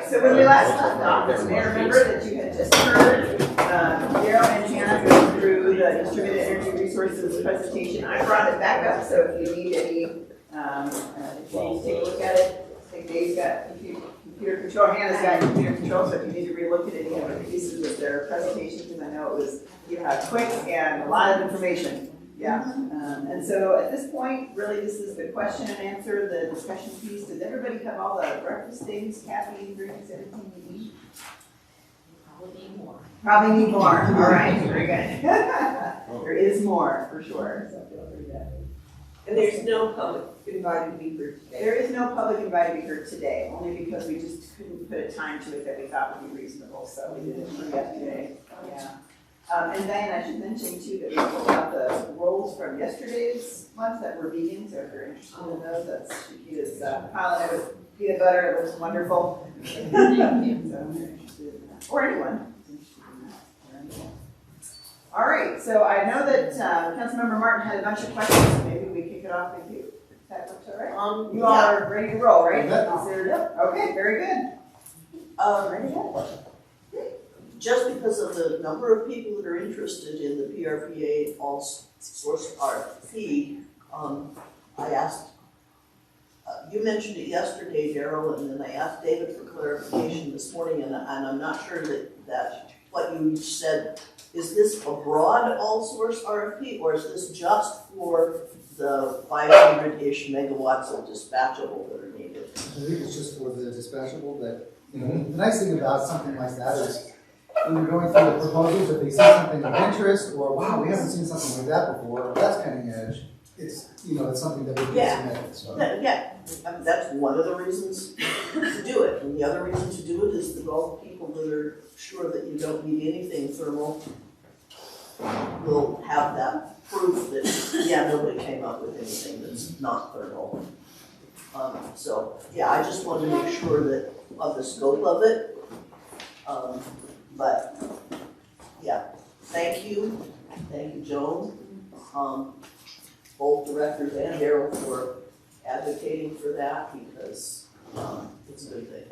so when we last left off, you may remember that you had just heard Daryl and Hannah go through the distributed energy resources presentation. I brought it back up, so if you need any, if you need to take a look at it, I think Dave's got computer control, Hannah's got computer control, so if you need to relook at any of the pieces of their presentation, because I know it was quick and a lot of information. Yeah, and so at this point, really, this is the question and answer, the discussion piece. Does everybody have all the breakfast things, caffeine, drinks, everything you need? Probably need more. Probably need more. All right, very good. There is more, for sure. So feel free to. And there's no public invited to be here today. There is no public invited to be here today, only because we just couldn't put a time to it that we thought would be reasonable, so we did it for yesterday. Yeah. And Diane, I should mention too that we pulled out the rolls from yesterday's ones that were vegan, so if you're interested in those, that's Chiquita's piling it with peanut butter. It looks wonderful. So if you're interested in that, or anyone who's interested in that. All right, so I know that Councilmember Martin had a bunch of questions, so maybe we kick it off with you. If that looks all right. You all are ready to roll, right? Okay, very good. Ready to go. Just because of the number of people that are interested in the PRPA all source RFP, I asked, you mentioned it yesterday, Daryl, and then I asked David for clarification this morning, and I'm not sure that what you said, is this a broad all source RFP, or is this just for the 500-ish megawatts of dispatchable that are needed? I think it's just for the dispatchable, but the nice thing about something like that is when you're going through the proposals, if they see something of interest, or wow, we haven't seen something like that before, that's cutting edge, it's it's something that we can submit. So. That's one of the reasons to do it. And the other reason to do it is that all the people that are sure that you don't need anything thermal will have that proof that, nobody came up with anything that's not thermal. So, I just wanted to make sure that of the scope of it. But, thank you, Joan, both directors and Daryl for advocating for that, because it's a good thing.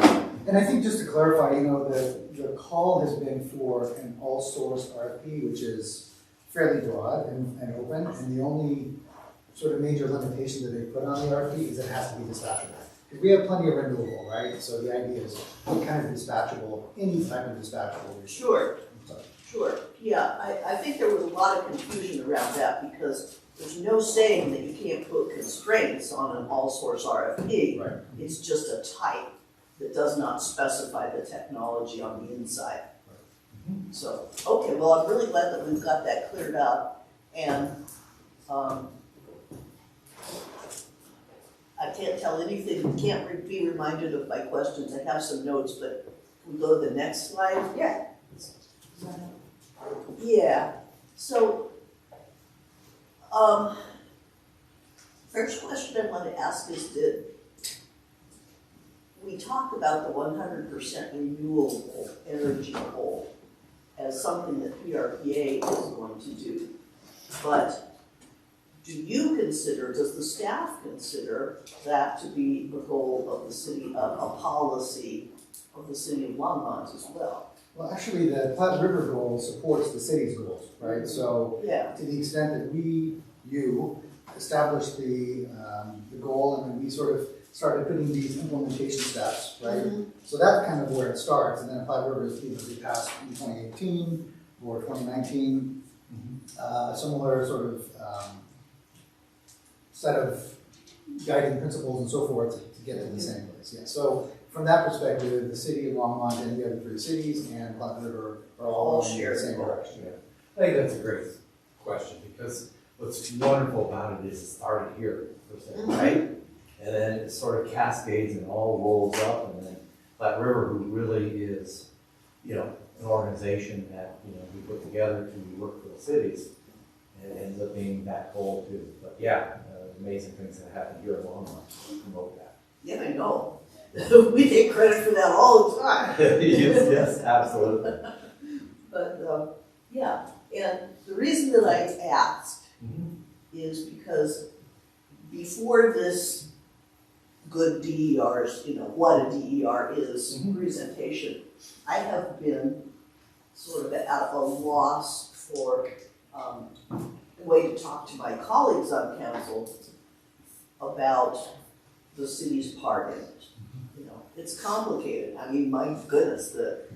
And I think just to clarify, the call has been for an all-source RFP, which is fairly broad and open, and the only sort of major limitation that they put on the RFP is it has to be dispatchable. We have plenty of renewable, right? So the idea is what kind of dispatchable, any type of dispatchable. Sure. Yeah, I think there was a lot of confusion around that, because there's no saying that you can't put constraints on an all-source RFP. Right. It's just a type that does not specify the technology on the inside. Right. So, okay, well, I'm really glad that we've got that cleared out. And I can't tell anything, can't be reminded of my questions. I have some notes, but can we go to the next slide? Yeah. So, first question I want to ask is, did we talk about the 100% renewable energy goal as something that PRPA is going to do, but do you consider, does the staff consider that to be the goal of the city, a policy of the city of Longmont as well? Well, actually, the Platte River goal supports the city's goals, right? So to the extent that you established the goal, and then we sort of started putting these implementation steps, right? Mm-hmm. So that's kind of where it starts, and then Platte River is we passed in 2018 or 2019, a similar sort of set of guiding principles and so forth to get to the same place. Yeah. So from that perspective, the city of Longmont and the other three cities and Platte River are all in the same direction. Yeah. I think that's a great question, because what's wonderful about it is it started here, per se, right? And then it sort of cascades and all rolls up, and then Platte River, who really is, an organization that, we put together to work for the cities, and it ends up being that goal too. But amazing things that happen here at Longmont to promote that. Yeah, I know. We take credit for that all the time. yes, absolutely. But and the reason that I asked is because before this good DERs, what a DER is, presentation. I have been sort of at a loss for a way to talk to my colleagues on council about the city's part in it. It's complicated. I mean, my goodness, the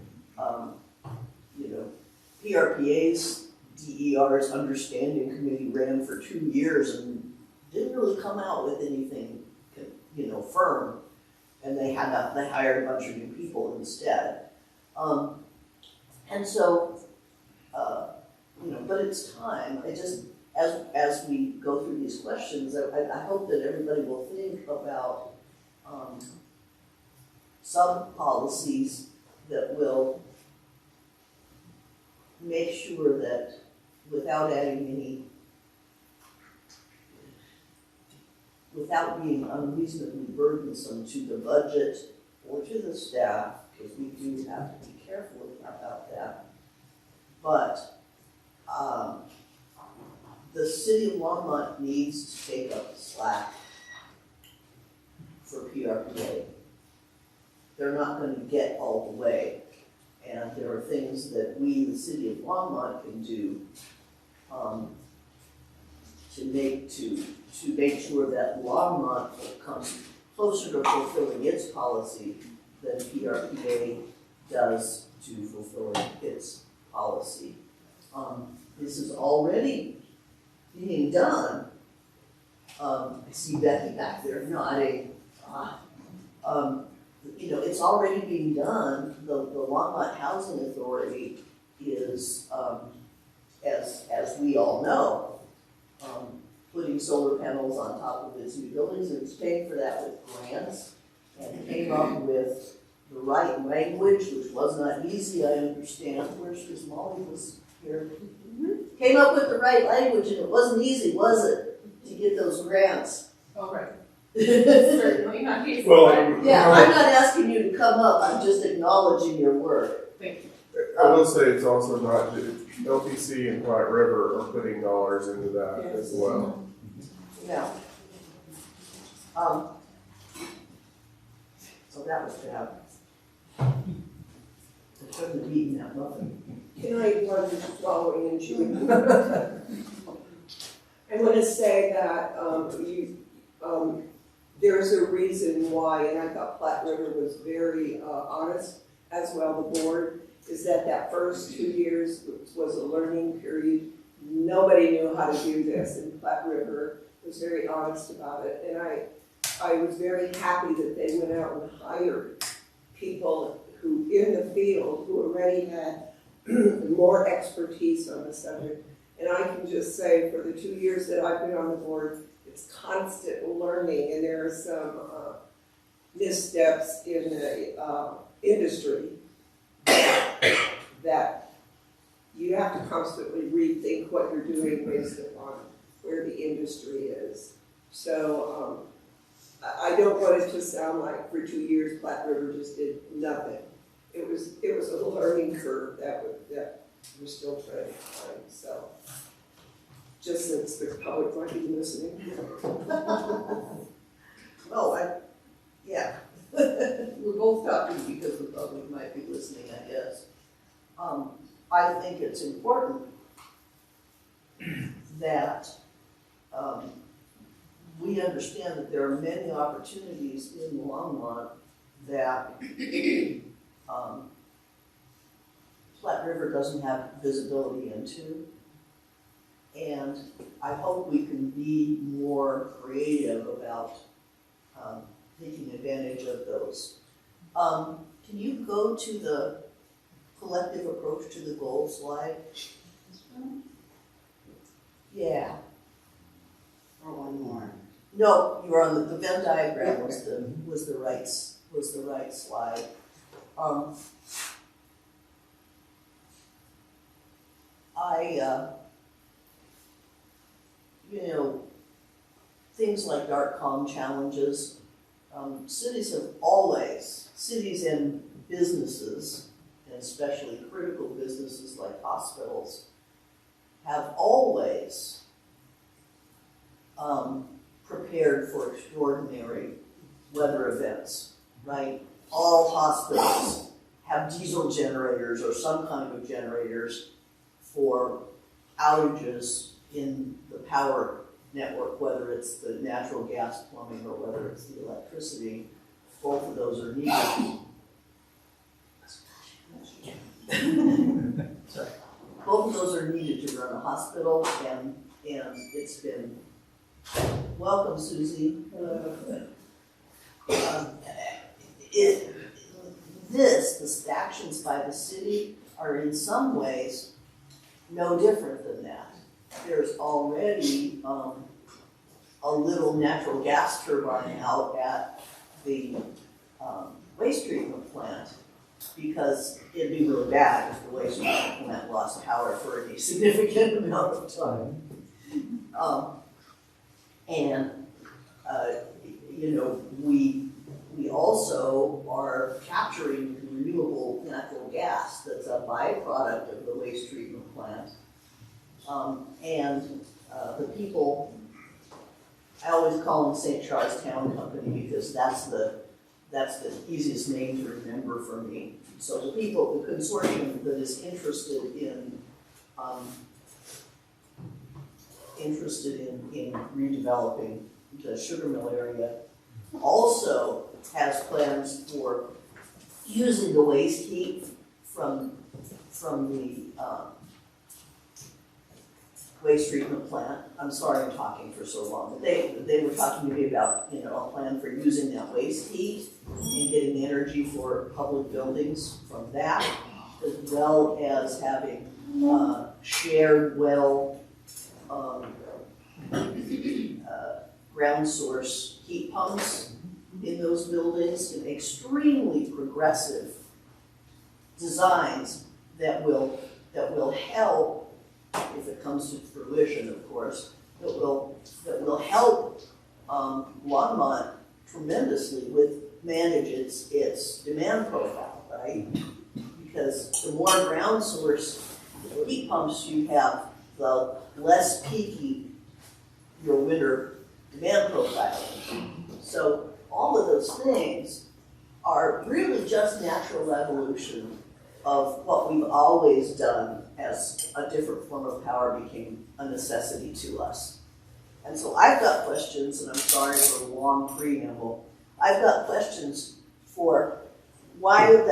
PRPA's DER's understanding committee ran for 2 years and didn't really come out with anything, firm. And they hired a bunch of new people instead. And so, but it's time. I just, as we go through these questions, I hope that everybody will think about some policies that will make sure that without being unreasonably burdensome to the budget or to the staff, because we do have to be careful about that. But the city of Longmont needs to take up the slack for PRPA. They're not going to get all the way. And there are things that we, the city of Longmont, can do to make sure that Longmont comes closer to fulfilling its policy than PRPA does to fulfilling its policy. This is already being done. I see Becky back there nodding. It's already being done. The Longmont Housing Authority is, as we all know, putting solar panels on top of its new buildings, and it's paying for that with grants, and came up with the right language, which was not easy, I understand. Where's Molly was here? Came up with the right language, and it wasn't easy, was it, to get those grants? All right. Certainly not easy. Well, Yeah, I'm not asking you to come up, I'm just acknowledging your work. Thank you. I will say it's also not, LTC and Platte River are putting dollars into that as well. Yeah. So that was bad. I shouldn't have eaten that muffin. Can I, following in Julie? I want to say that there's a reason why, and I thought Platte River was very honest, as well the board, is that first 2 years was a learning period. Nobody knew how to do this, and Platte River was very honest about it. And I was very happy that they went out and hired people who, in the field, who already had more expertise on the subject. And I can just say, for the 2 years that I've been on the board, it's constant learning, and there are some missteps in the industry that you have to constantly rethink what you're doing based upon where the industry is. So I don't want it to sound like for 2 years Platte River just did nothing. It was a learning curve that we're still trying to find. So just since the public might be listening. Oh, yeah. We're both talking because the public might be listening, I guess. I think it's important that we understand that there are many opportunities in Longmont that Platte River doesn't have visibility into. And I hope we can be more creative about taking advantage of those. Can you go to the collective approach to the goal slide? Yeah. Or one more. No, you were on the Venn diagram was the right slide. Things like .com challenges, cities and businesses, and especially critical businesses like hospitals, have always prepared for extraordinary weather events, right? All hospitals have diesel generators or some kind of generators for outages in the power network, whether it's the natural gas plumbing or whether it's the electricity. Both of those are needed. Sorry. Both of those are needed to run a hospital, and it's been, welcome, Susie. The actions by the city are in some ways no different than that. There's already a little natural gas turbine out at the waste treatment plant, because it'd be really bad if the waste treatment plant lost power for any significant amount of time. We also are capturing renewable natural gas that's a byproduct of the waste treatment plant. The people, I always call them St. Charles Town Company because that's the easiest name to remember for me. So the people, the consortium that is interested in redeveloping the sugar mill area also has plans for using the waste heat from the waste treatment plant. I'm sorry I'm talking for so long, but they were talking to me about, a plan for using that waste heat and getting energy for public buildings from that, as well as having shared well ground source heat pumps in those buildings, and extremely progressive designs that will help, if it comes to fruition, of course, that will help Longmont tremendously manage its demand profile, right? Because the more ground source heat pumps you have, the less peaky your winter demand profile. So all of those things are really just natural evolution of what we've always done as a different form of power became a necessity to us. And so I've got questions, and I'm sorry for the long preamble. I've got questions for why we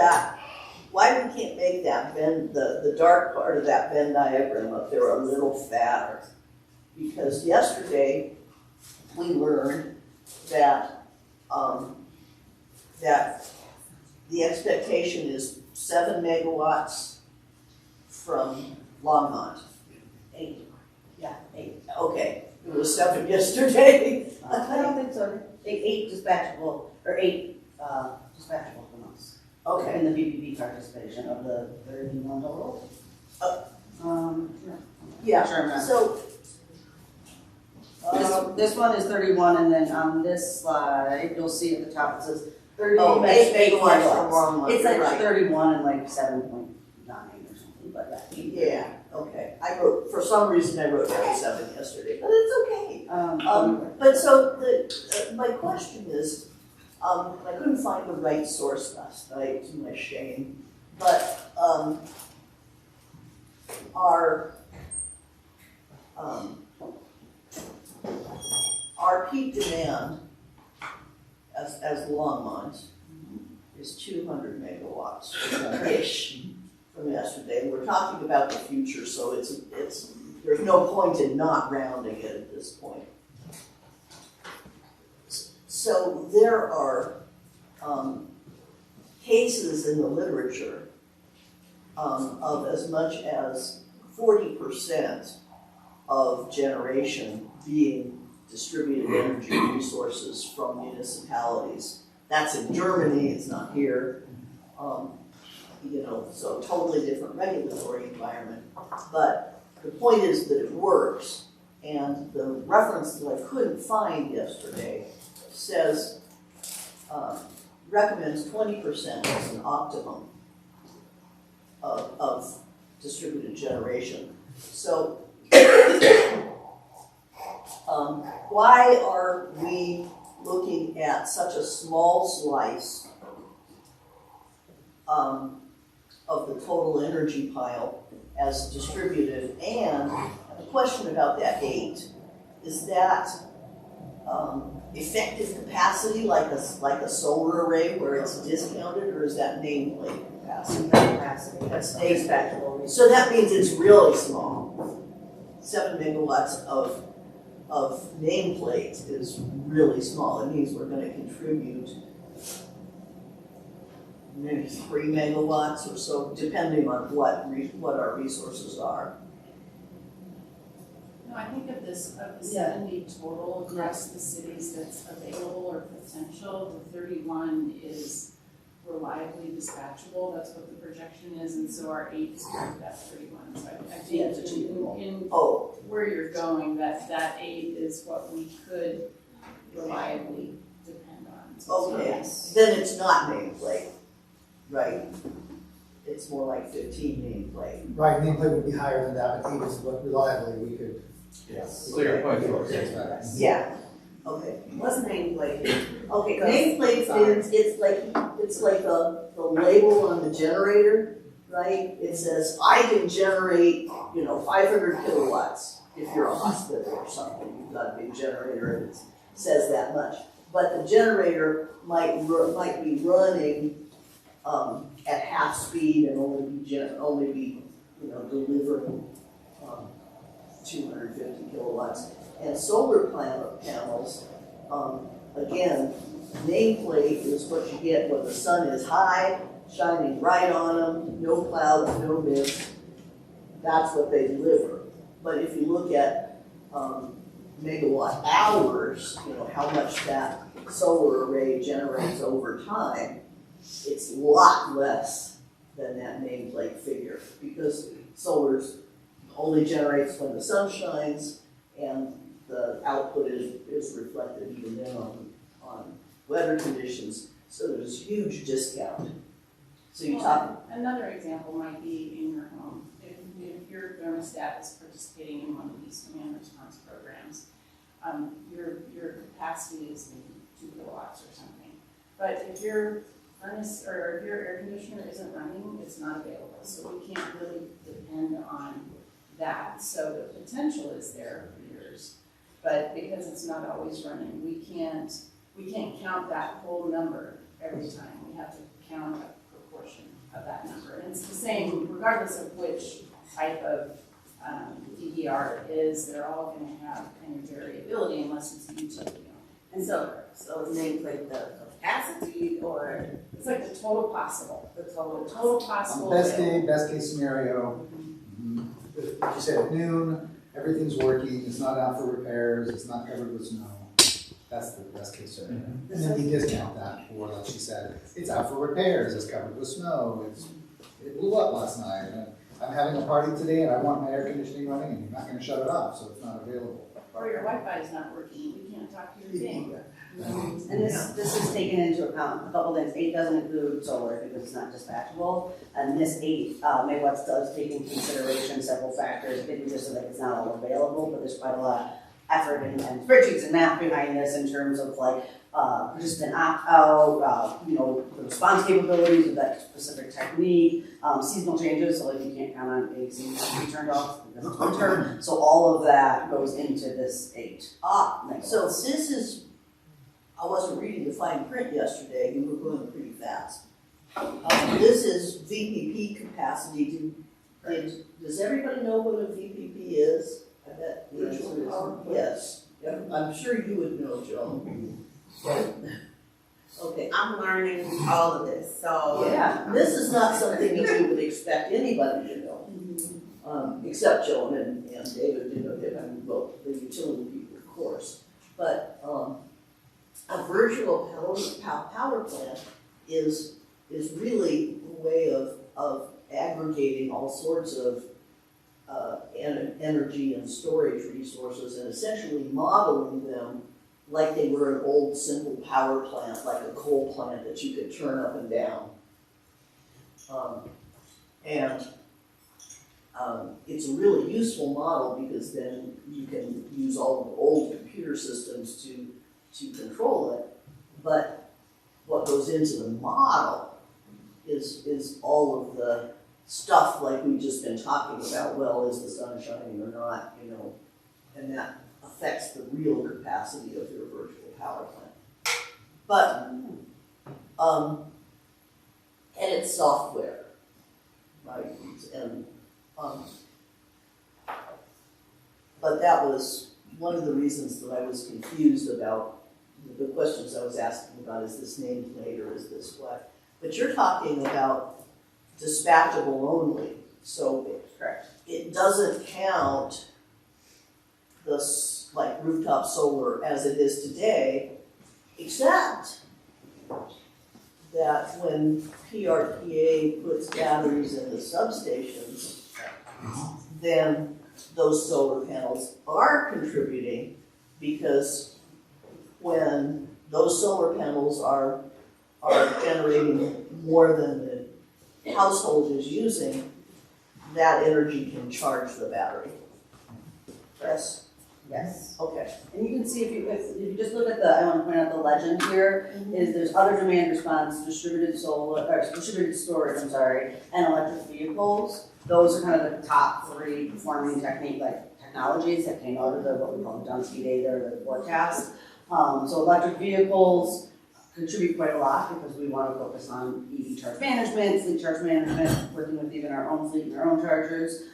can't make that Venn, the dark part of that Venn diagram up there a little fatter. Because yesterday we learned that that the expectation is 7 megawatts from Longmont. 8. Yeah, 8. Okay, it was 7 yesterday. I don't think so. 8 dispatchable, or 8 dispatchable from us. Okay. In the BPP participation of the 31 total. Yeah. Sure, I'm So. this one is 31, and then on this slide, you'll see at the top it says 30 Oh, 8 megawatts from megawatts. Longmont. It's like Right. 31 and like 7.9 or something, but yeah. Yeah, okay. For some reason I wrote 37 yesterday, but it's okay. But so my question is, I couldn't find the right source last night, to my shame, but our peak demand as Longmont is 200 megawatts-ish from yesterday. And we're talking about the future, so it's there's no point in not rounding it at this point. So there are cases in the literature of as much as 40% of generation being distributed energy resources from municipalities. That's in Germany, it's not here. So totally different regulatory environment. But the point is that it works. And the reference that I couldn't find yesterday says, recommends 20% as an optimum of distributed generation. So why are we looking at such a small slice of the total energy pile as distributed, and a question about that 8, is that effective capacity like a solar array where it's discounted, or is that nameplate capacity? That's Dispatchable. So that means it's really small. 7 megawatts of nameplate is really small. It means we're gonna contribute maybe 3 megawatts or so, depending on what our resources are. No, I think of the 70 total across the cities that's available or potential, the 31 is reliably dispatchable, that's what the projection is, and so our 8 is part of that 31. So I think in where you're going, that 8 is what we could reliably depend on. So Okay, then it's not nameplate, right? It's more like 15 nameplate. Right, nameplate would be higher than that, but 8 is what reliably we could. Yes. Clear point source. Yeah, okay. What's nameplate? Okay, nameplate means it's like the label on the generator, right? It says, I can generate, 500 kilowatts if you're a hospital or something. You've got a big generator and it says that much. But the generator might be running at half speed and only be delivering 250 kilowatts. And solar panels, again, nameplate is what you get when the sun is high, shining right on them, no clouds, no mist. That's what they deliver. But if you look at megawatt hours, how much that solar array generates over time, it's a lot less than that nameplate figure, because solar's only generates when the sun shines, and the output is reflected even then on weather conditions. So there's a huge discount. So you talk. Another example might be in your home. If your thermostat is participating in one of these command response programs, your capacity is maybe 2 kilowatts or something. But if your furnace or if your air conditioner isn't running, it's not available. So we can't really depend on that. So the potential is there for years, but because it's not always running, we can't count that whole number every time. We have to count a proportion of that number. And it's the same regardless of which type of DDR it is. They're all going to have kind of variability unless it's a utility. And so is nameplate the capacity, or it's like the total possible. The total possible. Best case scenario. Like you said, at noon, everything's working, it's not out for repairs, it's not covered with snow. That's the best case scenario. And then we discount that for, like she said, it's out for repairs, it's covered with snow, it blew up last night, and I'm having a party today and I want my air conditioning running and you're not gonna shut it off, so it's not available. Or your Wi-Fi is not working, you can't talk to your thing. and this is taken into account, a couple things. 8 doesn't include solar because it's not dispatchable, and this 8 megawatts does take into consideration several factors. It isn't just that it's not all available, but there's quite a lot of effort and spreadsheets and math behind this in terms of participant opt-out, the response capabilities of that specific technique, seasonal changes, so you can't count on AC to be turned off because it's winter. So all of that goes into this 8 megawatts. So this is, I wasn't reading the fine print yesterday, you were going pretty fast. This is VPP capacity. Does everybody know what a VPP is? I bet the answer is yes. I'm sure you would know, Joan. Okay. I'm learning all of this, so. Yeah, this is not something that we would expect anybody to know, except Joan and David, the utility people, of course. But a virtual power plant is really a way of aggregating all sorts of energy and storage resources and essentially modeling them like they were an old simple power plant, like a coal plant that you could turn up and down. It's a really useful model because then you can use all of the old computer systems to control it. But what goes into the model is all of the stuff like we've just been talking about. Well, is the sun shining or not, you know, and that affects the real capacity of your virtual power plant. But, and it's software, right? And, but that was one of the reasons that I was confused about the questions I was asking about, is this nameplate or is this what? But you're talking about dispatchable only, so Correct. it doesn't count the like rooftop solar as it is today, except that when PRPA puts batteries in the substations, then those solar panels are contributing, because when those solar panels are generating more than the household is using, that energy can charge the battery. Yes? Yes. Okay. And you can see if you just look at the, I want to point out the legend here, is there's other demand response, distributed storage, and electric vehicles. Those are kind of the top three performing technologies that came out of what we call the Dunsky data or the forecast. So electric vehicles contribute quite a lot because we want to focus on EV charge management, fleet charge management, working with even our own fleet and our own chargers.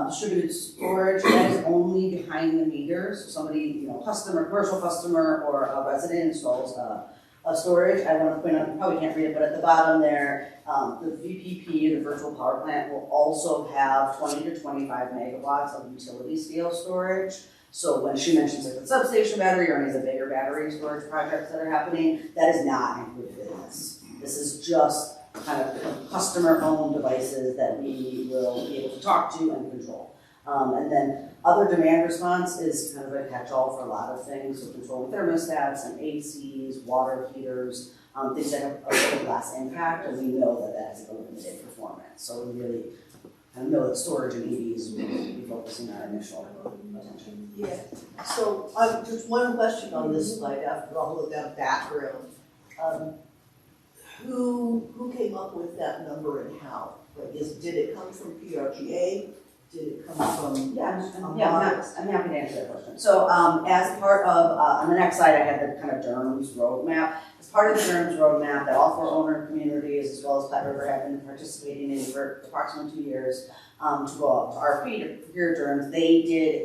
Distributed storage, that is only behind the meter. So somebody, commercial customer or a resident installs a storage. I want to point out, you probably can't read it, but at the bottom there, the VPP, the virtual power plant, will also have 20 to 25 megawatts of utility scale storage. So when she mentions like the substation battery or any of the bigger battery storage projects that are happening, that is not included in this. This is just kind of customer-owned devices that we will be able to talk to and control. And then other demand response is kind of a catch-all for a lot of things, so controlling thermostats and ACs, water heaters, things that have a little less impact, and we know that that has a limited performance. So we really kind of know that storage and EVs will be focusing our initial attention. Yeah. So just one question on this slide after all of that background. Who came up with that number and how? Like, did it come from PRGA? Did it come from? I'm happy to answer that question. So as part of, on the next slide, I had the kind of DERMS roadmap. As part of the DERMS roadmap that all 4 owner communities, as well as Platte River, have been participating in for approximately 2 years to go up to RFP to procure DERMS, they did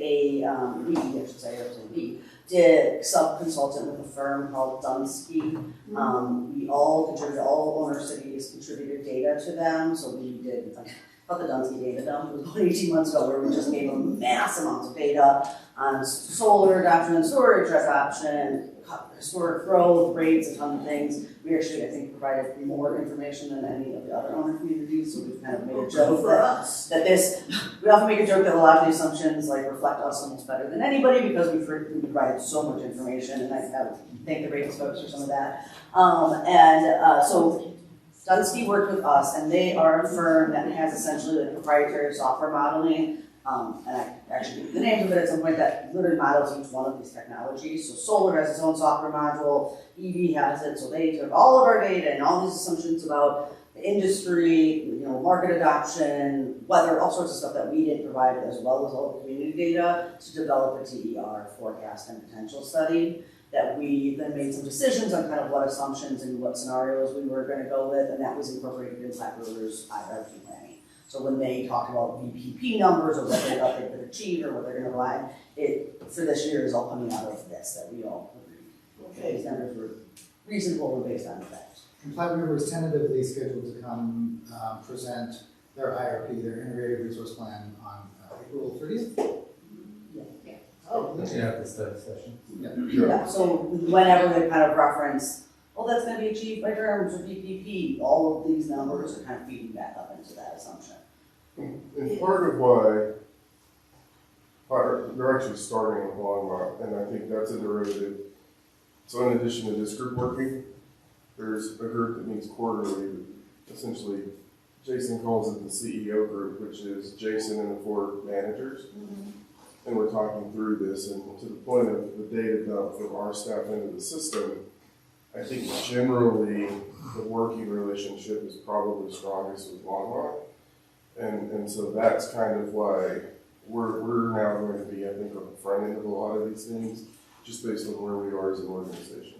did sub-consultant with a firm called Dunsky. We all contributed, all owner cities contributed data to them. So we did the Dunsky data dump. It was about 18 months ago where we just gave them mass amounts of data on solar adoption and storage adoption, historic growth rates, a ton of things. We actually, I think, provided more information than any of the other owner communities, so we've kind of made a joke we often make a joke that a lot of the assumptions reflect us almost better than anybody because we provided so much information, and I thank the Ravens folks for some of that. So Dunsky worked with us, and they are a firm that has essentially proprietary software modeling. And I actually give you the names of it at some point that literally models each one of these technologies. So solar has its own software module, EV has it, so they took all of our data and all these assumptions about the industry, market adoption, weather, all sorts of stuff that we didn't provide, as well as all the community data to develop a TER forecast and potential study that we then made some decisions on kind of what assumptions and what scenarios we were going to go with, and that was incorporated in Platte River's IRP planning. So when they talk about VPP numbers or what they thought they could achieve or what they're going to provide, it for this year is all coming out of this that we all agreed. Okay, these numbers were reasonable and based on facts. And Platte River is tentatively scheduled to come present their IRP, their integrated resource plan, on April 30th. Yeah. Oh, At the study session. Yeah. So whenever they kind of reference, that's going to be achieved by DERMS or VPP, all of these numbers are kind of feeding back up into that assumption. And part of why they're actually starting with Longmont, and I think that's a derivative. So in addition to this group working, there's a group that meets quarterly. Essentially, Jason calls it the CEO group, which is Jason and the 4 managers. and we're talking through this, and to the point of the data dump from our staff into the system, I think generally the working relationship is probably strongest with Longmont. And so that's kind of why we're now going to be, I think, on the front end of a lot of these things, just based on where we are as an organization.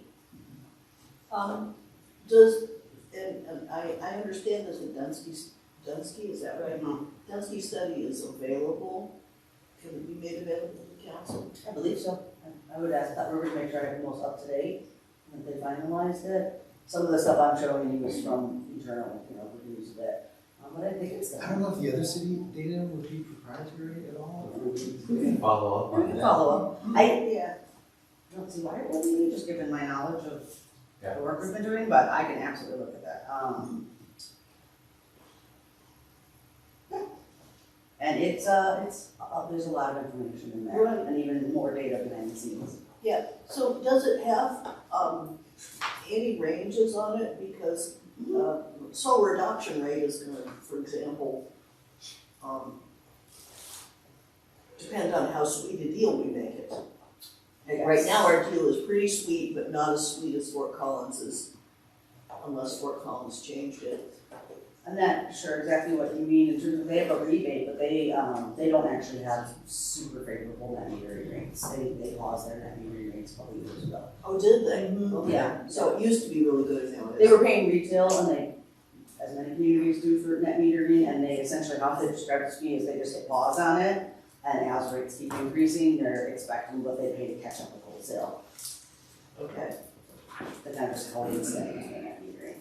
And I understand that the Dunsky, is that right? Dunsky study is available. Can it be made available to the council? I believe so. I would ask that River to make sure I have the most up to date, and if they finalized it. Some of the stuff I'm showing you is from internal, reviews of it. But I think it's. I don't know if the other city data would be proprietary at all. Or We can follow up We on can that. follow up. I Yeah. don't see why it wouldn't be, just given my knowledge of Yeah. the work we've been doing, but I can absolutely look at that. Yeah. And it's there's a lot of information in there, Right. and even more data behind the scenes. Yeah, so does it have, any ranges on it? Because, solar adoption rate is gonna, for example, depend on how sweet a deal we make it. Like, right now, our deal is pretty sweet, but not as sweet as Fort Collins is, unless Fort Collins changed it. I'm not sure exactly what you mean in terms of, they have a rebate, but they don't actually have super favorable net metering rates. They paused their net metering rates a couple of years ago. Oh, did they? Mhm. Yeah. So it used to be really good, and now it They is. were paying retail, and they, as many communities do for net metering, and they essentially, how they describe it to me is they just hit pause on it, and as rates keep increasing, they're expecting what they pay to catch up with wholesale. Okay, They're kind of just holding steady on the net metering.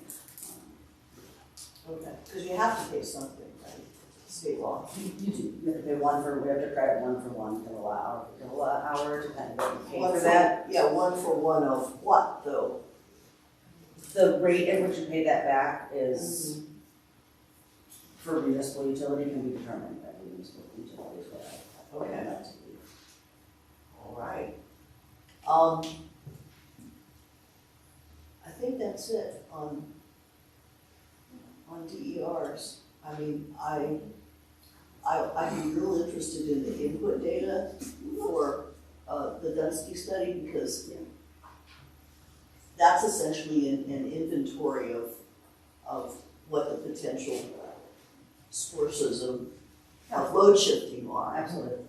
okay, because you have to pay something, right? State law. You do, you have to pay we have to credit 1 kilowatt hour to kind of pay One for that. Yeah, 1 for 1 of what, though? The rate at which you pay that back is, for municipal utility, can be determined by the municipal utilities, but Okay. that to be. All right. I think that's it on DERs. I mean, I'd be real interested in the input data for the Dunsky study, because that's essentially an inventory of what the potential sources of load shifting are. Absolutely.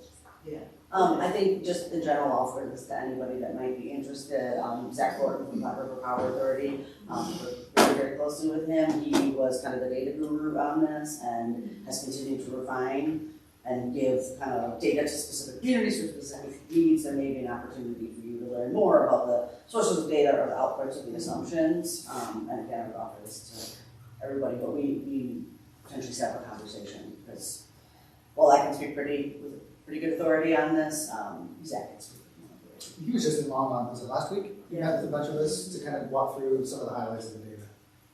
Yeah. I think just in general, I'll forward this to anybody that might be interested. Zach Gordon from Platte River Power Authority, worked very, very closely with him. He was kind of the data guru on this and has continued to refine and give kind of data to specific communities for specific needs. There may be an opportunity for you to learn more about the sources of data or the outputs of the assumptions. And again, I would offer this to everybody, but we potentially set up a conversation, because while I can speak with pretty good authority on this, Zach can speak. He was just in Longmont, was it last week? He met with a bunch of us to kind of walk through some of the highlights of the data.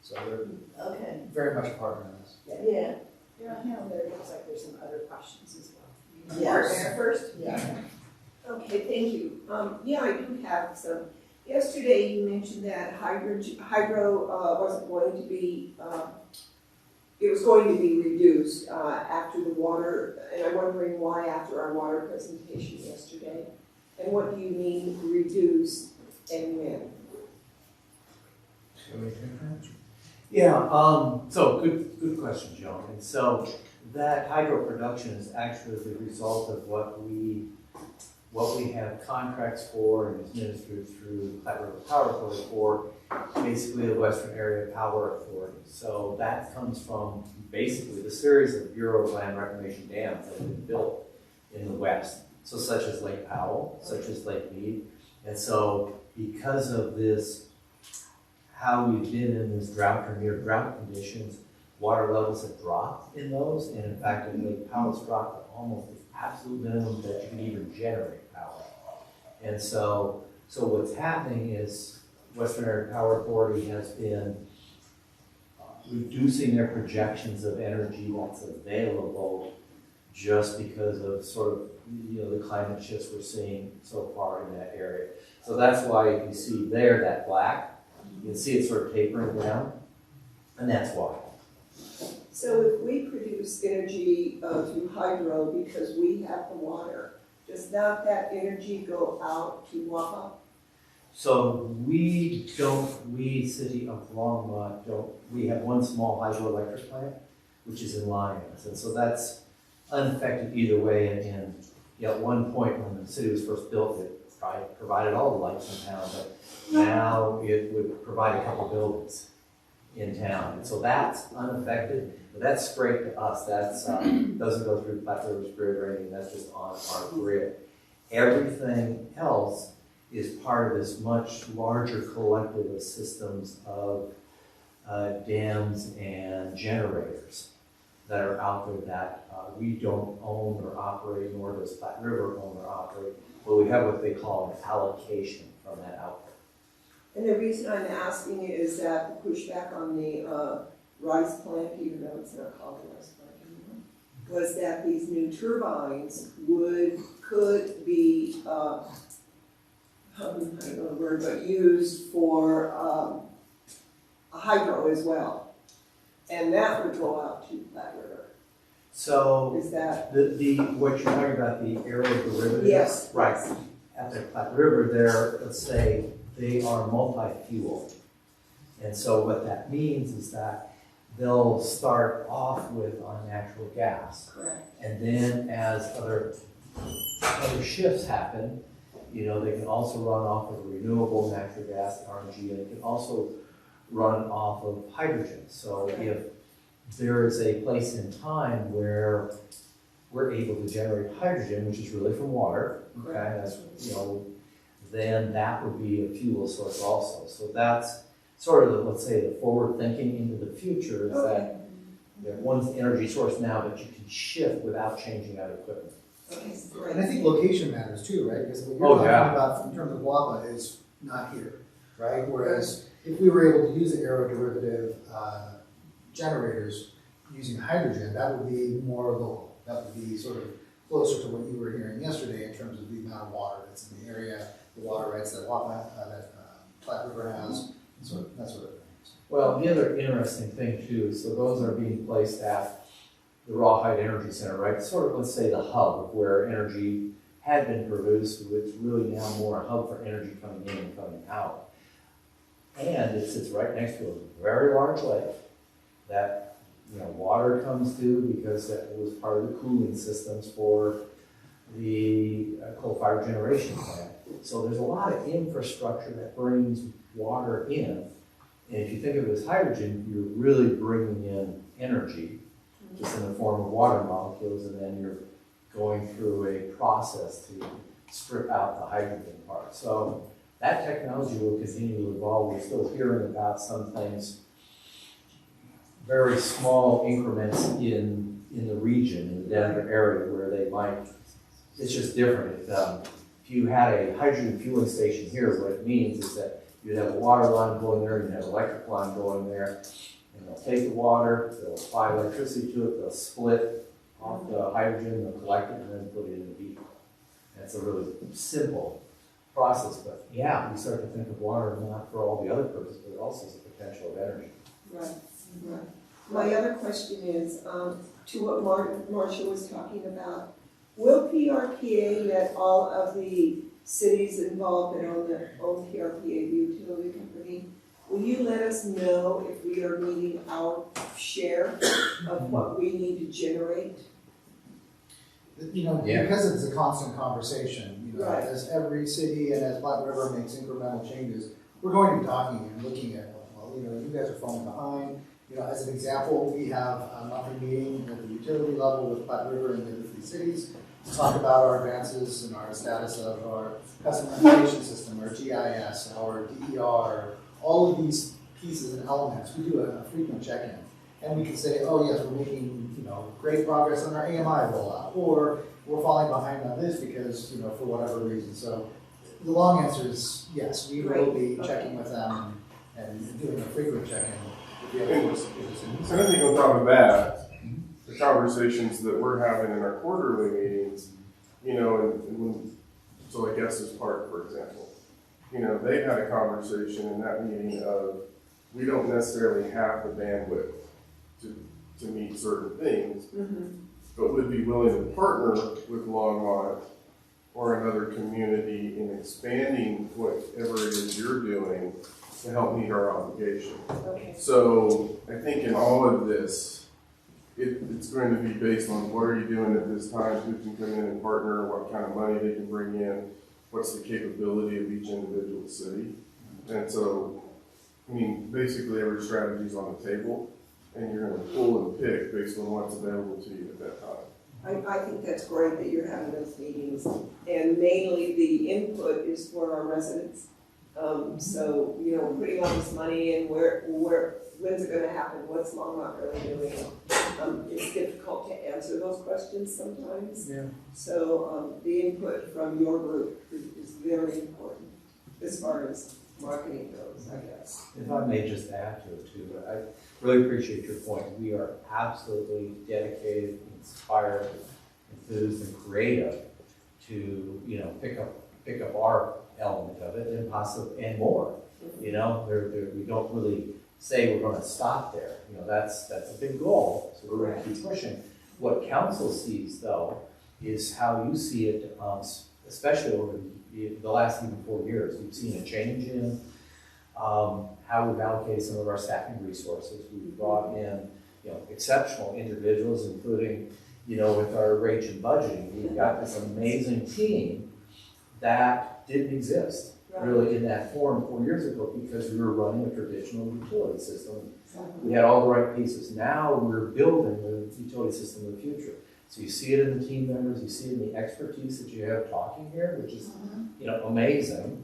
So they're Okay, very much a partner in this. yeah. There looks like there's some other questions as well. Yes. Mayor first? Yeah. Okay, thank you. Yeah, I do have some. Yesterday you mentioned that hydro wasn't going to be, it was going to be reduced after the water, and I'm wondering why after our water presentation yesterday? And what do you mean reduce and when? Yeah, so good question, Joan. And so that hydro production is actually the result of what we have contracts for and administered through the Platte River Power Authority for, basically the Western Area Power Authority. So that comes from basically the series of Bureau of Land Reclamation dams that have been built in the West. So such as Lake Powell, such as Lake Mead. And so because of this, how we've been in this drought or near drought conditions, water levels have dropped in those. And in fact, in Lake Powell's dropped to almost the absolute minimum that you can even generate power. And so what's happening is Western Area Power Authority has been reducing their projections of energy that's available just because of sort of, the climate shifts we're seeing so far in that area. So that's why you see there that black, you can see it sort of tapering down, and that's why. So if we produce energy through hydro because we have the water, does not that energy go out to Wapa? So we city of Longmont we have one small hydroelectric plant, which is in Lyons, and so that's unaffected either way. And at one point when the city was first built, it provided all the lights in town, but now it would provide a couple buildings in town, and so that's unaffected. But that's straight to us. That's doesn't go through Platte River's grid or anything. That's just on our grid. Everything else is part of this much larger collective of systems of dams and generators that are out there that we don't own or operate, nor does Platte River own or operate, but we have what they call an allocation from that output. And the reason I'm asking is that the pushback on the rice plant, even though it's not called a rice plant anymore, was that these new turbines could be, I don't know the word, but used for a hydro as well. And that would go out to Platte River. So Is that? the what you're talking about, the aerial derivatives? Yes. Right. At the Platte River, let's say they are multi-fuel. And so what that means is that they'll start off with on natural gas. Correct. And then as other shifts happen, they can also run off of renewable natural gas, RNG, and it can also run off of hydrogen. So if there is a place in time where we're able to generate hydrogen, which is really from water, okay, that's, then that would be a fuel source also. So that's sort of the, let's say, the forward thinking into the future is that one's the energy source now, but you can shift without changing out equipment. Okay, great. And I think location matters too, right? Because what you're talking about in terms of WAPA is not here, right? Whereas if we were able to use the aeroderivative generators using hydrogen, that would be more local. That would be sort of closer to what you were hearing yesterday in terms of the amount of water that's in the area, the water rights that Platte River has, and that sort of thing. Well, the other interesting thing too, so those are being placed at the Rawhide Energy Center, right? Sort of, let's say, the hub of where energy had been produced. It's really now more a hub for energy coming in and coming out. And it sits right next to a very large lake that water comes to because that was part of the cooling systems for the coal-fired generation plant. So there's a lot of infrastructure that brings water in. And if you think of it as hydrogen, you're really bringing in energy just in the form of water molecules, and then you're going through a process to strip out the hydrogen part. So that technology will continue to evolve. We're still hearing about some things, very small increments in the region, in the Denver area, where they might, it's just different. If you had a hydrogen fueling station here, what it means is that you'd have a water line going there, you'd have an electric line going there, and they'll take the water, they'll apply electricity to it, they'll split off the hydrogen, they'll collect it, and then put it in the vehicle. That's a really simple process, but yeah, we start to think of water not for all the other purposes, but also as a potential of energy. Right, right. My other question is, to what Marcia was talking about, will PRPA let all of the cities involved that own PRPA, the utility company, will you let us know if we are meeting our share of what we need to generate? Because it's a constant conversation, Right. as every city and as Platte River makes incremental changes, we're going to be talking and looking at, you guys are falling behind. As an example, we have a monthly meeting at the utility level with Platte River and the other three cities to talk about our advances and our status of our customer information system, our GIS, our DER, all of these pieces and elements. We do a frequent check-in, and we can say, oh yes, we're making great progress on our AMI rollout, or we're falling behind on this because for whatever reason. So the long answer is yes, we will be checking with them and doing a frequent check-in. And I think on top of that, the conversations that we're having in our quarterly meetings, so like Estes Park, for example, they had a conversation in that meeting of, we don't necessarily have the bandwidth to meet certain things, but would be willing to partner with Longmont or another community in expanding whatever it is you're doing to help meet our obligation. Okay. So I think in all of this, it's going to be based on what are you doing at this time, who can come in and partner, what kind of money they can bring in, what's the capability of each individual city. And so, I mean, basically every strategy is on the table, and you're going to pull and pick based on what's available to you at that time. I think that's great that you're having those meetings, and mainly the input is for our residents. So, you know, putting all this money in, when's it gonna happen, what's Longmont really doing? It's difficult to answer those questions sometimes. Yeah. So, the input from your group is very important as far as marketing goes, I guess. If I may just add to it too, I really appreciate your point. We are absolutely dedicated, inspired, enthused, and creative to, you know, pick up our element of it and possibly, and more. You know, we don't really say we're gonna stop there. You know, that's a big goal, so we're gonna keep pushing. What council sees though is how you see it, especially over the last even 4 years. We've seen a change in how we've allocated some of our staffing resources. We've brought in, you know, exceptional individuals, including, you know, with our wage and budgeting. We've got this amazing team that didn't exist really in that form 4 years ago because we were running a traditional utility system. We had all the right pieces. Now we're building the utility system of the future. So you see it in the team members, you see it in the expertise that you have talking here, which is, you know, amazing.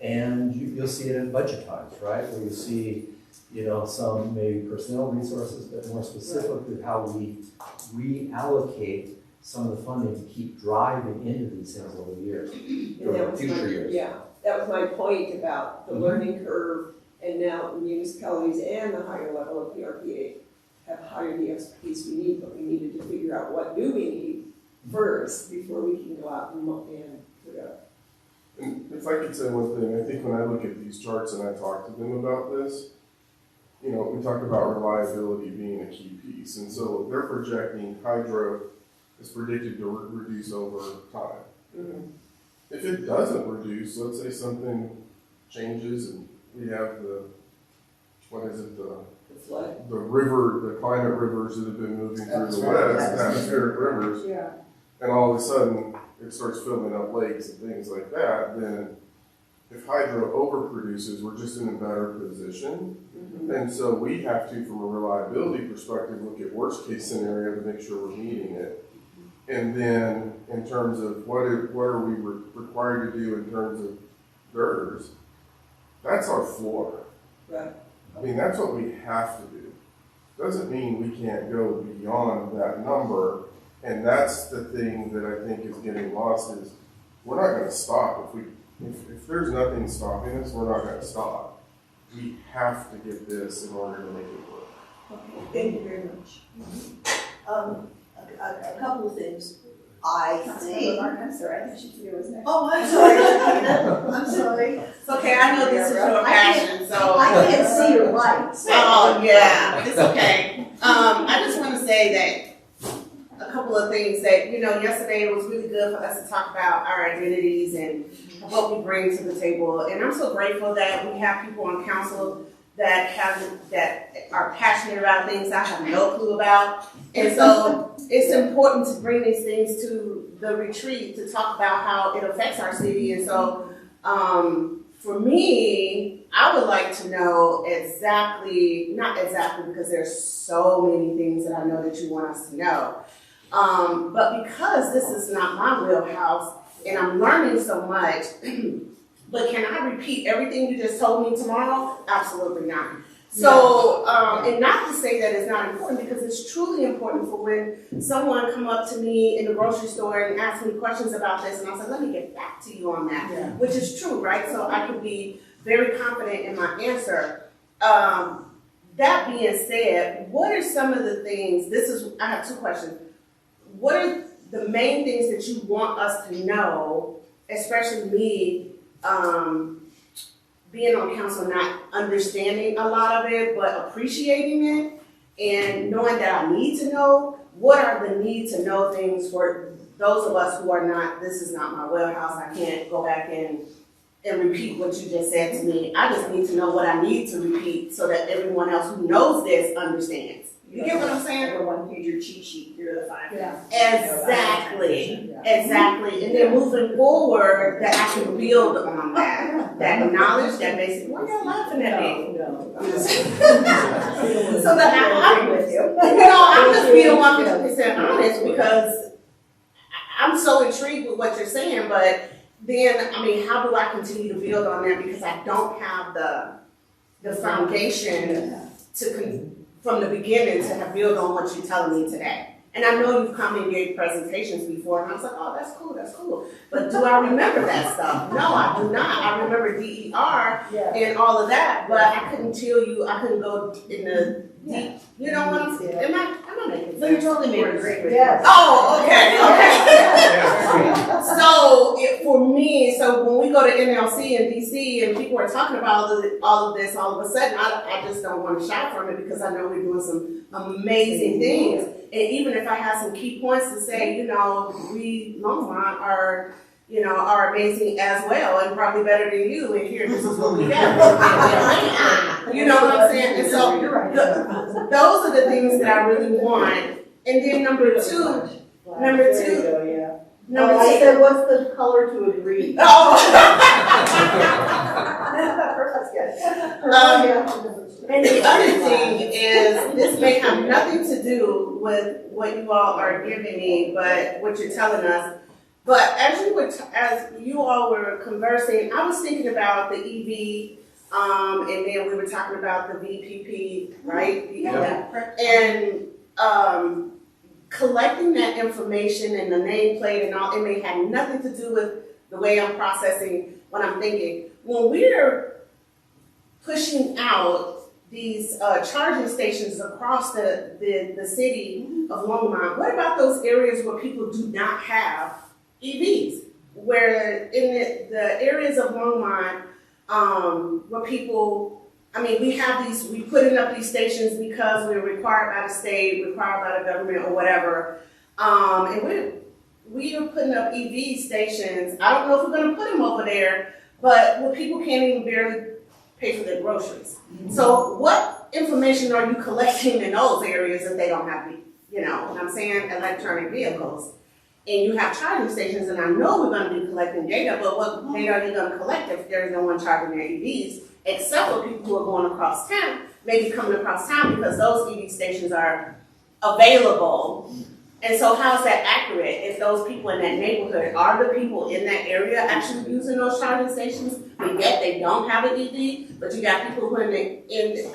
And you'll see it in budget times, right? Where you see, you know, some maybe personnel resources, but more specifically how we reallocate some of the funding to keep driving into these things over the years, or future years. Yeah, that was my point about the learning curve, and now municipalities and the higher level of PRPA have hired the expertise we need, but we needed to figure out what do we need first before we can go out and put up. And if I could say one thing, I think when I look at these charts and I talk to them about this, you know, we talked about reliability being a key piece, and so they're projecting hydro is predicted to reduce over time. Mm-hmm. If it doesn't reduce, let's say something changes and we have the flood. the river, the climate rivers that have been moving through the west, atmospheric rivers, Yeah. and all of a sudden it starts filling up lakes and things like that, then if hydro overproduces, we're just in a better position. Mm-hmm. And so we have to, from a reliability perspective, look at worst case scenario to make sure we're meeting it. And then in terms of what are we required to do in terms of girders, that's our floor. Right. I mean, that's what we have to do. Doesn't mean we can't go beyond that number. And that's the thing that I think is getting lost is we're not going to stop. If there's nothing stopping us, we're not going to stop. We have to get this in order to make it work. Okay, thank you very much. A couple of things. I think. I'm sorry, I think Shakita was next. Oh, I'm sorry, Shakita. I'm sorry. It's okay, I know this is your passion, so. I can't see your lights. Oh, yeah, it's okay. I just want to say that a couple of things that, you know, yesterday it was really good for us to talk about our identities and what we bring to the table. And I'm so grateful that we have people on council that are passionate about things I have no clue about. And so it's important to bring these things to the retreat to talk about how it affects our city. And so for me, I would like to know not exactly because there's so many things that I know that you want us to know. But because this is not my wheelhouse and I'm learning so much, but can I repeat everything you just told me tomorrow? Absolutely not. So, and not to say that it's not important because it's truly important for when someone come up to me in the grocery store and ask me questions about this and I say, let me get back to you on that, which is true, right? So I can be very confident in my answer. That being said, what are some of the things, I have two questions. What are the main things that you want us to know, especially me, being on council, not understanding a lot of it, but appreciating it and knowing that I need to know? What are the need to know things for those of us who are not, this is not my wheelhouse, I can't go back and repeat what you just said to me. I just need to know what I need to repeat so that everyone else who knows this understands. You get what I'm saying? Like a one-pager cheat sheet, here are the 5 things. Exactly, exactly. And then moving forward, that I can build on that knowledge, that basic, why are you laughing at me? So that I'm just being 100% honest because I'm so intrigued with what you're saying, but then, I mean, how do I continue to build on that because I don't have the foundation from the beginning to have built on what you're telling me today. And I know you've come and gave presentations before, and I was like, oh, that's cool. But do I remember that stuff? No, I do not. I remember DER and all of that, but I couldn't tell you, I couldn't go in the deep, you know what I'm saying? Am I making sense? No, you totally made it great. Yes. Oh, okay. So for me, so when we go to NLC and DC and people are talking about all of this, all of a sudden, I just don't want to shy from it because I know we're doing some amazing things. And even if I have some key points to say, you know, we Longmont are amazing as well and probably better than you. And here, this is what we got. You know what I'm saying? And so those are the things that I really want. And then number two. I said, what's the color to agree? And the other thing is, this may have nothing to do with what you all are giving me, but what you're telling us. But as you all were conversing, I was thinking about the EV, and then we were talking about the VPP, right? Yeah. And collecting that information and the nameplate and all, it may have nothing to do with the way I'm processing what I'm thinking. When we're pushing out these charging stations across the city of Longmont, what about those areas where people do not have EVs? Where in the areas of Longmont, where people, I mean, we putting up these stations because we're required by the state, required by the government or whatever, and we are putting up EV stations. I don't know if we're gonna put them over there, but where people can't even barely pay for their groceries. So what information are you collecting in those areas if they don't have, you know what I'm saying, electronic vehicles? And you have charging stations, and I know we're going to be collecting data, but what data are you going to collect if there's no one charging their EVs, except for people who are going across town, maybe coming across town because those EV stations are available. And so how is that accurate if those people in that neighborhood are the people in that area actually using those charging stations, and yet they don't have an EV, but you got people who are in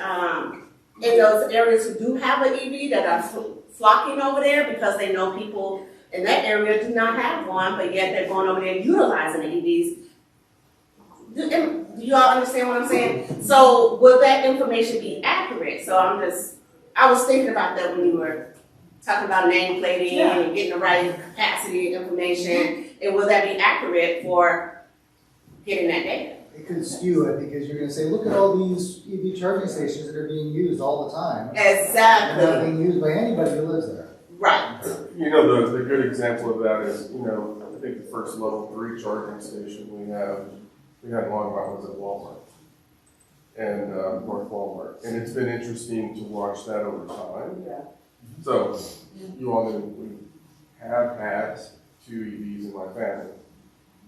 those areas who do have an EV that are flocking over there because they know people in that area do not have one, but yet they're going over there utilizing the EVs. Do you all understand what I'm saying? So will that information be accurate? So I was thinking about that when you were talking about nameplating and getting the right capacity information, and will that be accurate for getting that data? It could skew it because you're going to say, look at all these EV charging stations that are being used all the time. Exactly. They're not being used by anybody who lives there. Right. You know, the good example of that is, you know, I think the first level 3 charging station we had in Longmont was at Walmart and North Walmart, and it's been interesting to watch that over time. Yeah. So you all know we have had 2 EVs in my family.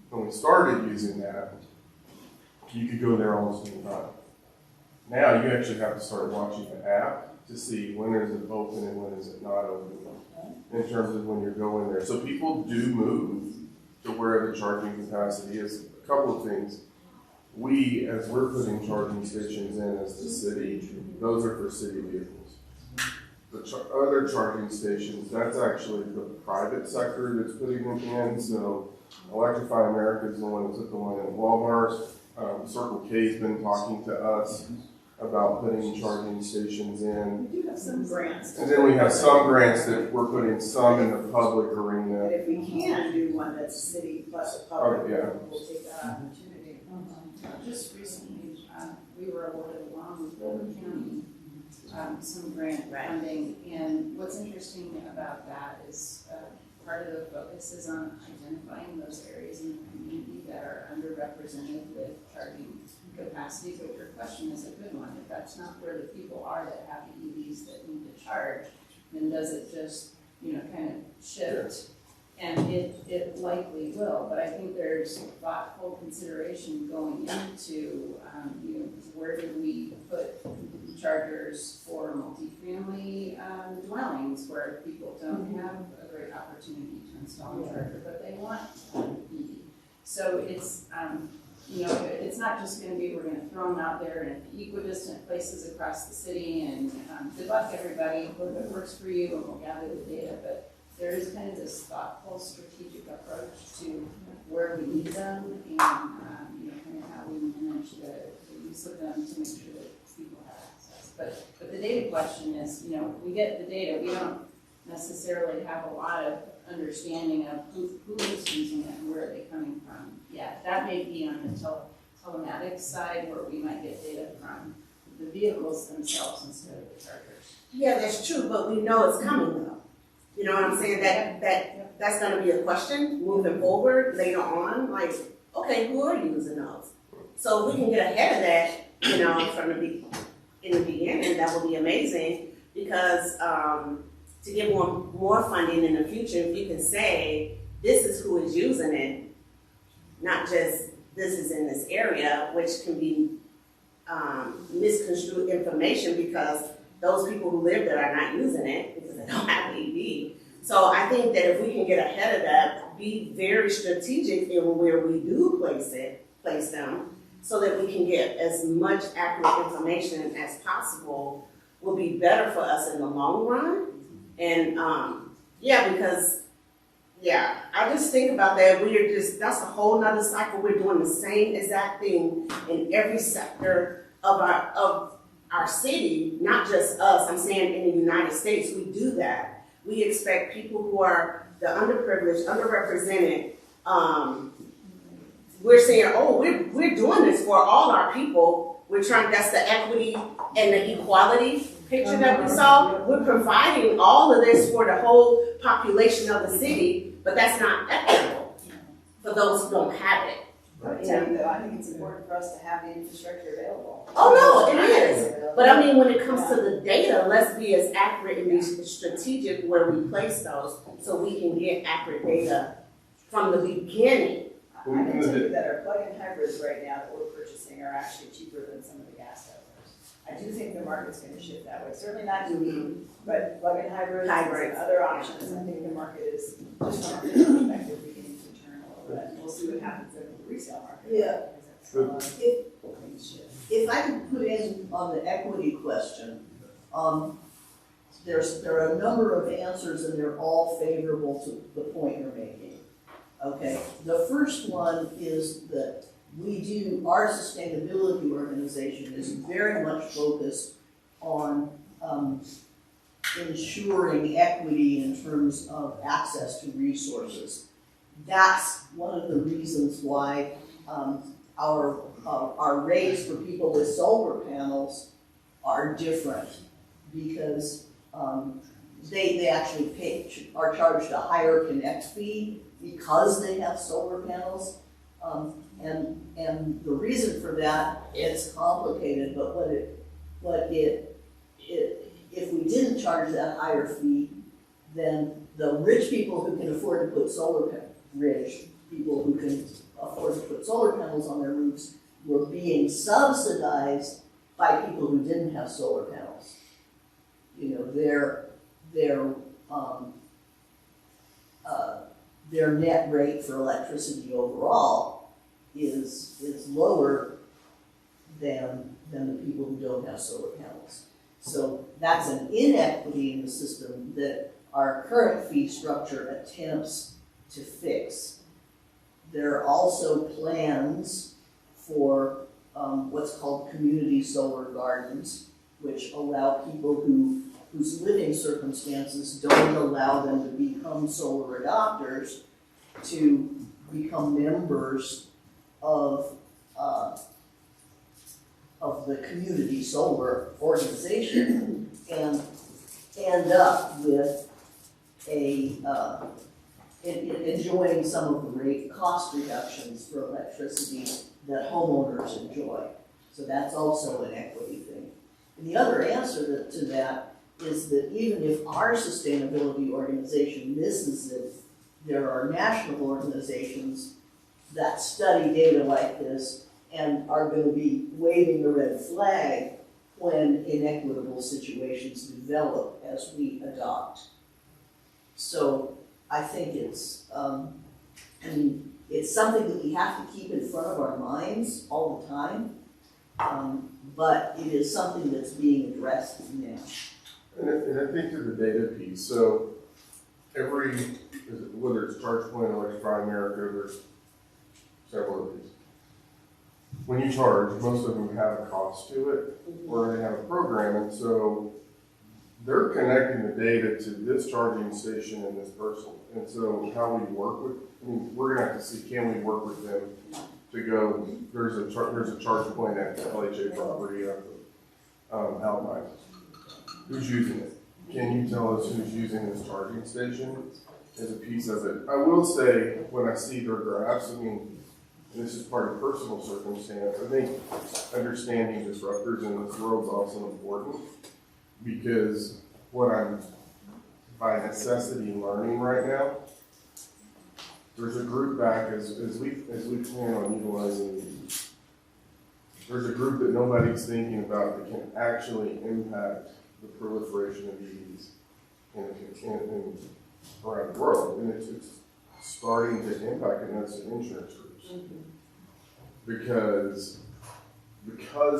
When we started using that, you could go there almost any time. Now you actually have to start watching the app to see when is it open and when is it not open in terms of when you're going there. So people do move to where the charging capacity is. A couple of things. We, as we're putting charging stations in as the city, those are for city vehicles. The other charging stations, that's actually the private sector that's putting them in. So Electrify America is the one that took the one in Walmart. Circle K's been talking to us about putting charging stations in. We do have some grants. And then we have some grants that we're putting some in the public arena. But if we can do one that's city plus a public, Oh, yeah. we'll take that opportunity. Just recently, we were awarded along with Boulder County some grant funding, and what's interesting about that is part of the focus is on identifying those areas in the community that are underrepresented with charging capacity. But your question is a good one. If that's not where the people are that have EVs that need to charge, then does it just, kind of shift? And it likely will, but I think there's thoughtful consideration going into, where do we put chargers for multifamily dwellings where people don't have a great opportunity to install a charger, but they want an EV. So it's, it's not just gonna be, we're gonna throw them out there in equidistant places across the city and good luck everybody, hope it works for you and we'll gather the data, but there is kind of this thoughtful, strategic approach to where we need them and, kind of how we manage the use of them to make sure that people have access. But the data question is, we get the data, we don't necessarily have a lot of understanding of who is using it and where are they coming from. Yeah, that may be on the telematics side where we might get data from the vehicles themselves instead of the chargers. Yeah, that's true, but we know it's coming though. You know what I'm saying? That's gonna be a question moving forward later on, like, okay, who are using those? So if we can get ahead of that, from in the beginning, that would be amazing because to get more funding in the future, if you can say, this is who is using it, not just this is in this area, which can be misconstrued information because those people who live there are not using it because they don't have an EV. So I think that if we can get ahead of that, be very strategic in where we do place them, so that we can get as much accurate information as possible, will be better for us in the long run. And I just think about that. That's a whole nother cycle. We're doing the same exact thing in every sector of our city, not just us. I'm saying in the United States, we do that. We expect people who are the underprivileged, underrepresented. We're saying, we're doing this for all our people. That's the equity and the equality picture that we saw. We're providing all of this for the whole population of the city, but that's not equitable for those who don't have it. I would tell you that I think it's important for us to have the infrastructure available. Oh, no, it is. But I mean, when it comes to the data, let's be as accurate and be strategic where we place those so we can get accurate data from the beginning. I can tell you that our plug-in hybrids right now that we're purchasing are actually cheaper than some of the gas guzzlers. I do think the market's going to shift that way. Certainly not EV, but plug-in hybrids and other options. I think the market is, just from a perspective, beginning to turn a little bit. We'll see what happens in the resale market. Yeah. Because If I could put in on the equity question, there are a number of answers and they're all favorable to the point you're making. Okay, the first one is that our sustainability organization is very much focused on ensuring equity in terms of access to resources. That's one of the reasons why our rates for people with solar panels are different, because they actually are charged a higher connect fee because they have solar panels. And the reason for that, it's complicated, but if we didn't charge that higher fee, then the rich people who can afford to put people who can afford to put solar panels on their roofs were being subsidized by people who didn't have solar panels. Their net rate for electricity overall is lower than the people who don't have solar panels. So that's an inequity in the system that our current fee structure attempts to fix. There are also plans for what's called community solar gardens, which allow people whose living circumstances don't allow them to become solar adopters to become members of the community solar organization and end up with a enjoying some of the rate cost reductions for electricity that homeowners enjoy. So that's also an equity thing. And the other answer to that is that even if our sustainability organization misses it, there are national organizations that study data like this and are going to be waving the red flag when inequitable situations develop as we adopt. So I think it's, it's something that we have to keep in front of our minds all the time, but it is something that's being addressed now. And I think to the data piece, so whether it's ChargePoint or Electrify America, there's several of these. When you charge, most of them have a cost to it, or they have a program, and so they're connecting the data to this charging station and this person. And so how we work with, we're gonna have to see, can we work with them to go, there's a charge point at the LHA property up Outline. Who's using it? Can you tell us who's using this charging station as a piece of it? I will say, when I see their graphs, and this is part of personal circumstance, I think understanding disruptors in this world is also important, because what I'm by necessity learning right now, there's a group back as we plan on utilizing these. There's a group that nobody's thinking about that can actually impact the proliferation of EVs in around the world, and it's starting to impact, and that's the insurance groups. Because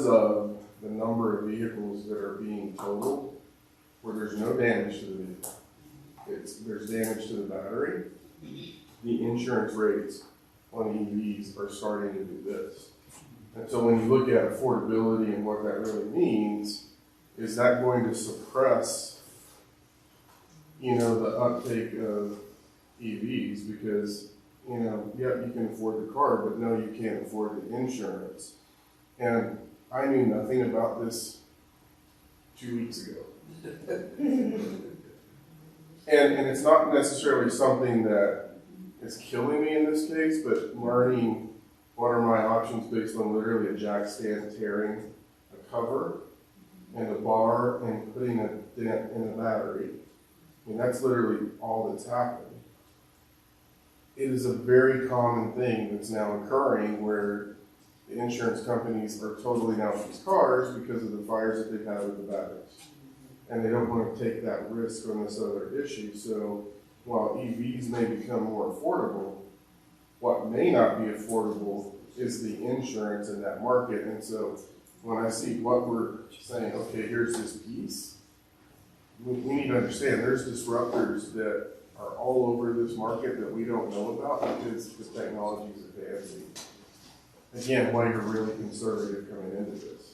of the number of vehicles that are being totaled, where there's no damage to the vehicle, there's damage to the battery, the insurance rates on EVs are starting to do this. And so when you look at affordability and what that really means, is that going to suppress, the uptake of EVs? Because, yeah, you can afford the car, but no, you can't afford the insurance. And I knew nothing about this 2 weeks ago. And it's not necessarily something that is killing me in this case, but learning what are my options based on literally a jack stand tearing a cover and a bar and putting a dent in the battery. That's literally all that's happened. It is a very common thing that's now occurring where the insurance companies are totaling out these cars because of the fires that they've had with the batteries. And they don't want to take that risk on this other issue. So while EVs may become more affordable, what may not be affordable is the insurance in that market. And so when I see what we're saying, okay, here's this piece, we need to understand there's disruptors that are all over this market that we don't know about because the technology is advancing. Again, why you're really conservative coming into this.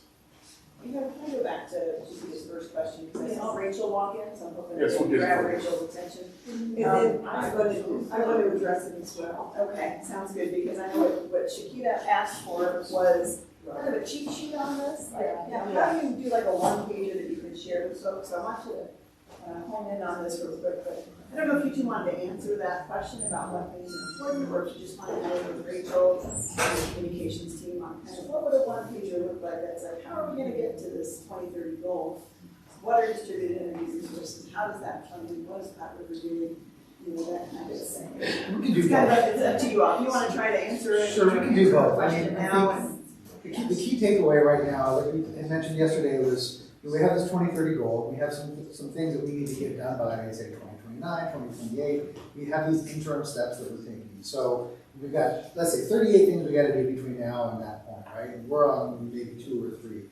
Can I go back to Judy's first question, because I saw Rachel walk in, so I'm hoping Yes, we'll to get grab it. Rachel's attention. And then I want to address it as well. Okay, sounds good, because I know what Shakita asked for was kind of a cheat sheet on this. How do you do like a one-pager that you can share with folks? So I want to hone in on this real quick, but I don't know if you two wanted to answer that question about what things are important, or if you just want to know with Rachel and the communications team on kind of what would a one-pager look like that's like, how are we going to get to this 2030 goal? What are distributed energy resources? How does that fund? What is Platte River doing? That kind of thing. We can do It's kind both. of it's up to you all. If you want to try to answer it, Sure, we can do both. I question mean, now. I think the key takeaway right now, like we had mentioned yesterday, was we have this 2030 goal. We have some things that we need to get done by, say, 2029, 2028. We have these interim steps that we're taking. So we've got, let's say, 38 things we got to do between now and that point, right? And we're on maybe 2 or 3.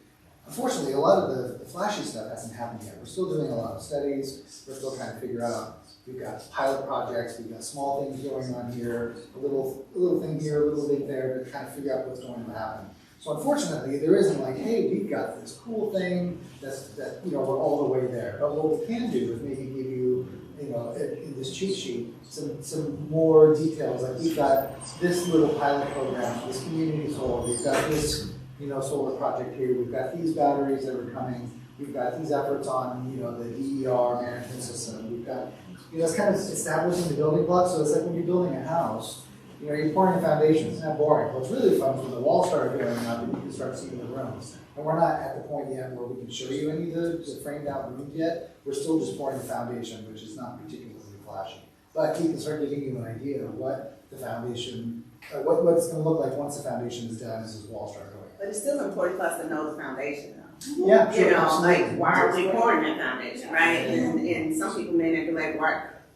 Unfortunately, a lot of the flashy stuff hasn't happened yet. We're still doing a lot of studies. We're still trying to figure out. We've got pilot projects. We've got small things going on here, a little thing here, a little thing there, to kind of figure out what's going to happen. So unfortunately, there isn't like, hey, we've got this cool thing that we're all the way there. But what we can do is maybe give you, in this cheat sheet, some more details. Like we've got this little pilot program, this community solar. We've got this, solar project here. We've got these batteries that are coming. We've got these efforts on, the DER management system. We've got but, it's kind of establishing the building blocks, so it's like when you're building a house, you're pouring a foundation, it's not boring. What's really fun is when the walls start going up and you can start seeing the rooms. And we're not at the point yet where we can show you any of the framed out rooms yet, we're still just pouring the foundation, which is not particularly flashy. But Keith can start giving you an idea of what the foundation, what it's gonna look like once the foundation is done as those walls start going up. But it's still important for us to know the foundation though. Yeah, You sure, know, absolutely. like, why are we pouring that foundation, right? And some people may not be like,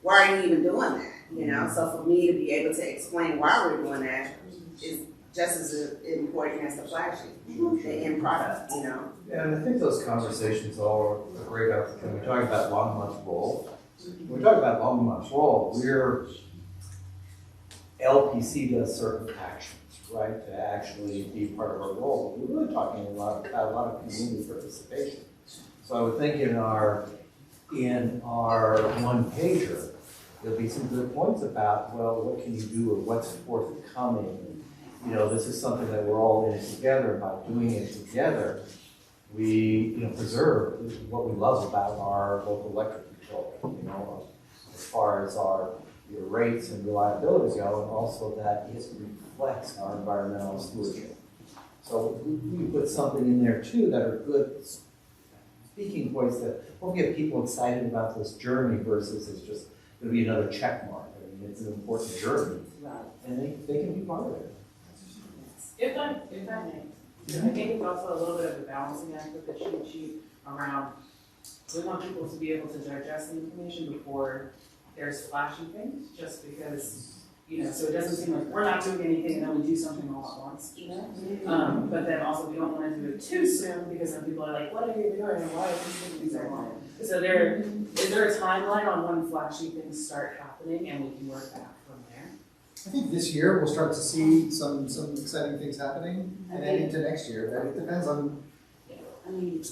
why are you even doing that? You know, so for me to be able to explain why we're doing that is just as important as the flashing, the end product, you know? Yeah, and I think those conversations are a great opportunity. We're talking about Longmont's role. When we talk about Longmont's role, LPC does certain actions, right, to actually be part of our role. But we're really talking about a lot of community participation. So I would think in our one pager, there'll be some good points about, well, what can you do or what's forthcoming? This is something that we're all in together. And by doing it together, we, preserve what we love about our local electric utility, as far as our rates and reliability go, and also that it reflects our environmental stewardship. So we put something in there too that are good speaking points that will get people excited about this journey versus it's just going to be another check mark. I mean, it's an important journey, and they can be part of it. If I may, I think it's also a little bit of a balancing act with the cheat sheet around, we want people to be able to digest the information before there's flashy things, just because, so it doesn't seem like we're not doing anything and then we do something all at once, but then also we don't want to do it too soon because then people are like, what are you doing and why is this taking so long? So is there a timeline on when flashy things start happening and we can work back from there? I think this year we'll start to see some exciting things happening, and then into next year, but it depends on. I mean, let's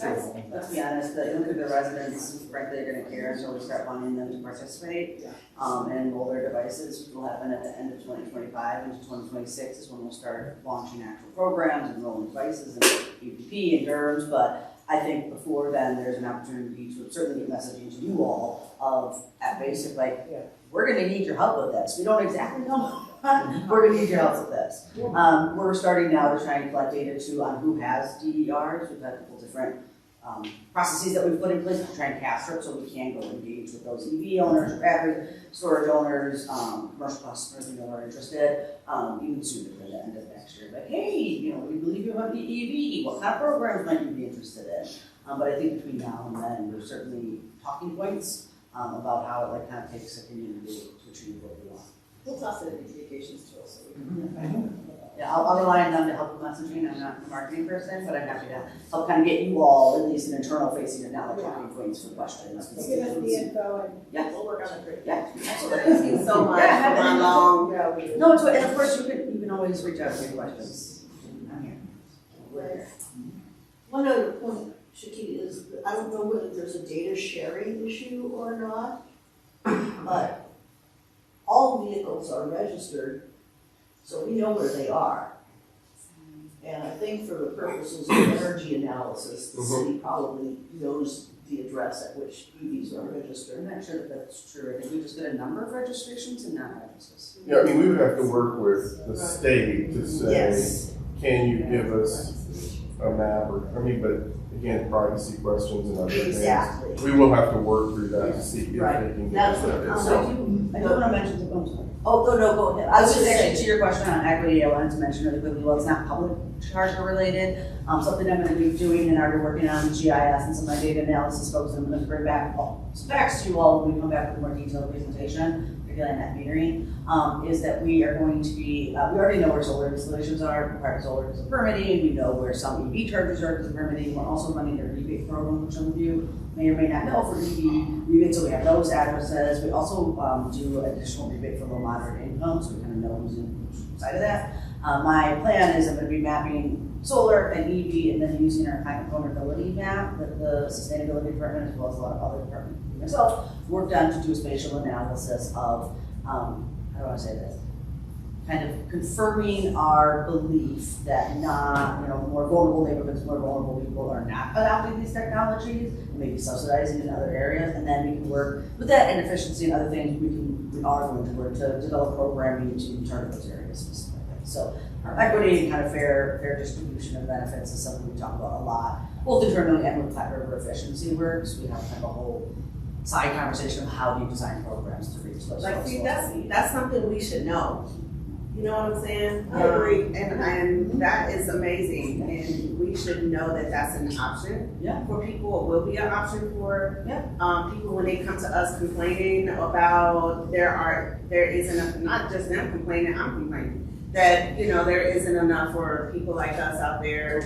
be honest, the residents, frankly, are gonna care until we start wanting them to participate, and enroll their devices, which will happen at the end of 2025, into 2026 is when we'll start launching actual programs, enrolling devices, and EPP and DERMS, but I think before then, there's an opportunity to certainly get messaging to you all of, at basic, we're gonna need your help with this. We don't exactly know, we're gonna need your help with this. We're starting now to try and collect data too on who has DERs. We've got a couple different processes that we've put in place to try and capture it so we can go engage with those EV owners, battery storage owners, commercial customers who are interested, even sooner than the end of next year. Like, hey, we believe you have the EV, what kind of programs might you be interested in? But I think between now and then, there's certainly talking points about how it kind of takes a community to achieve what we want. We'll toss it in the communications tool so we can. Yeah, I'll rely on them to help with messaging. I'm not a marketing person, but I'm happy to help kind of get you all at least an internal facing and now talking points for questions. Give us the info and Yeah. we'll work on the curriculum. Yeah, absolutely. Thank you so much Yeah, for my long. No, it's, and of course you can always reach out to me questions. I'm here. One other point, Shakiti, is that I don't know whether there's a data sharing issue or not, but all vehicles are registered, so we know where they are. And I think for the purposes of energy analysis, the city probably knows the address at which EVs are registered. I'm not sure that that's true. I think we just get a number of registrations and not addresses. Yeah, I mean, we would have to work with the state to say, Yes. can you give us a map but again, privacy questions and other things. Exactly. We will have to work through that to see if they Right. can give That's us that. what So- I do want to mention the phone. Oh, no, go ahead. I was just actually, to your question on equity, I wanted to mention really quickly, well, it's not public charger related. Something I'm gonna be doing and already working on GIS and some of my data analysis folks, I'm gonna bring back some facts to you all when we come back with a more detailed presentation, particularly on net metering, is that we are going to be, we already know where solar installations are, private solar is a permitting, we know where some EV chargers are because of permitting, we're also running a rebate program, which some of you may or may not know for EV rebates, so we have those addresses. We also do additional rebate for low moderate income, so we kind of know who's in which side of that. My plan is I'm going to be mapping solar and EV and then using our climate vulnerability map that the sustainability department, as well as a lot of other departments, myself, worked on to do a spatial analysis of, how do I say this? kind of confirming our belief that more vulnerable neighborhoods, more vulnerable people are not adopting these technologies, maybe subsidizing in other areas, and then we can work with that and efficiency and other things, we are going to work to develop programming to target those areas specifically. So equity and kind of fair distribution of benefits is something we talk about a lot, both internally and with Platte River efficiency works. We have kind of a whole side conversation of how do you design programs to reach those Like, folks. see, that's something we should know. You know what I'm saying? I agree. And that is amazing, and we should know that that's an option. Yeah. For people, it will be an option for. Yeah. People when they come to us complaining about there isn't enough, not just them complaining, I'm complaining, that, there isn't enough for people like us out there,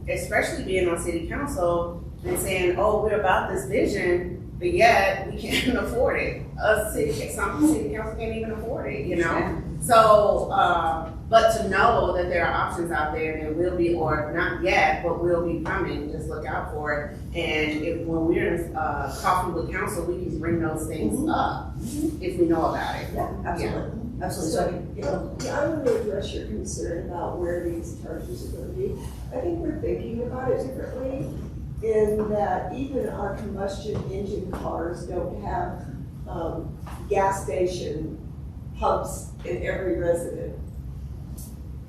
especially being on city council and saying, oh, we're about this vision, but yet we can't afford it. Some city council can't even afford it, So, but to know that there are options out there that will be, or not yet, but will be coming, just look out for it. And when we're in coffee with council, we can bring those things up if we know about it. Yeah, absolutely. Absolutely. So, I want to address your concern about where these charges are going to be. I think we're thinking about it differently in that even our combustion engine cars don't have gas station pumps in every resident.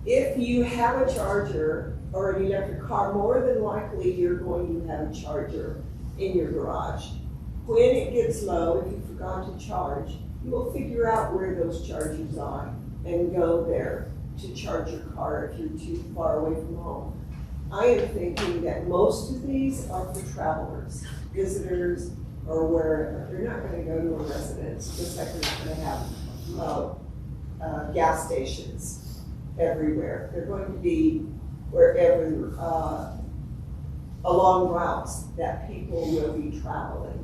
If you have a charger or an electric car, more than likely you're going to have a charger in your garage. When it gets low, if you forgot to charge, you will figure out where those chargers are and go there to charge your car if you're too far away from home. I am thinking that most of these are for travelers, visitors, or wherever. They're not going to go to a residence, just like they're not going to have gas stations everywhere. They're going to be wherever, along routes that people will be traveling.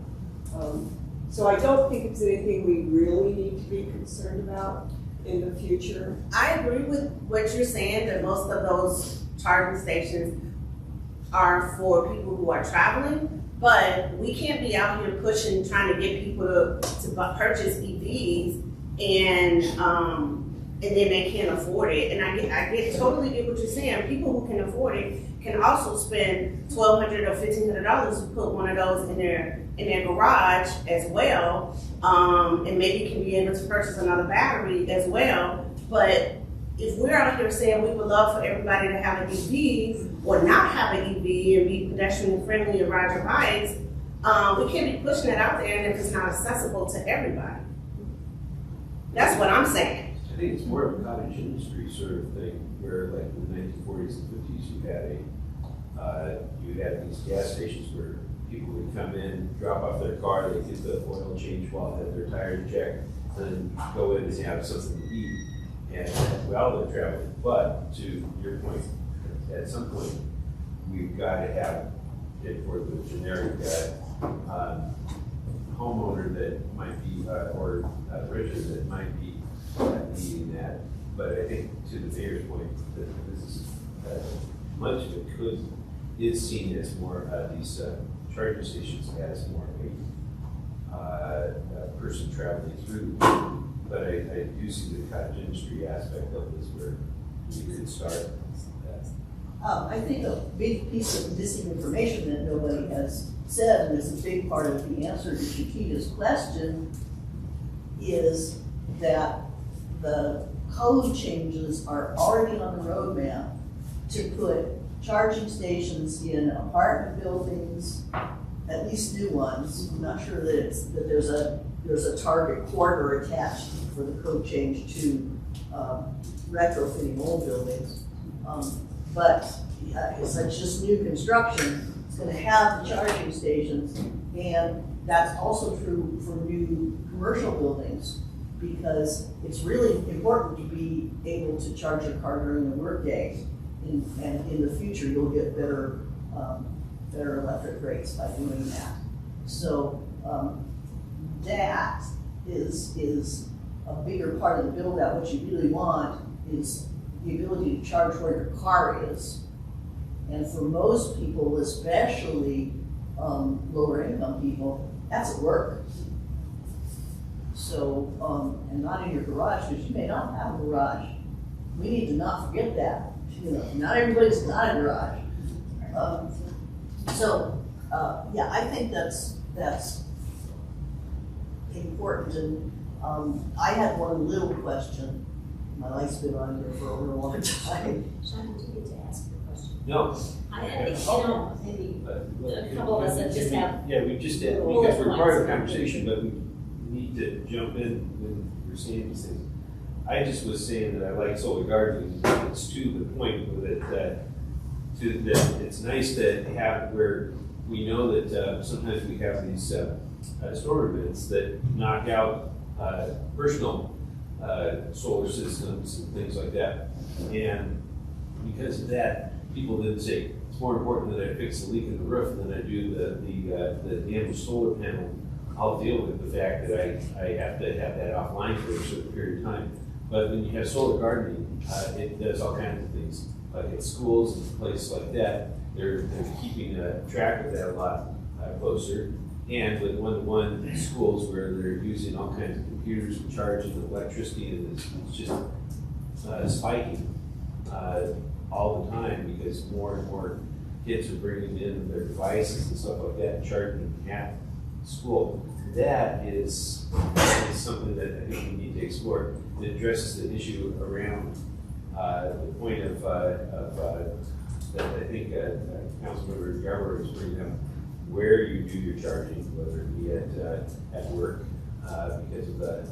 So I don't think it's anything we really need to be concerned about in the future. I agree with what you're saying, that most of those charging stations are for people who are traveling, but we can't be out here pushing, trying to get people to purchase EVs and then they can't afford it. And I totally get what you're saying. People who can afford it can also spend $1,200 or $1,500 to put one of those in their garage as well, and maybe can be able to purchase another battery as well. But if we're out here saying we would love for everybody to have an EV or not have an EV and be pedestrian friendly and ride your bikes, we can't be pushing it out there and if it's not accessible to everybody. That's what I'm saying. I think it's more of a cottage industry sort of thing, where like in the 1940s and 50s, you had these gas stations where people would come in, drop off their car, they get the oil change while they had their tires checked, then go in and have something to eat, and while they're traveling. But to your point, at some point, we've got to have it for the generic homeowner that might be, or resident that might be needing that. But I think to the mayor's point, that this is, much of it is seen as more, these charging stations as more a person traveling through. But I do see the cottage industry aspect of this where we could start that. I think a big piece of missing information that nobody has said, and is a big part of the answer to Chiquita's question, is that the code changes are already on the roadmap to put charging stations in apartment buildings, at least new ones. I'm not sure that there's a target quarter attached for the code change to retrofitting old buildings. But it's just new construction. It's going to have the charging stations, and that's also true for new commercial buildings, because it's really important to be able to charge your car during the workday. And in the future, you'll get better electric rates by doing that. So that is a bigger part of the build out. What you really want is the ability to charge where your car is. And for most people, especially lower income people, that's at work. So, and not in your garage, because you may not have a garage. We need to not forget that, you know, not everybody's got a garage. Yeah, I think that's important, and, I had one little question. My life's been on here for a real long time. Sean, do you get to ask the question? No. Maybe a couple of us that just have. Yeah, we just did, because we're part of the conversation, but we need to jump in when we're saying these things. I just was saying that I like solar gardening, it's to the point with it, that it's nice to have where we know that sometimes we have these storm events that knock out personal solar systems and things like that. And because of that, people then say, it's more important that I fix the leak in the roof than I do the damaged solar panel. I'll deal with the fact that I have to have that offline for a certain period of time. But when you have solar gardening, it does all kinds of things. Like at schools and places like that, they're keeping track of that a lot closer. And with one-to-one schools where they're using all kinds of computers and charging electricity, and it's just spiking all the time because more and more kids are bringing in their devices and stuff like that and charging them at school. That is something that I think we need to explore. It addresses the issue around the point of that I think Councilmember Garber is bringing up, where you do your charging, whether it be at work because of the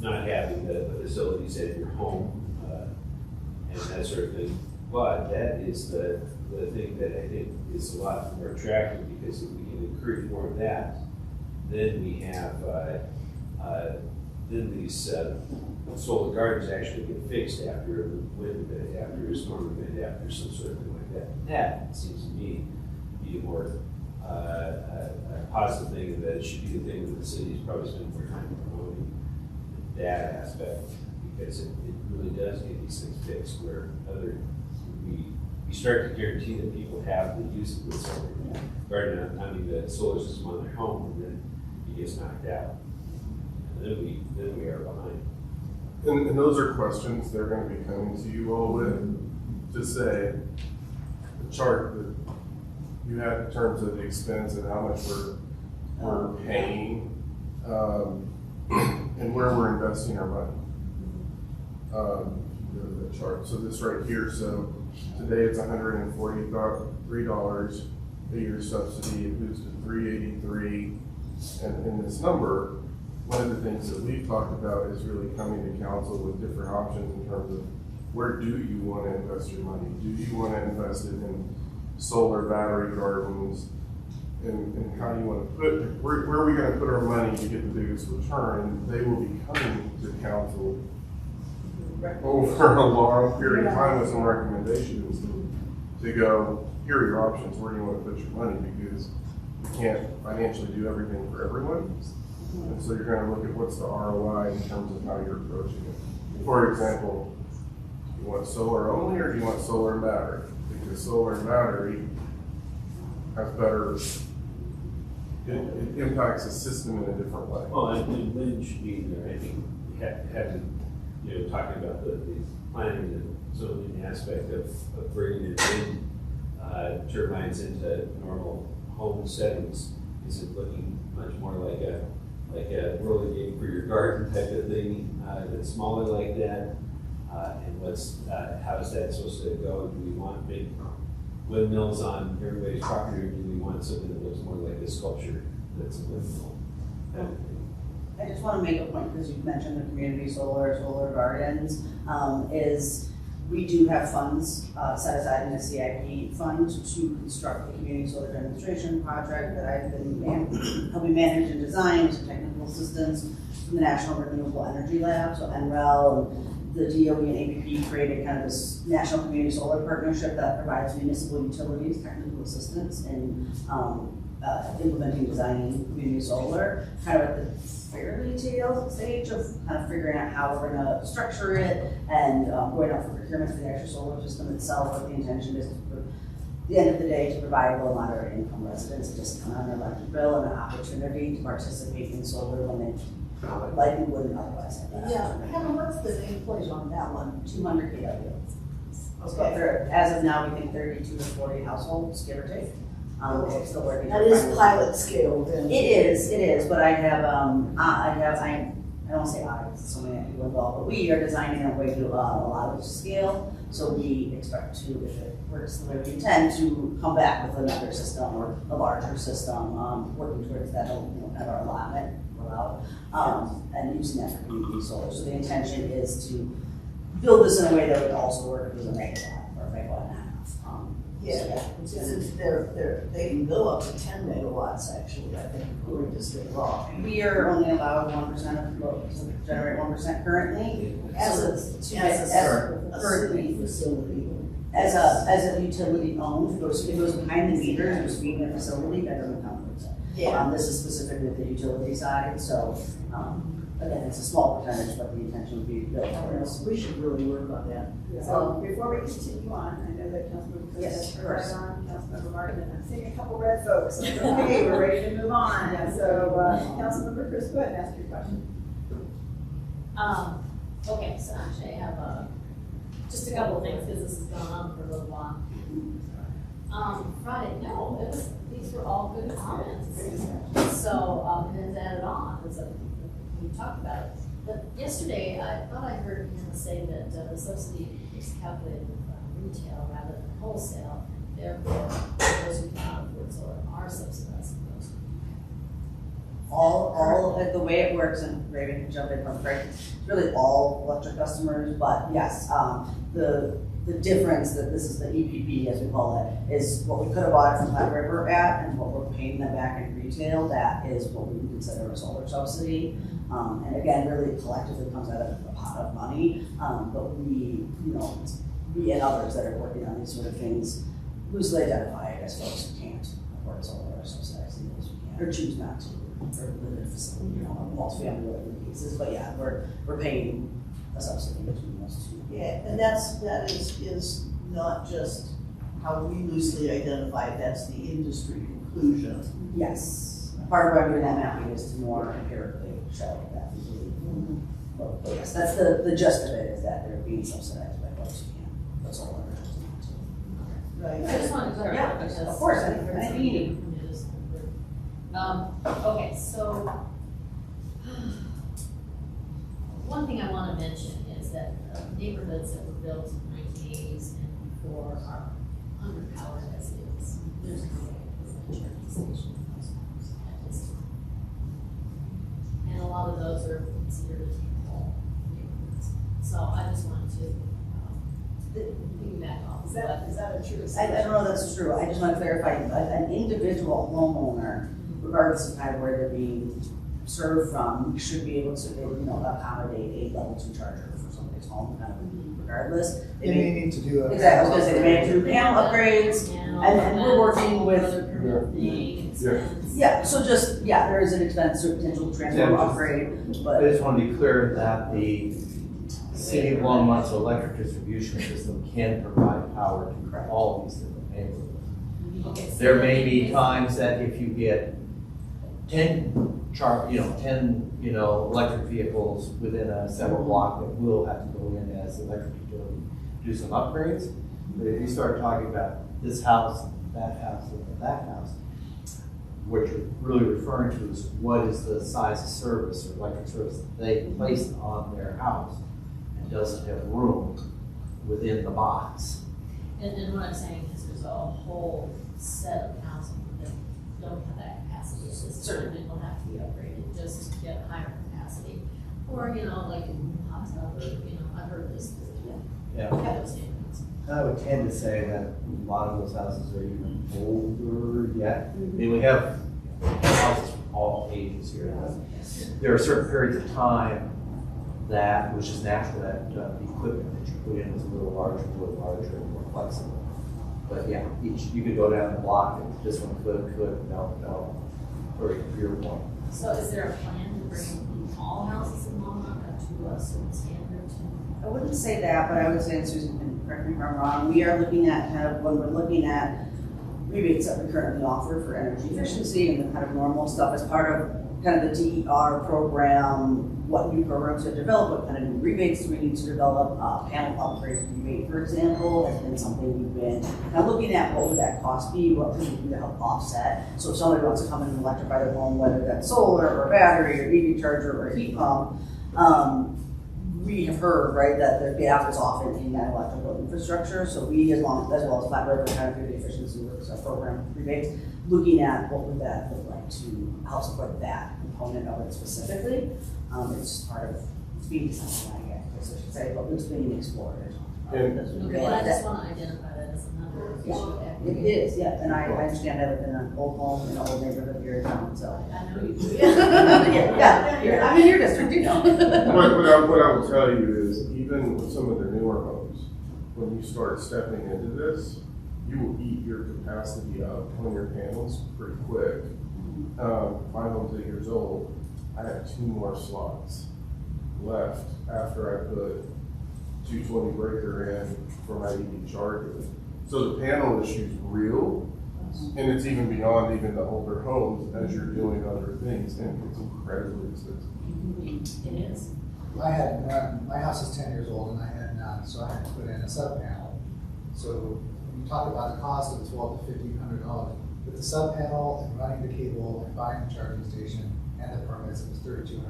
not having the facilities at your home and that sort of thing. But that is the thing that I think is a lot more attractive, because if we can encourage more of that, then we have then these solar gardens actually get fixed after a wind event, after a storm event, after some sort of thing like that. That seems to me to be a more positive thing, and that it should be the thing that the city's probably spending more time promoting that aspect, because it really does get these things fixed where we start to guarantee that people have the use of the solar garden, I mean the solar system on their home, and then it gets knocked out. And then we are behind. And those are questions they're going to be coming to you all with, to say the chart that you have in terms of the expense and how much we're paying, and where we're investing our money. The chart. So this right here. So today it's $143 a year subsidy. It moves to $383, and in this number, one of the things that we've talked about is really coming to council with different options in terms of where do you want to invest your money? Do you want to invest it in solar battery gardens? And how do you want to put, where are we going to put our money to get the biggest return? And they will be coming to council over a long period of time with some recommendations to go, here are your options, where do you want to put your money? Because you can't financially do everything for everyone. And so you're going to look at what's the ROI in terms of how you're approaching it. For example, do you want solar only, or do you want solar and battery? Because solar and battery has better, it impacts the system in a different way. Well, and Lynn should be there, I think, having, talking about the planning and zoning aspect of bringing in turbines into normal home settings. Is it looking much more like a roller game for your garden type of thing, that's smaller like that? And how is that supposed to go? Do we want big windmills on everybody's property, or do we want something that looks more like a sculpture that's a windmill? I just want to make a point, because you've mentioned the community solar gardens, is we do have funds set aside in the CIP fund to construct the community solar demonstration project that I've been helping manage and design, with technical assistance from the National Renewable Energy Lab, so NREL, and the DOE and APP created kind of this national community solar partnership that provides municipal utilities technical assistance in implementing, designing community solar, kind of at the fairly tail stage of kind of figuring out how we're going to structure it and going out for procurement for the actual solar system itself. What the intention is to the end of the day, to provide low moderate income residents a discount on their electric bill and an opportunity to participate in solar when they likely wouldn't otherwise have that. Yeah, Kevin, what's the nameplate on that one? 200 kW. So Okay. there, as of now, we think 32 to 40 households, give or take. We're still working. That is pilot scale then. It is, but I don't want to say I, so many people involved, but we are designing a way to allow it to scale. So we expect to, if it works the way we intend, to come back with another system or a larger system, working towards that, have our allotment allowed, and using that for community solar. So the intention is to build this in a way that would also work as a megawatt or a megawatt and a half. Yeah, since they can go up to 10 megawatts actually, I think, according to state law. We are only allowed 1% of load, to generate 1% currently. As a currently facility. as a utility owned, it goes behind the meter, it goes feeding the facility, that doesn't count towards it. Yeah. This is specifically the utility side, so, again, it's a small percentage, but the intention would be to build towards. We should really work on that. So before we continue on, I know that Councilmember Chris Yes, has of her course. right on, Councilmember Martin, and I'm seeing a couple red folks. So okay, we're ready to move on. And so, Councilmember Chris, go ahead and ask your question. Okay, so actually I have, just a couple of things, because this has gone on for a little while. Friday, no, these were all good comments. So, and it's added on, as we talked about it. But yesterday, I thought I heard him say that the subsidy is calculated retail rather than wholesale. Therefore, those who cannot afford solar are subsidized. All the way it works, and Raven can jump in from Frank, it's really all electric customers, but yes, the difference that this is the EPP, as we call it, is what we could have bought it from Platte River at, and what we're paying them back in retail, that is what we would consider a solar subsidy. And again, really collectively comes out of a pot of money, but we and others that are working on these sort of things loosely identify it as folks who can't afford solar or subsidize those who can, or choose not to, or live in a facility, multi-family living cases, but yeah, we're paying a subsidy between those two. Yeah, and that is not just how we loosely identify it, that's the industry conclusion. Yes, part of why we're doing that mapping is to more empirically show that we believe. But yes, that's the gist of it, is that they're being subsidized by folks who can, but solar. Right. I just wanted to clarify. Yeah, because of course, anything you need. Okay, so one thing I want to mention is that neighborhoods that were built in the 1980s and before are underpowered as it is. There's no way to put a charging station in those homes at this time. And a lot of those are considered attainable neighborhoods. So I just wanted to piggyback off. Is that a true I assessment? don't know if that's true, I just want to clarify, an individual homeowner, regardless of kind of where they're being served from, should be able to, accommodate a level 2 charger for somebody's home, kind of regardless. They may need to do a. Exactly, I was gonna say, they may do panel upgrades, and we're working with there is an expense to potential transformer upgrade, I but just want to be clear that the City of Longmont's electric distribution system can provide power to all these different neighborhoods. Okay, so There may be times that if you get 10 electric vehicles within a several block, that will have to go in as electric utility, do some upgrades. But if you start talking about this house, and that house, what you're really referring to is what is the size of service or electric service that they placed on their house and doesn't have room within the box. And what I'm saying is there's a whole set of housing that don't have that capacity. It's just certain will have to be upgraded just to get higher capacity. Or, like in hot tub, I've heard this. Yeah. Those neighborhoods. I would tend to say that a lot of those houses are even older yet. I mean, we have houses from all ages here. There are certain periods of time that, which is natural, that the equipment that you put in is a little larger, and more flexible. But yeah, you could go down the block and this one could, no, for your point. So is there a plan to bring all houses in Longmont up to a certain standard? I wouldn't say that, but I would say, and Susan can correct me if I'm wrong, we are looking at when we're looking at rebates that we currently offer for energy efficiency and the kind of normal stuff as part of kind of the DER program, what new programs to develop, what kind of new rebates do we need to develop, panel upgrade rebate, for example, has been something we've been kind of looking at, what would that cost be, what can we do to help offset. So if somebody wants to come in and electrify their home, whether that's solar or battery or EV charger or a heat pump, we have heard, right, that the gap is often in that electrical infrastructure, so we, as well as Flat River, kind of do the efficiency works program rebates, looking at what would that look like to help support that component of it specifically. It's part of, it's being designed, I guess I should say, but it's being explored. Okay, and I just wanna identify that as another issue of equity. It is, yeah, and I understand I live in an old home, in an old neighborhood here in town, so. I know you do. Yeah, I'm in your district, you know. What I will tell you is, even with some of the newer homes, when you start stepping into this, you will eat your capacity up on your panels pretty quick. My home's 8 years old. I have 2 more slots left after I put 220 breaker in for my EV charger. So the panel issue is real, and it's even beyond even the older homes as you're doing other things, and it's incredibly expensive. It is. I had, my house is 10 years old and I had none, so I had to put in a sub panel. So when you talk about the cost of $1,200 to $1,500, with the sub panel and running the cable and buying the charging station and the permits, it was $3,200.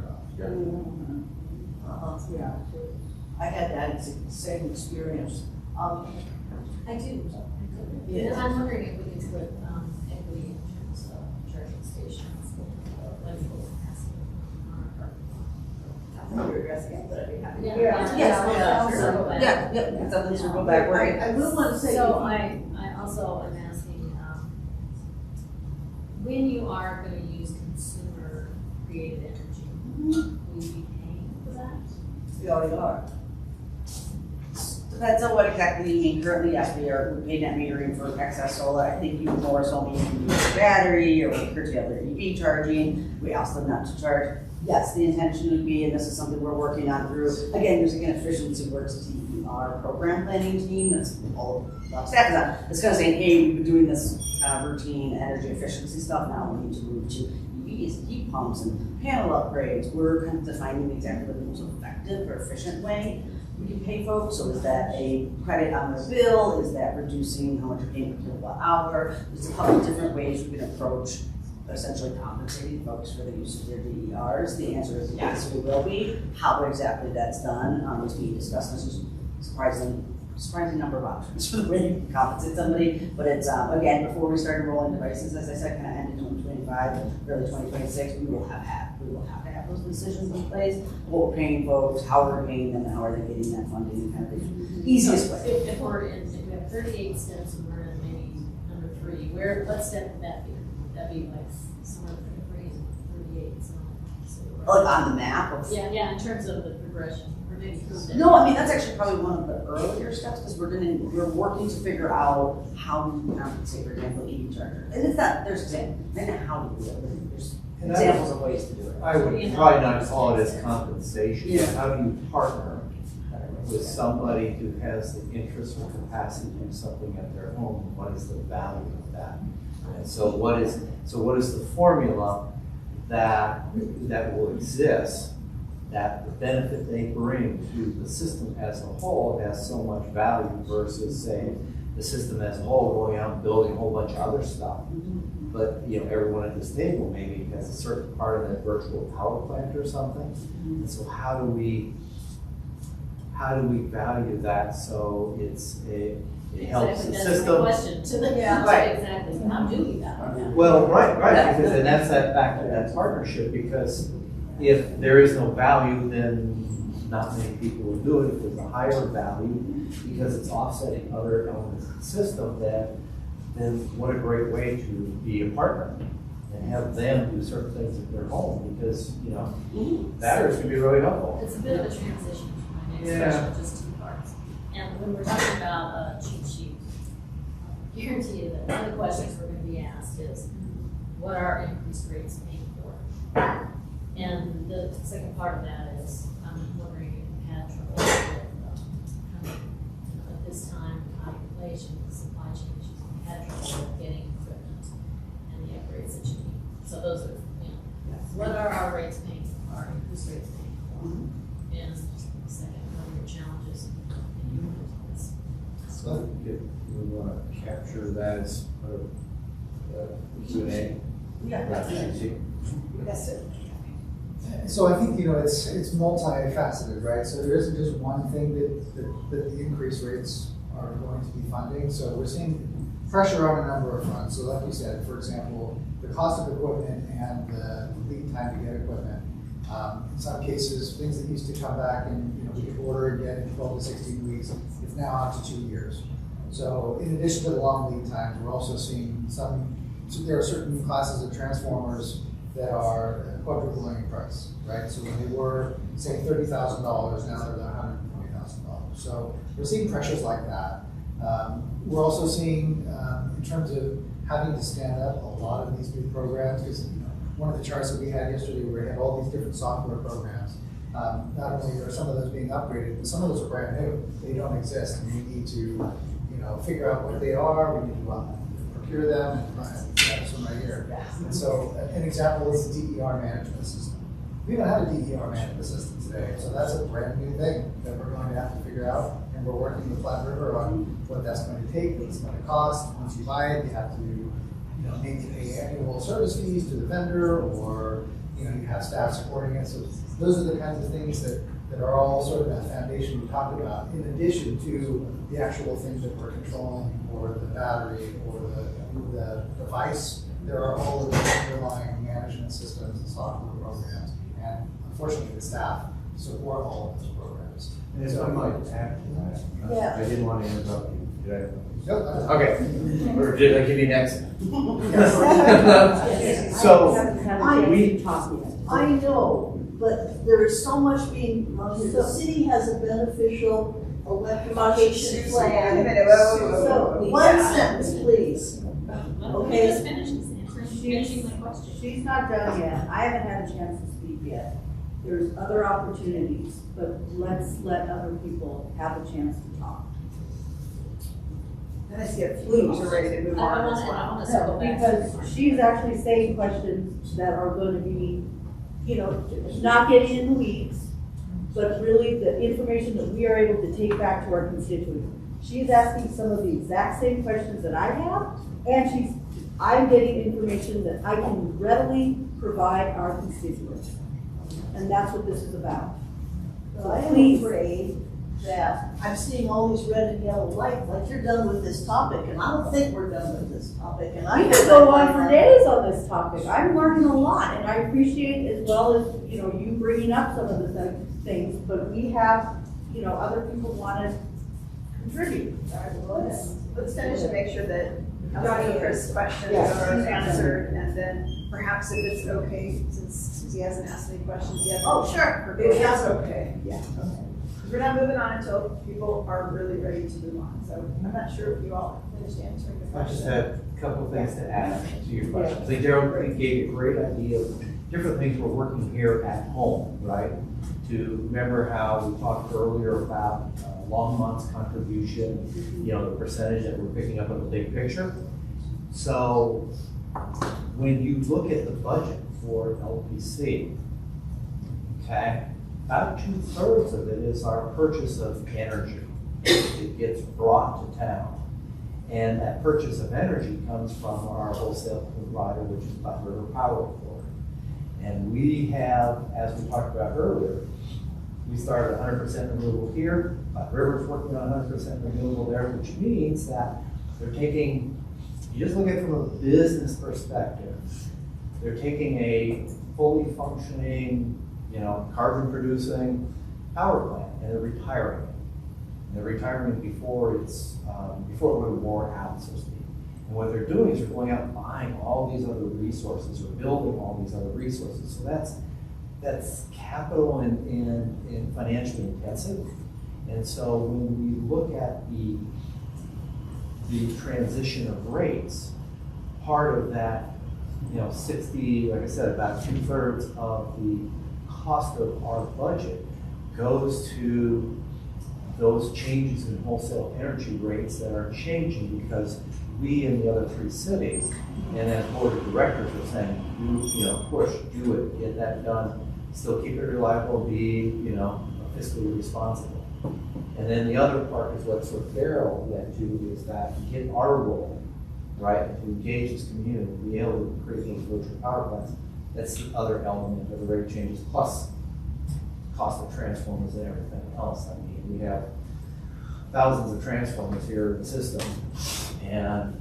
Yeah. I had that same experience. I do. Yeah. And I'm wondering if we can put equity in terms of charging stations, electrical capacity on our I think you're addressing it, but I'd be happy. Yeah, something to go back, right? I will want to say. So I also am asking, when you are gonna use consumer created energy, will you be paying for that? We already are. Depends on what exactly you mean. Currently, yes, we are paying net metering for excess solar. I think you more so mean you can use your battery or curtail your EV charging. We ask them not to charge. Yes, the intention would be, and this is something we're working on through, again, using an efficiency works DER program planning team, that's all staff is on. It's kind of saying, hey, we've been doing this kind of routine energy efficiency stuff, now we need to move to EVs and heat pumps and panel upgrades. We're kind of defining exactly the most effective or efficient way we can pay folks. So is that a credit on their bill? Is that reducing how much you're paying per kilowatt hour? There's a couple of different ways we can approach essentially compensating folks for the use of their DERs. The answer is yes, we will be. How exactly that's done is being discussed. There's a surprising number of options for the way you can compensate somebody. But it's, again, before we start enrolling devices, as I said, kind of end in 2025, early 2026, we will have to have those decisions in place. What we're paying folks, how we're paying them, and how are they getting that funding, and kind of the easiest way. If we have 38 steps and we're in maybe number 3, what step would that be? Would that be like somewhere between 3 and 38? Like on the map of. Yeah, in terms of the progression, or maybe through No, I mean, that's actually probably one of the earlier steps, because we're working to figure out how we can compensate, for example, EV charger. And it's not, there's examples, then how do we do it? There's examples of ways to do it. I would probably not call it as compensation. Yeah. How do you partner with somebody who has the interest or capacity to do something at their home? What is the value of that? And so what is the formula that will exist, that the benefit they bring to the system as a whole has so much value versus saying the system as a whole going out and building a whole bunch of other stuff. But everyone at this table maybe has a certain part of that virtual power plant or something. And so how do we value that so it helps the That's system? my question to the, Right. exactly, how do we value that? Well, right, because then that's that back to that partnership, because if there is no value, then not many people will do it. If there's a higher value, because it's offsetting other elements of the system, then what a great way to be a partner and have them do certain things at their home, because, batteries can be really helpful. It's a bit of a transition from my next Yeah. question, just 2 parts. And when we're talking about a cheat sheet, I guarantee you that one of the questions we're gonna be asked is, what are increased rates paying for? And the second part of that is, I'm wondering if you had trouble with, at this time, high inflation, supply chain issues, we had trouble with getting rates that you need. So those are, what are our rates paying, our interest rates paying for? And second, what are your challenges in your business? So we want to capture that as part of the Q&A. Yeah. That's it. So I think, it's multifaceted, right? So there isn't just one thing that the increased rates are going to be funding. So we're seeing pressure on a number of fronts. So like you said, for example, the cost of equipment and the lead time to get equipment. In some cases, things that used to come back and, we could order and get in 12 to 16 weeks, it's now out to 2 years. So in addition to the long lead times, we're also seeing there are certain classes of transformers that are quadrupling in price, right? So when they were, say, $30,000, now they're $120,000. So we're seeing pressures like that. We're also seeing, in terms of having to stand up a lot of these new programs, because one of the charts that we had yesterday where we had all these different software programs, not only are some of those being upgraded, but some of those are brand new. They don't exist, and we need to, figure out what they are. We need to procure them, and have this one right here. And so an example is the DER management system. We don't have a DER management system today, so that's a brand new thing that we're going to have to figure out. And we're working with Flat River on what that's going to take, what it's going to cost. Once you buy it, you have to, maybe pay annual service fees to the vendor, or you have staff supporting it. So those are the kinds of things that are all sort of that foundation we talked about, in addition to the actual things that we're controlling, or the battery, or the device. There are all of the underlying management systems and software programs, and unfortunately the staff support all of those programs. And if I might add to that, Yeah. I didn't want to interrupt you. Did I? Nope. Okay. Or did I give you next? Yes. So I know, but there is so much being, the city has a beneficial electrification Wait a plan. minute, whoa, whoa, whoa, So, whoa, whoa. one Yeah. sentence, please. Let me just finish this answer, finishing my question. She's not done yet. I haven't had a chance to speak yet. There's other opportunities, but let's let other people have a chance to talk. And I see a few are ready to move on as I well. want to circle back. to Because the she's actually saying questions that are going to be, not getting in the weeds, but really the information that we are able to take back to our constituents. She's asking some of the exact same questions that I have, and I'm getting information that I can readily provide our constituents. And that's what this is about. But I am Please. afraid that I'm seeing all these red and yellow lights, like you're done with this topic, and I don't think we're done with this topic, and I. We could go on for days on this topic. I'm learning a lot, and I appreciate as well as, you bringing up some of the things, but we have, other people want to contribute. Let's finish and make sure that Chris' questions Yes. are answered, and then perhaps if it's okay, since he hasn't asked any questions yet. Oh, sure. If that's okay, yeah, okay. Because we're not moving on until people are really ready to move on, so I'm not sure if you all finished answering the I question. just had a couple of things to add to your question. I think Daryl gave you a great idea of different things we're working here at home, right? To remember how we talked earlier about Longmont's contribution, the percentage that we're picking up in the big picture. So when you look at the budget for LPC, okay, about 2/3 of it is our purchase of energy. It gets brought to town. And that purchase of energy comes from our wholesale provider, which is Flat River Power Authority. And we have, as we talked about earlier, we started 100% renewable here. Flat River's working on 100% renewable there, which means that they're taking, you just look at it from a business perspective, they're taking a fully functioning, carbon producing power plant and they're retiring it. And they're retiring it before it would wore out, so to speak. And what they're doing is they're going out and buying all these other resources or building all these other resources. So that's capital and financially intensive. And so when we look at the transition of rates, part of that, 60, like I said, about 2/3 of the cost of our budget goes to those changes in wholesale energy rates that are changing because we in the other three cities And then board of directors were saying, push, do it, get that done, still keep it reliable, be, fiscally responsible. And then the other part is what sort of Daryl led to, is that get our role, right, to engage this community, be able to create those virtual power plants. That's the other element of the rate changes, plus cost of transformers and everything else. I mean, we have thousands of transformers here in the system, and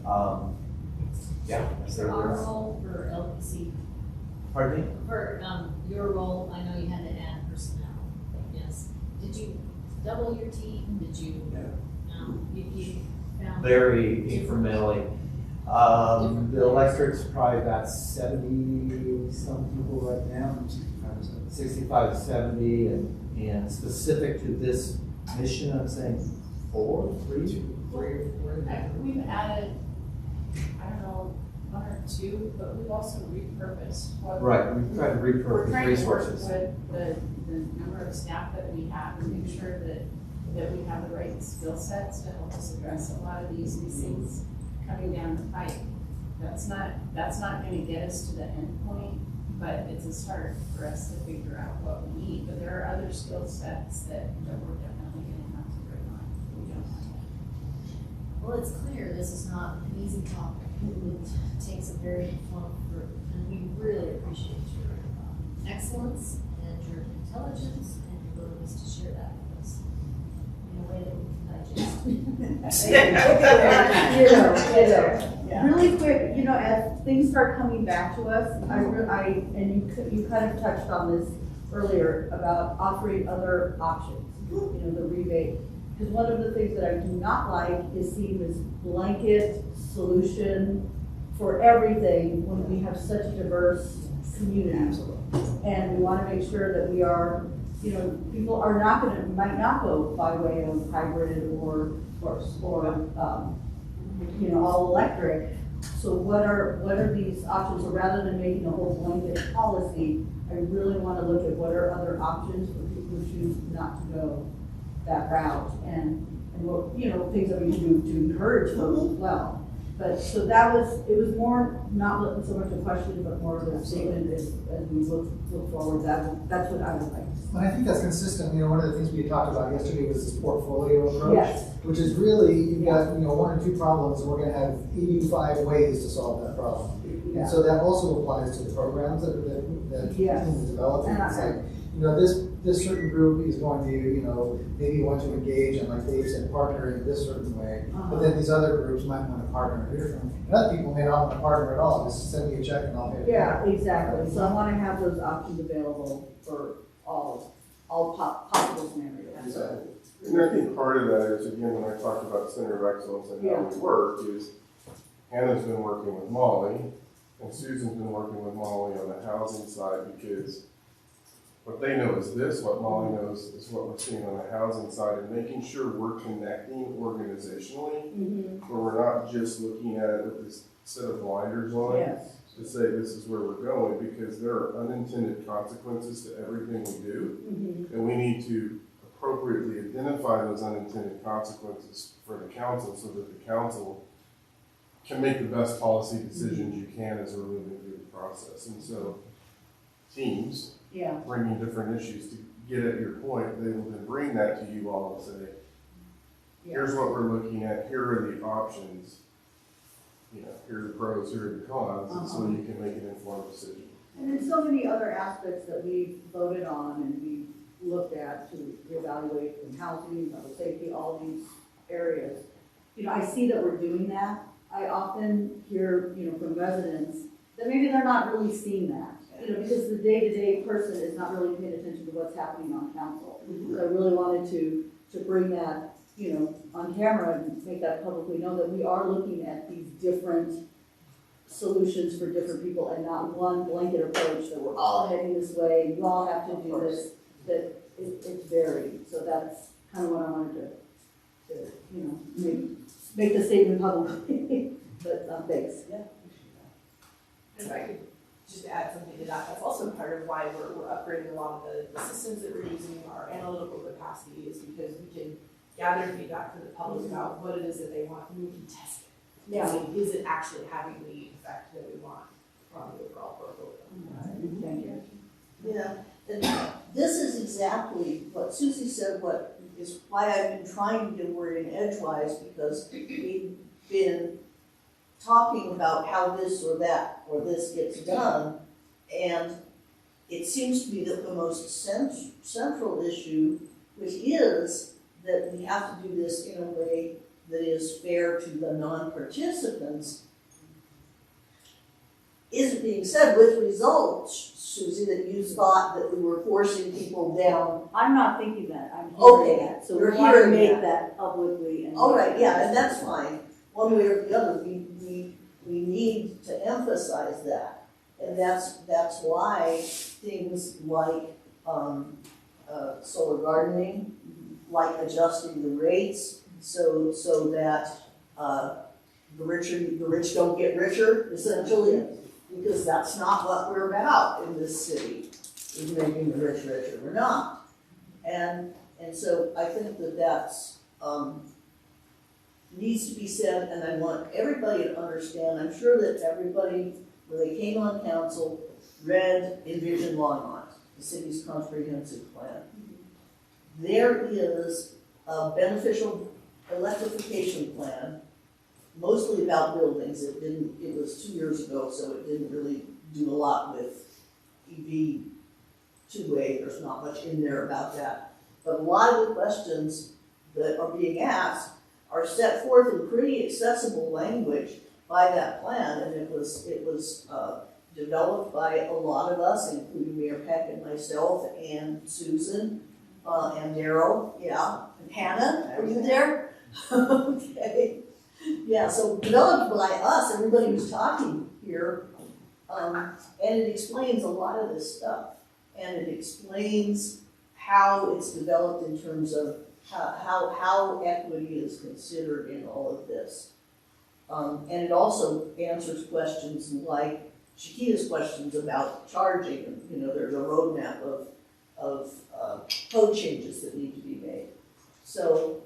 For our role for LPC, pardon me? for your role, I know you had to add personnel, yes. Did you double your team? Did you, you found? Very incrementally. The electric's probably about 70 some people right now, 65 to 70, and specific to this mission, I'm saying 4, 3, 4. We've added, I don't know, 1 or 2, but we've also repurposed. Right, we've tried to repurpose resources. We're trying to work with the number of staff that we have and make sure that we have the right skill sets to help us address a lot of these things coming down the pipe. That's not gonna get us to the end point, but it's a start for us to figure out what we need. But there are other skill sets that we're definitely gonna have to bring on. We don't have that. Well, it's clear this is not an easy topic. It takes a very long group, and we really appreciate your excellence and your intelligence and your willingness to share that with us in a way that we can digest. Really quick, as things start coming back to us, you kind of touched on this earlier about offering other options, the rebate. Because one of the things that I do not like is seeing this blanket solution for everything when we have such a diverse community. And we want to make sure that we are, people are might not go by way of hybrid or all electric. So what are these options? So rather than making a whole blanket policy, I really want to look at what are other options for people who choose not to go that route, and what, things that we can do to encourage folks as well. But, so it was more, not so much a question, but more of a statement as we look forward. That's what I would like to see. And I think that's consistent, one of the things we had talked about yesterday was this portfolio approach. Yes. Which is really, you've got, 1 or 2 problems, and we're gonna have 85 ways to solve that problem. Yeah. And so that also applies to the programs that Yes. team is developing. And It's like, this certain group is going to, maybe want to engage and, like Dave said, partner in this certain way. But then these other groups might want to partner different. And other people may not want to partner at all, just send me a check and I'll pay it. Yeah, exactly. So I want to have those options available for all possible scenarios. Exactly. And I think part of that is, again, when I talked about Center of Excellence and how we work, is Hannah's been working with Molly, and Susan's been working with Molly on the housing side, because what they know is this, what Molly knows is what we're seeing on the housing side, and making sure we're connecting organizationally, where we're not just looking at it with this set of blinders on Yes. to say this is where we're going, because there are unintended consequences to everything we do, and we need to appropriately identify those unintended consequences for the council, so that the council can make the best policy decisions you can as we're moving through the process. And so teams bringing different issues to get at your point, they will then bring that to you all and say, here's what we're looking at, here are the options, here are the pros, here are the cons, and so you can make an informed decision. And then so many other aspects that we voted on and we looked at to evaluate in housing, public safety, all these areas. I see that we're doing that. I often hear, from residents that maybe they're not really seeing that. Because the day-to-day person is not really paying attention to what's happening on council. So I really wanted to bring that, on camera and make that publicly known, that we are looking at these different solutions for different people and not one blanket approach that we're all heading this way, you all have to do this, that it's varied. So that's kind of what I wanted to make the statement publicly. But thanks. If I could just add something to that, that's also part of why we're upgrading a lot of the systems that we're using. Our analytical capacity is because we can gather feedback from the public about what it is that they want, and we can test it. Yeah. I mean, is it actually having the effect that we want on the overall portfolio? Thank you. Yeah, and this is exactly what Susie said, what is why I've been trying to get a word in edgewise, because we've been talking about how this or that or this gets done, and it seems to be that the most central issue, which is that we have to do this in a way that is fair to the non-participants, isn't being said, with results, Susie, that you thought that we were forcing people down. I'm not thinking that, I'm Okay, hearing that, so you're we want to hearing make that. that publicly and. All right, yeah, and that's fine. One way or the other, we need to emphasize that. And that's why things like solar gardening, like adjusting the rates so that the rich don't get richer, essentially, because that's not what we're about in this city, is making the rich richer. We're not. And so I think that that's needs to be said, and I want everybody to understand. I'm sure that everybody, when they came on council, read Envision Longmont, the city's comprehensive plan. There is a beneficial electrification plan, mostly about buildings. It was 2 years ago, so it didn't really do a lot with EV two-way. There's not much in there about that. But a lot of the questions that are being asked are set forth in pretty accessible language by that plan, and it was developed by a lot of us, including Mayor Peck and myself and Susan and Daryl, yeah, and Hannah. Are you there? Okay. Yeah, so developed by us, everybody who's talking here, and it explains a lot of this stuff, and it explains how it's developed in terms of how equity is considered in all of this. And it also answers questions like Chiquita's questions about charging, and there's a roadmap of code changes that need to be made. So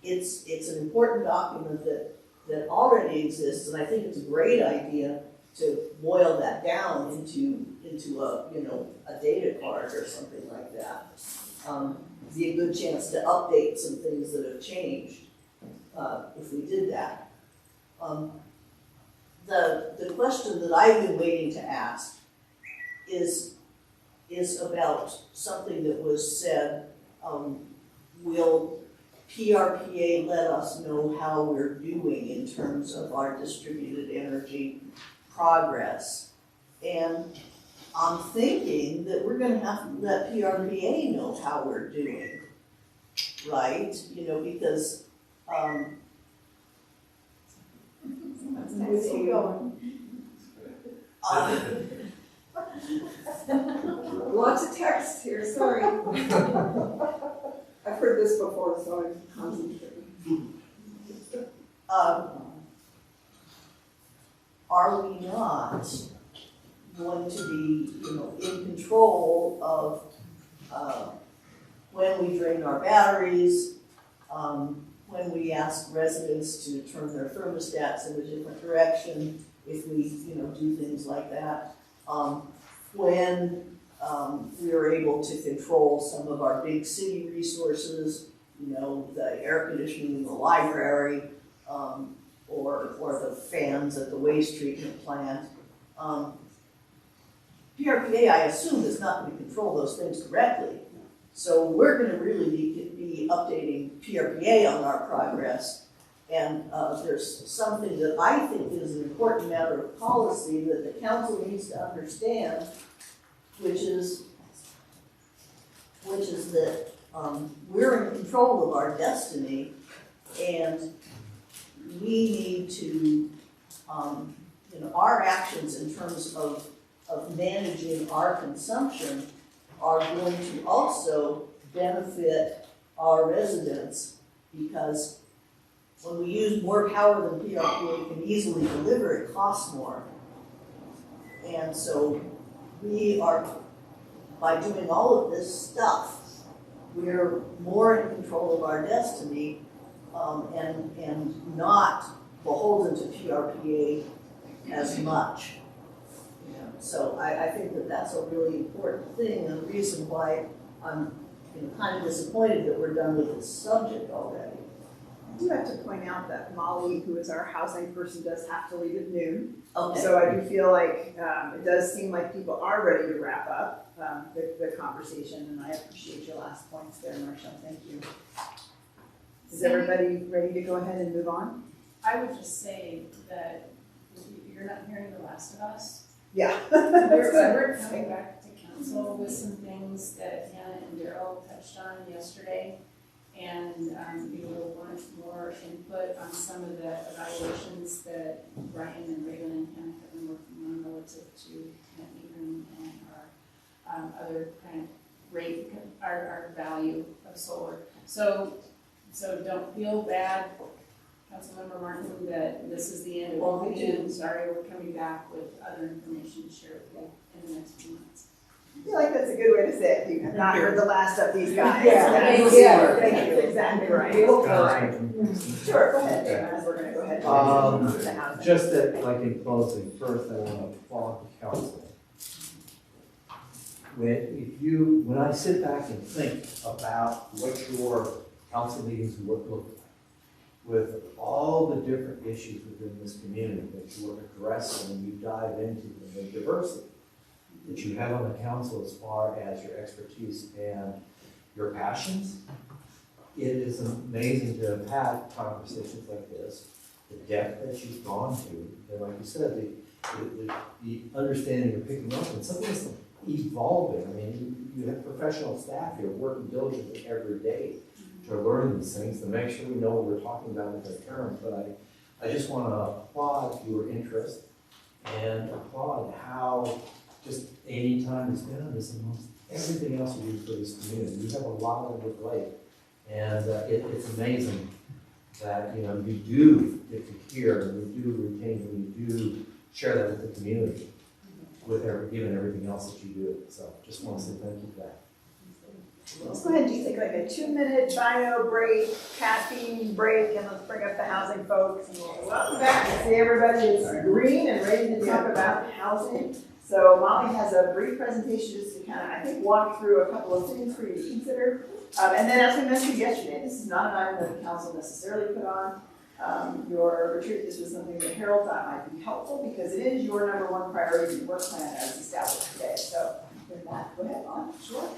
it's an important document that already exists, and I think it's a great idea to boil that down into a data card or something like that. Be a good chance to update some things that have changed if we did that. The question that I've been waiting to ask is about something that was said. Will PRPA let us know how we're doing in terms of our distributed energy progress? And I'm thinking that we're going to have to let PRPA know how we're doing, right? Because Let's keep going. Lots of text here, sorry. I've heard this before, so I'm concentrating. Are we not going to be, in control of when we drain our batteries, when we ask residents to turn their thermostats in a different direction, if we, do things like that, when we are able to control some of our big city resources, the air conditioning in the library, or the fans at the waste treatment plant. PRPA, I assume, is not going to control those things directly. So we're going to really be updating PRPA on our progress. And there's something that I think is an important matter of policy that the council needs to understand, which is that we're in control of our destiny, and we need to, our actions in terms of managing our consumption are going to also benefit our residents, because when we use more power than PRPA can easily deliver, it costs more. And so we are, by doing all of this stuff, we're more in control of our destiny, and not beholden to PRPA as much. You know, so I think that that's a really important thing, and the reason why I'm kind of disappointed that we're done with this subject already. I do have to point out that Molly, who is our housing person, does have to leave at noon. Okay. So I do feel like it does seem like people are ready to wrap up the conversation, and I appreciate your last points there, Marshall. Thank you. Is everybody ready to go ahead and move on? I would just say that you're not hearing the last of us. Yeah. We're coming back to council with some things that Hannah and Daryl touched on yesterday. And we will want more input on some of the evaluations that Brian and Reagan and Hannah have been working on relative to net metering and our other kind of rate, our value of solar. So don't feel bad, Councilmember Martin, that this is the end of Well, what we we do. do. Sorry, we're coming back with other information to share with you in the next few months. I feel like that's a good way to say it. You have not heard the last of these guys. Yeah, That's exactly right. All right. Sure, go ahead, David. We're gonna go ahead and move to the housing. Just that, like in closing, first I want to applaud the council. When I sit back and think about what your council meetings would look like, with all the different issues within this community that you are addressing and you dive into, and the diversity that you have on the council as far as your expertise and your passions, it is amazing to have had conversations like this, the depth that you've gone to, and like you said, the understanding you're picking up, and something that's evolving. I mean, you have professional staff here working diligently every day to learn these things, to make sure we know what we're talking about with the terms. But I just want to applaud your interest and applaud how just any time you spend on this amongst everything else you do for this community. You have a lot on your plate, and it's amazing that you do get to hear, and you do retain, and you do share that with the community, given everything else that you do. So just want to say thank you for that. Let's go ahead and just take like a 2-minute bio break, caffeine break, and let's bring up the housing folks. And we'll welcome back to see everybody is green and ready to talk about housing. So Molly has a brief presentation just to kind of, I think, walk through a couple of things for you to consider. And then as we mentioned yesterday, this is not an item that the council necessarily put on your retreat. This was something that Harold thought might be helpful because it is your #1 priority in your work plan as established today. So with that, go ahead, Molly. Sure.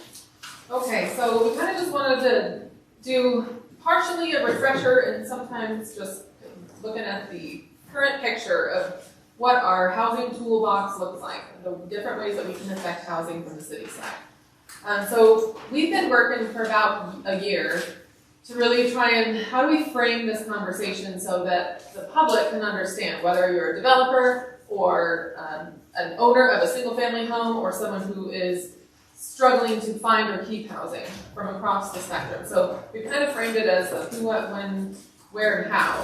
Okay, so we kind of just wanted to do partially a refresher and sometimes just looking at the current picture of what our housing toolbox looks like, the different ways that we can affect housing from the city side. So we've been working for about a year to really try and how do we frame this conversation so that the public can understand whether you're a developer or an owner of a single family home or someone who is struggling to find or keep housing from across the spectrum. So we kind of framed it as a who, what, when, where, and how.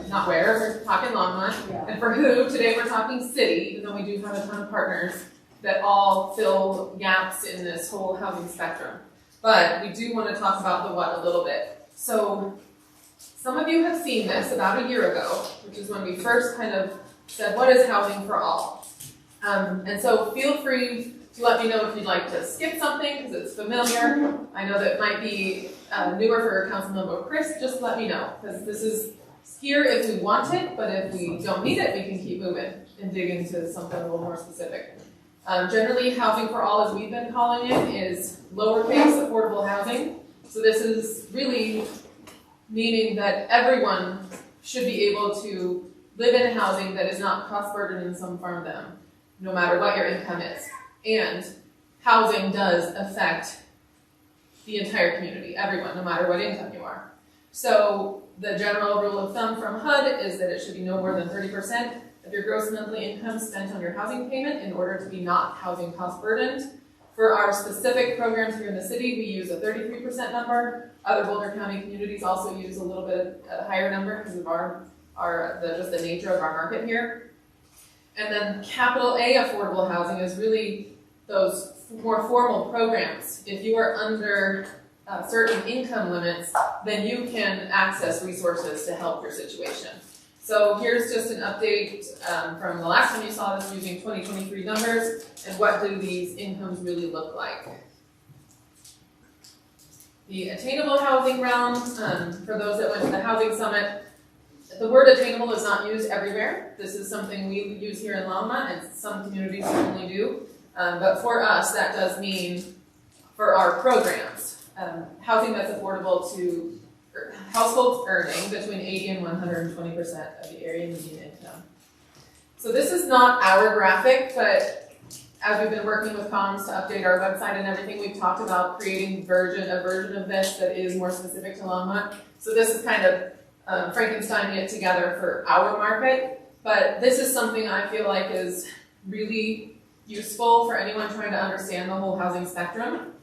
Not where, we're talking Longmont. Yeah. And for who, today we're talking city, even though we do have a ton of partners that all fill gaps in this whole housing spectrum. But we do want to talk about the what a little bit. So some of you have seen this about a year ago, which is when we first kind of said, what is housing for all? And so feel free to let me know if you'd like to skip something because it's familiar. I know that might be newer for Councilmember Chris. Just let me know because this is here if we want it, but if we don't need it, we can keep moving and dig into something a little more specific. Generally, housing for all, as we've been calling it, is lowercase affordable housing. So this is really meaning that everyone should be able to live in housing that is not cost burden in some from them, no matter what your income is. And housing does affect the entire community, everyone, no matter what income you are. So the general rule of thumb from HUD is that it should be no more than 30% of your gross monthly income spent on your housing payment in order to be not housing cost burdened. For our specific programs here in the city, we use a 33% number. Other Boulder County communities also use a little bit a higher number because of just the nature of our market here. And then capital A affordable housing is really those more formal programs. If you are under certain income limits, then you can access resources to help your situation. So here's just an update from the last time you saw this using 2023 numbers, and what do these incomes really look like. The attainable housing realm, for those that went to the housing summit, the word attainable is not used everywhere. This is something we use here in Longmont, and some communities certainly do. But for us, that does mean, for our programs, housing that's affordable to households earning between 80 and 120% of the area median income. So this is not our graphic, but as we've been working with comms to update our website and everything, we've talked about creating a version of this that is more specific to Longmont. So this is kind of Frankensteining it together for our market, but this is something I feel like is really useful for anyone trying to understand the whole housing spectrum.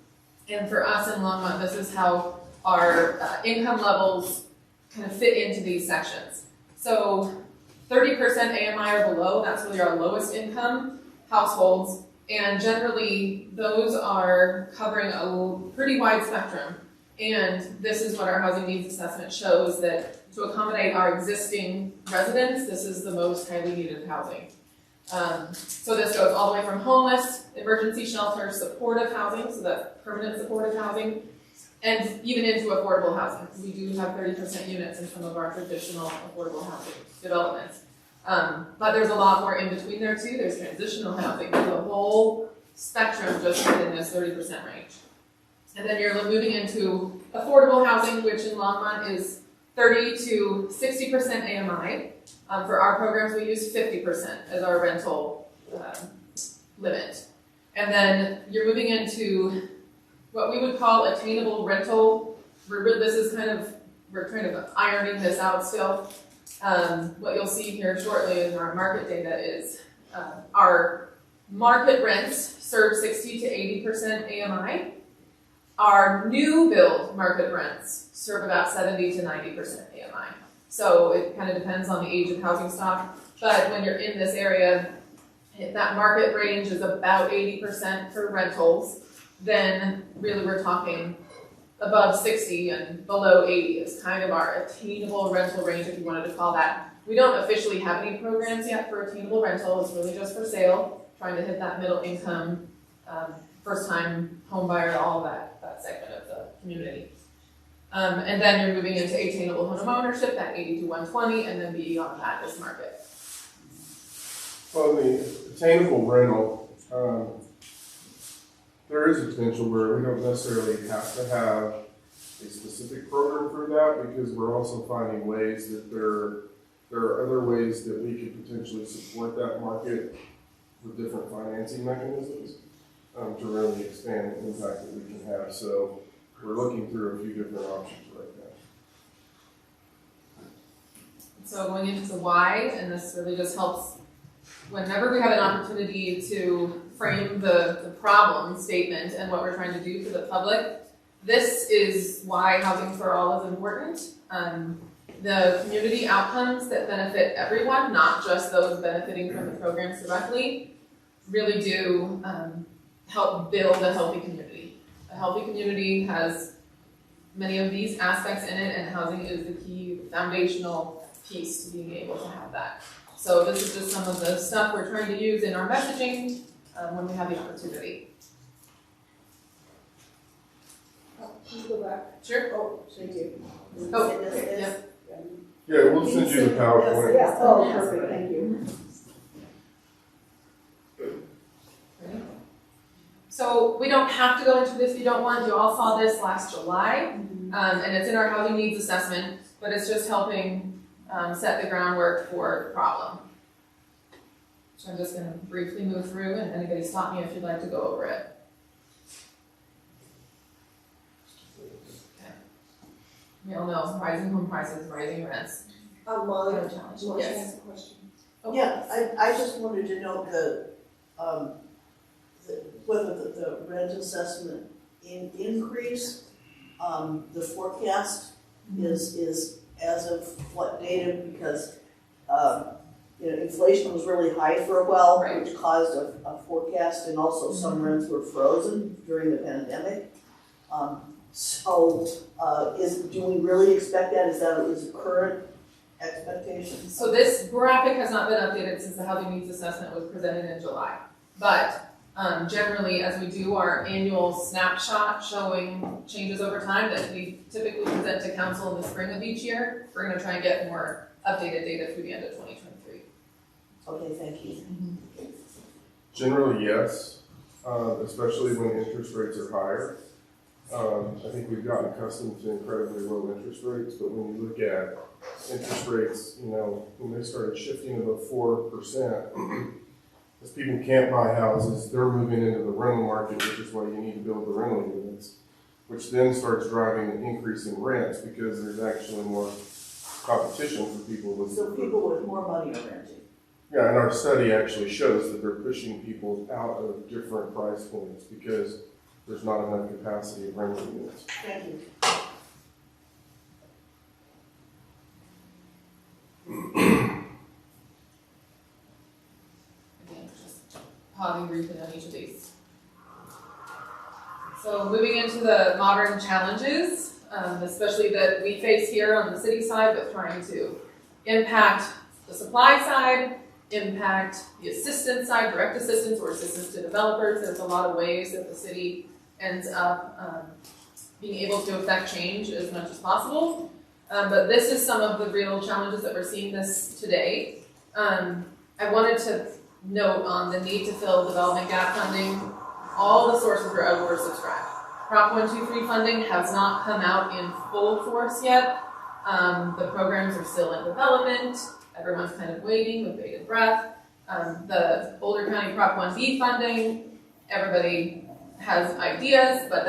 And for us in Longmont, this is how our income levels kind of fit into these sections. So 30% AMI or below, that's really our lowest income households. And generally, those are covering a pretty wide spectrum. And this is what our housing needs assessment shows, that to accommodate our existing residents, this is the most highly needed housing. So this goes all the way from homeless, emergency shelter, supportive housing, so that's permanent supportive housing, and even into affordable housing. We do have 30% units in some of our traditional affordable housing developments. But there's a lot more in between there too. There's transitional housing. There's a whole spectrum just within this 30% range. And then you're moving into affordable housing, which in Longmont is 30 to 60% AMI. For our programs, we use 50% as our rental limit. And then you're moving into what we would call attainable rental. This is we're kind of ironing this out still. What you'll see here shortly in our market data is our market rents serve 60 to 80% AMI. Our new build market rents serve about 70 to 90% AMI. So it kind of depends on the age of housing stock. But when you're in this area, if that market range is about 80% for rentals, then really we're talking above 60 and below 80 is kind of our attainable rental range, if you wanted to call that. We don't officially have any programs yet for attainable rental. It's really just for sale, trying to hit that middle income, first time home buyer, all of that segment of the community. And then you're moving into attainable home ownership, that 80 to 120, and then beyond that is market. Well, the attainable rental, there is a potential where we don't necessarily have to have a specific program for that, because we're also finding ways that there are other ways that we could potentially support that market with different financing mechanisms to really expand the impact that we can have. So we're looking through a few different options right now. So going into the why, and this really just helps whenever we have an opportunity to frame the problem statement and what we're trying to do for the public. This is why housing for all is important. The community outcomes that benefit everyone, not just those benefiting from the programs directly, really do help build a healthy community. A healthy community has many of these aspects in it, and housing is the key foundational piece to being able to have that. So this is just some of the stuff we're trying to use in our messaging when we have the opportunity. Can you go back? Sure. Oh, thank you. Oh, yeah. Yeah, we'll send you the PowerPoint. Yeah, oh, perfect, thank you. So we don't have to go into this if you don't want. You all saw this last July, and it's in our housing needs assessment, but it's just helping set the groundwork for the problem. So I'm just going to briefly move through, and anybody stop me if you'd like to go over it. Okay. We all know rising home prices, rising rents. Molly, Are a challenge. you want to Yes. ask a question? Yeah, I just wanted to note whether the rent assessment increase, the forecast is as of what data, because inflation was really high for a while, Right. which caused a forecast, and also some rents were frozen during the pandemic. So do we really expect that? Is it current expectations? So this graphic has not been updated since the housing needs assessment was presented in July. But generally, as we do our annual snapshot showing changes over time that we typically present to council in the spring of each year, we're gonna try and get more updated data through the end of 2023. Okay, thank you. Generally, yes, especially when interest rates are higher. I think we've gotten accustomed to incredibly low interest rates, but when you look at interest rates, you know, when they started shifting above 4%, as people can't buy houses, they're moving into the rental market, which is why you need to build the rental units, which then starts driving an increase in rents because there's actually more competition for people with. So people with more money are renting. Yeah, and our study actually shows that they're pushing people out of different price points because there's not enough capacity of rental units. Thank you. Again, just pausing briefly on each of these. So moving into the modern challenges, especially that we face here on the city side with trying to impact the supply side, impact the assistance side, direct assistance or assistance to developers. There's a lot of ways that the city ends up being able to affect change as much as possible. But this is some of the real challenges that we're seeing this today. I wanted to note on the need to fill development gap funding. All the sources are oversubscribed. Prop 123 funding has not come out in full force yet. The programs are still in development. Everyone's kind of waiting with bated breath. The Boulder County Prop 1B funding, everybody has ideas, but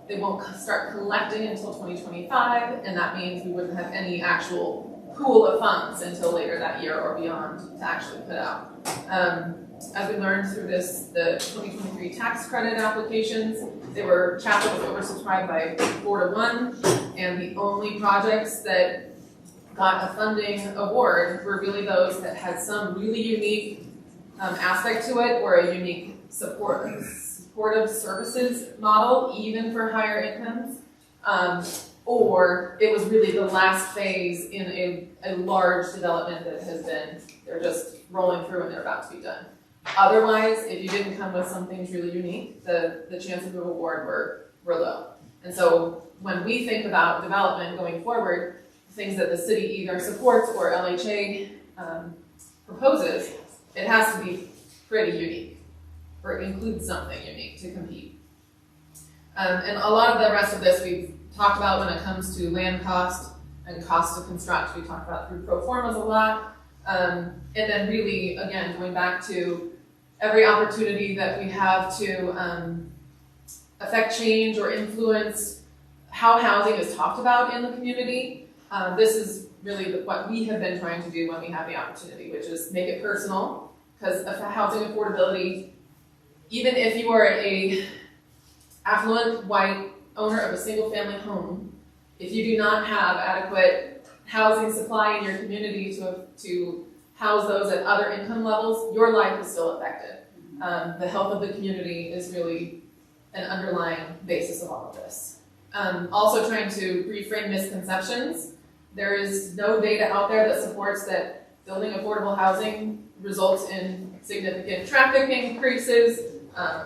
they won't start collecting until 2025, and that means we wouldn't have any actual pool of funds until later that year or beyond to actually put out. As we learned through the 2023 tax credit applications, Chapel was oversubscribed by 4-1, and the only projects that got a funding award were really those that had some really unique aspect to it or a unique supportive services model, even for higher incomes, or it was really the last phase in a large development that they're just rolling through and they're about to be done. Otherwise, if you didn't come with some things really unique, the chances of award were low. And so when we think about development going forward, things that the city either supports or LHA proposes, it has to be pretty unique, or include something unique to compete. And a lot of the rest of this we've talked about when it comes to land cost and cost to construct. We talked about through pro formas a lot. And then really, again, going back to every opportunity that we have to affect change or influence how housing is talked about in the community. This is really what we have been trying to do when we have the opportunity, which is make it personal, because housing affordability, even if you are a affluent white owner of a single family home, if you do not have adequate housing supply in your community to house those at other income levels, your life is still affected. The health of the community is really an underlying basis of all of this. Also trying to reframe misconceptions. There is no data out there that supports that building affordable housing results in significant traffic increases,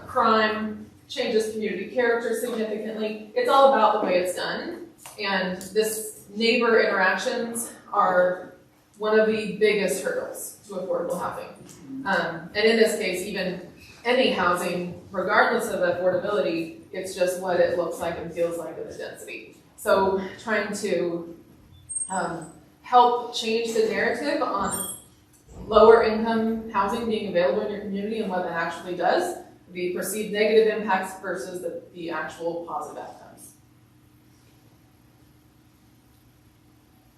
crime, changes community character significantly. It's all about the way it's done. And this neighbor interactions are one of the biggest hurdles to affordable housing. And in this case, even any housing, regardless of affordability, it's just what it looks like and feels like with the density. So trying to help change the narrative on lower income housing being available in your community and what that actually does, the perceived negative impacts versus the actual positive outcomes.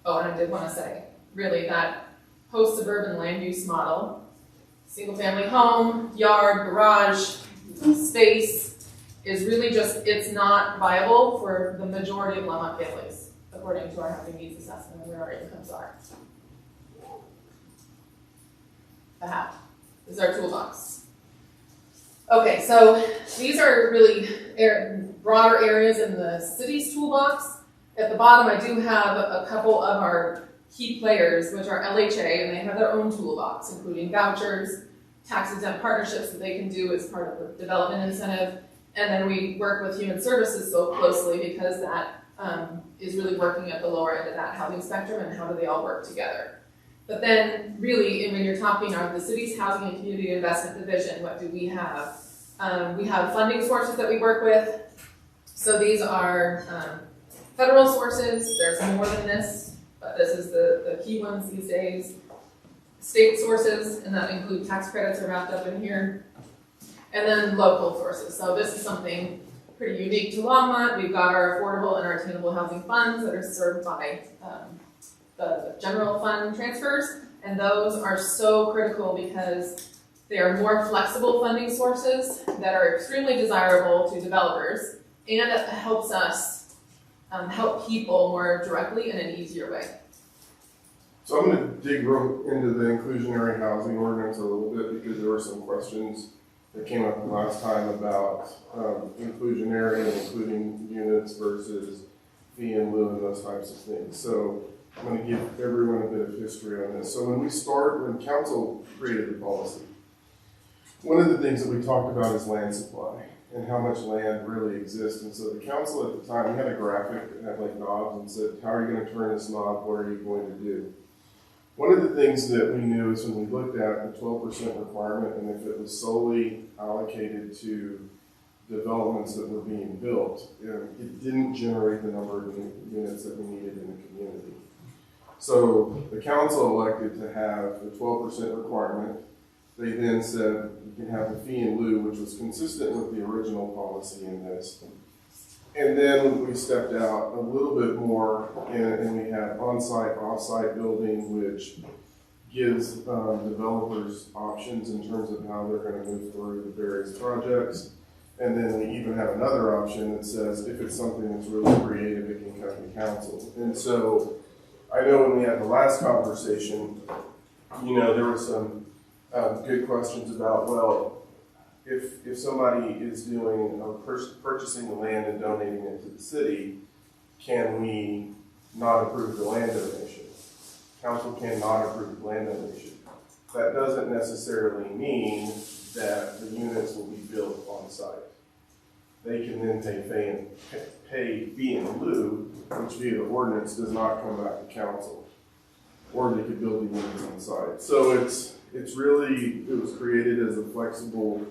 Oh, and I did want to say, really, that post-suburban land use model, single family home, yard, garage, space, is really just, it's not viable for the majority of Longmont families, according to our housing needs assessment and where our incomes are. The how. This is our toolbox. Okay, so these are really broader areas in the city's toolbox. At the bottom, I do have a couple of our key players, which are LHA, and they have their own toolbox, including vouchers, tax exempt partnerships that they can do as part of the development incentive. And then we work with human services so closely because that is really working at the lower end of that housing spectrum, and how do they all work together. But then really, when you're talking about the city's housing and community investment division, what do we have? We have funding sources that we work with. So these are federal sources. There's more than this, but this is the key ones these days. State sources, and that include tax credits are wrapped up in here. And then local sources. So this is something pretty unique to Longmont. We've got our affordable and our attainable housing funds that are served by the general fund transfers. And those are so critical because they are more flexible funding sources that are extremely desirable to developers, and it helps us help people more directly in an easier way. So I'm going to dig real into the inclusionary housing ordinance a little bit, because there were some questions that came up last time about inclusionary and including units versus fee in lieu and those types of things. So I'm going to give everyone a bit of history on this. So when council created the policy, one of the things that we talked about is land supply and how much land really exists. And so the council at the time, we had a graphic that had like knobs and said, how are you going to turn this knob? What are you going to do? One of the things that we knew is when we looked at the 12% requirement, and if it was solely allocated to developments that were being built, it didn't generate the number of units that we needed in the community. So the council elected to have the 12% requirement. They then said you can have the fee in lieu, which was consistent with the original policy in this. And then we stepped out a little bit more, and we had on-site, off-site building, which gives developers options in terms of how they're going to move through the various projects. And then we even have another option that says if it's something that's really creative, it can come to council. And so I know when we had the last conversation, there were some good questions about, well, if somebody is doing purchasing the land and donating it to the city, can we not approve the land donation? Council cannot approve the land donation. That doesn't necessarily mean that the units will be built on site. They can then pay fee in lieu, which via the ordinance does not come back to council, or they could build the units on site. So it was created as a flexible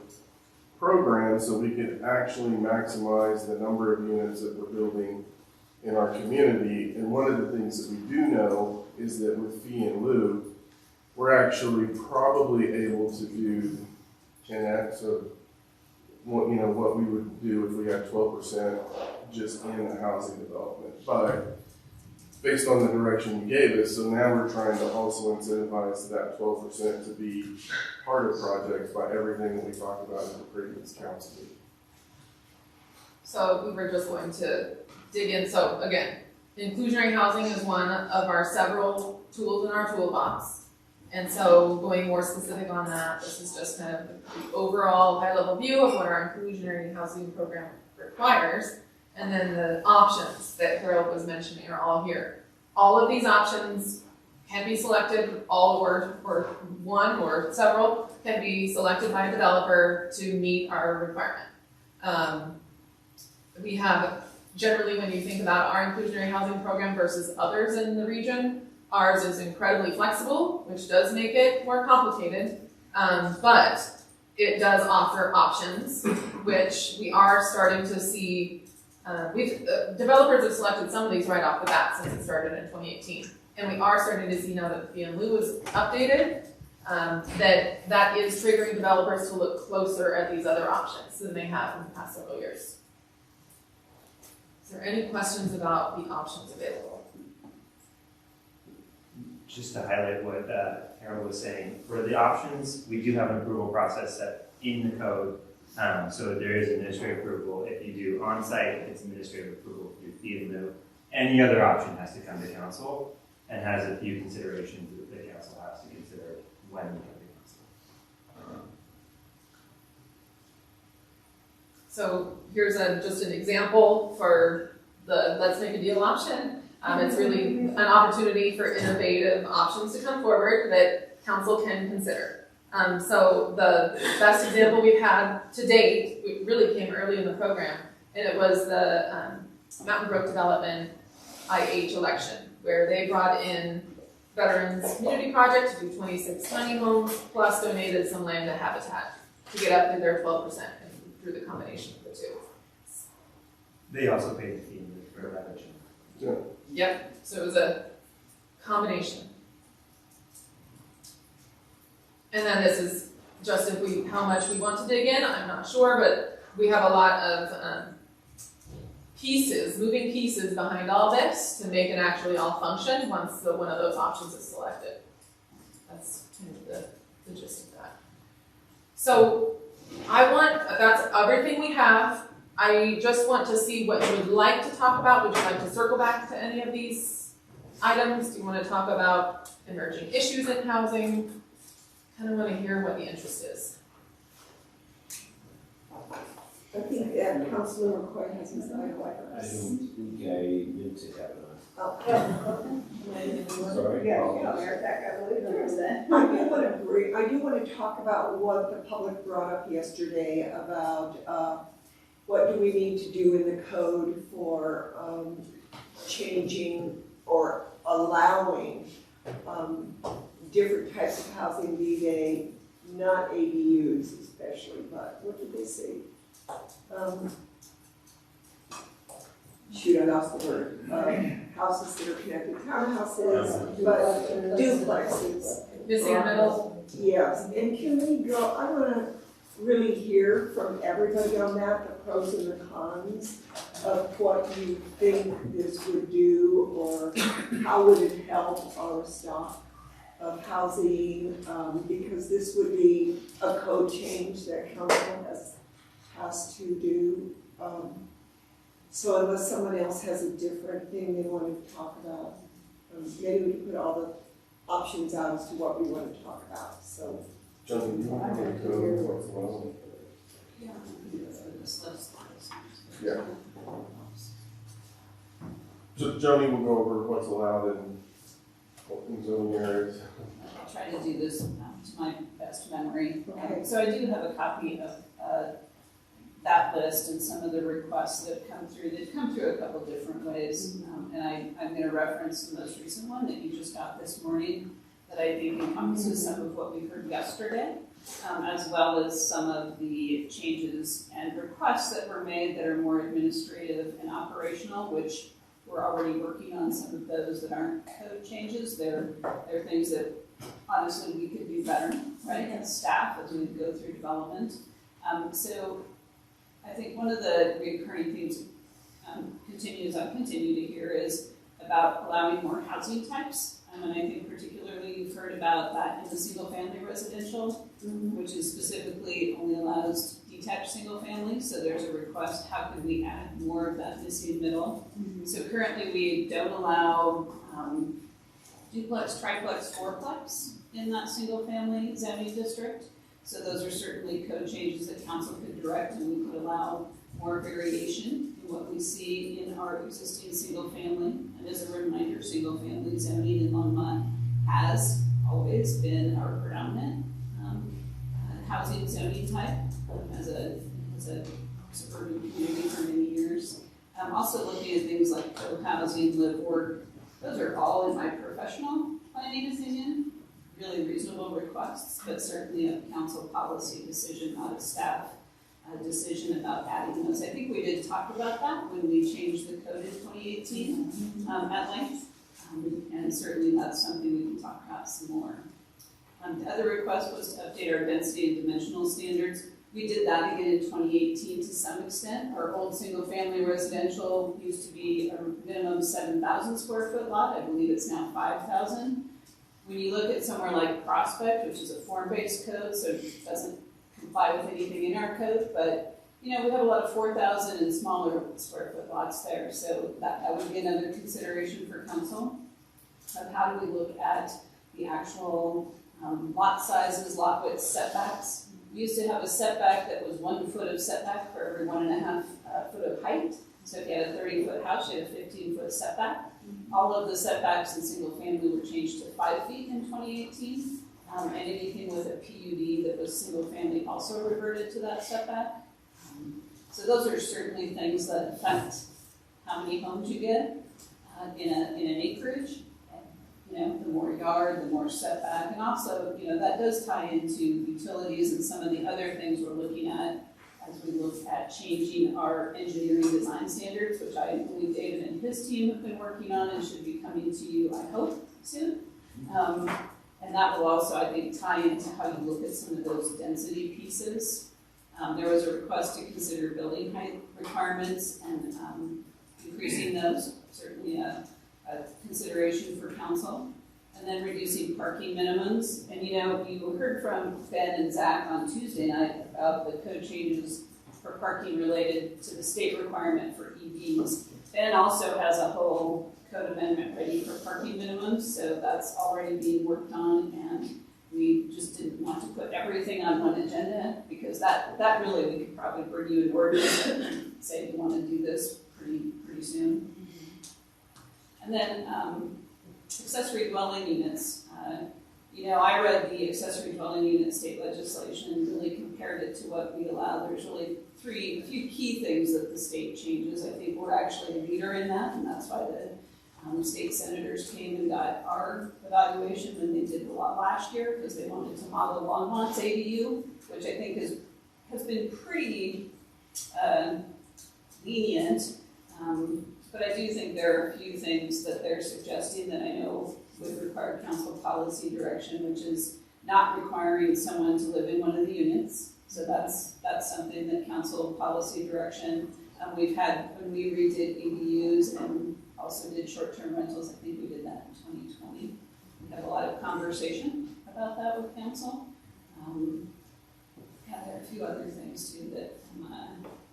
program so we could actually maximize the number of units that we're building in our community. And one of the things that we do know is that with fee in lieu, we're actually probably able to do 10x of what we would do if we had 12% just in the housing development. But based on the direction you gave us, so now we're trying to also incentivize that 12% to be part of projects by everything that we talked about in the previous council meeting. So we were just going to dig in. So again, inclusionary housing is one of our several tools in our toolbox. And so going more specific on that, this is just kind of the overall high-level view of what our inclusionary housing program requires. And then the options that Harold was mentioning are all here. All of these options can be selected, all or one or several can be selected by a developer to meet our requirement. We have, generally when you think about our inclusionary housing program versus others in the region, ours is incredibly flexible, which does make it more complicated, but it does offer options, which we are starting to see. Developers have selected some of these right off the bat since it started in 2018. And we are starting to see now that the fee in lieu is updated, that is triggering developers to look closer at these other options than they have in the past several years. Is there any questions about the options available? Just to highlight what Harold was saying, for the options, we do have an approval process set in the code. So there is administrative approval. If you do on-site, it's administrative approval. If you do fee in lieu, any other option has to come to council and has a few considerations that the council has to consider when we come to council. So here's just an example for the Let's Make a Deal option. It's really an opportunity for innovative options to come forward that council can consider. So the best example we've had to date, it really came early in the program, and it was the Mountain Brook Development IH election, where they brought in Veterans Community Project to do 26 tiny homes, plus donated some land to Habitat to get up to their 12% through the combination of the two. They also paid the fee for leverage. Yeah. Yep, so it was a combination. And then this is just how much we want to dig in, I'm not sure, but we have a lot of moving pieces behind all this to make it actually all function once one of those options is selected. That's kind of the gist of that. So that's everything we have. I just want to see what you would like to talk about. Would you like to circle back to any of these items? Do you want to talk about emerging issues in housing? Kind of want to hear what the interest is. I think that Councilor McCoy has his eye on I don't think I meant to have it Oh, Sorry. Yeah, Mayor Beck, I believe there was that. I do want to talk about what the public brought up yesterday about what do we need to do in the code for changing or allowing different types of housing, be they not ADUs especially, but what did they say? Shoot, I lost the word. Houses that are connected, townhouses, but duplexes. Missing middle. Yes, and can we go, I wanna really hear from everybody on that, the pros and the cons of what you think this would do, or how would it help our stock of housing, because this would be a code change that council has to do. So unless someone else has a different thing they want to talk about, maybe we can put all the options out as to what we want to talk about, so. Jonathan, you want to get code what's allowed? Yeah. So Joni will go over what's allowed in zoning areas. I'll try to do this to my best memory. Okay. So I do have a copy of that list and some of the requests that have come through. They've come through a couple different ways, and I'm going to reference the most recent one that you just got this morning that I think encompasses some of what we heard yesterday, as well as some of the changes and requests that were made that are more administrative and operational, which we're already working on some of those that aren't code changes. They're things that honestly we could do better, right, as staff as we go through development. So I think one of the recurring themes I'm continue to hear is about allowing more housing types. And I think particularly you've heard about that in the single-family residential, which is specifically only allows detached single-family. So there's a request, how can we add more of that missing middle? So currently we don't allow duplex, triplex, fourplex in that single-family zoning district. So those are certainly code changes that council could direct, and we could allow more variation in what we see in our existing single family. And as a reminder, single family zoning in Longmont has always been our predominant housing zoning type as a suburban community for many years. I'm also looking at things like co-housing, live work. Those are all in my professional planning opinion. Really reasonable requests, but certainly a council policy decision, not a staff decision about adding those. I think we did talk about that when we changed the code in 2018 at length, and certainly that's something we can talk about some more. The other request was to update our density and dimensional standards. We did that again in 2018 to some extent. Our old single-family residential used to be a minimum 7,000 square foot lot. I believe it's now 5,000. When you look at somewhere like Prospect, which is a form-based code, so it doesn't comply with anything in our code, but we have a lot of 4,000 and smaller square foot lots there, so that would be another consideration for council of how do we look at the actual lot sizes, lot width setbacks. We used to have a setback that was 1 foot of setback for every 1.5 foot of height. So if you had a 30-foot house, you had a 15-foot setback. All of the setbacks in single family were changed to 5 feet in 2018. And anything with a PUD that was single family also reverted to that setback. So those are certainly things that affect how many homes you get in an acreage. You know, the more yard, the more setback, and also, you know, that does tie into utilities and some of the other things we're looking at as we look at changing our engineering design standards, which I believe David and his team have been working on and should be coming to you, I hope, soon. And that will also, I think, tie into how you look at some of those density pieces. There was a request to consider building height requirements and increasing those, certainly a consideration for council. And then reducing parking minimums. And you know, you heard from Ben and Zach on Tuesday night about the code changes for parking related to the state requirement for EVs. Ben also has a whole code amendment ready for parking minimums, so that's already being worked on, and we just didn't want to put everything on one agenda because that really, we could probably bring you an ordinance and say we want to do this pretty soon. And then accessory dwelling units. You know, I read the accessory dwelling unit state legislation and really compared it to what we allow. There's really a few key things that the state changes. I think we're actually a leader in that, and that's why the state senators came and got our evaluation when they did a lot last year because they wanted to model Longmont's ADU, which I think has been pretty lenient. But I do think there are a few things that they're suggesting that I know would require council policy direction, which is not requiring someone to live in one of the units. So that's something that council policy direction. We've had, when we redid ADUs and also did short-term rentals, I think we did that in 2020. We had a lot of conversation about that with council. Yeah, there are a few other things too that,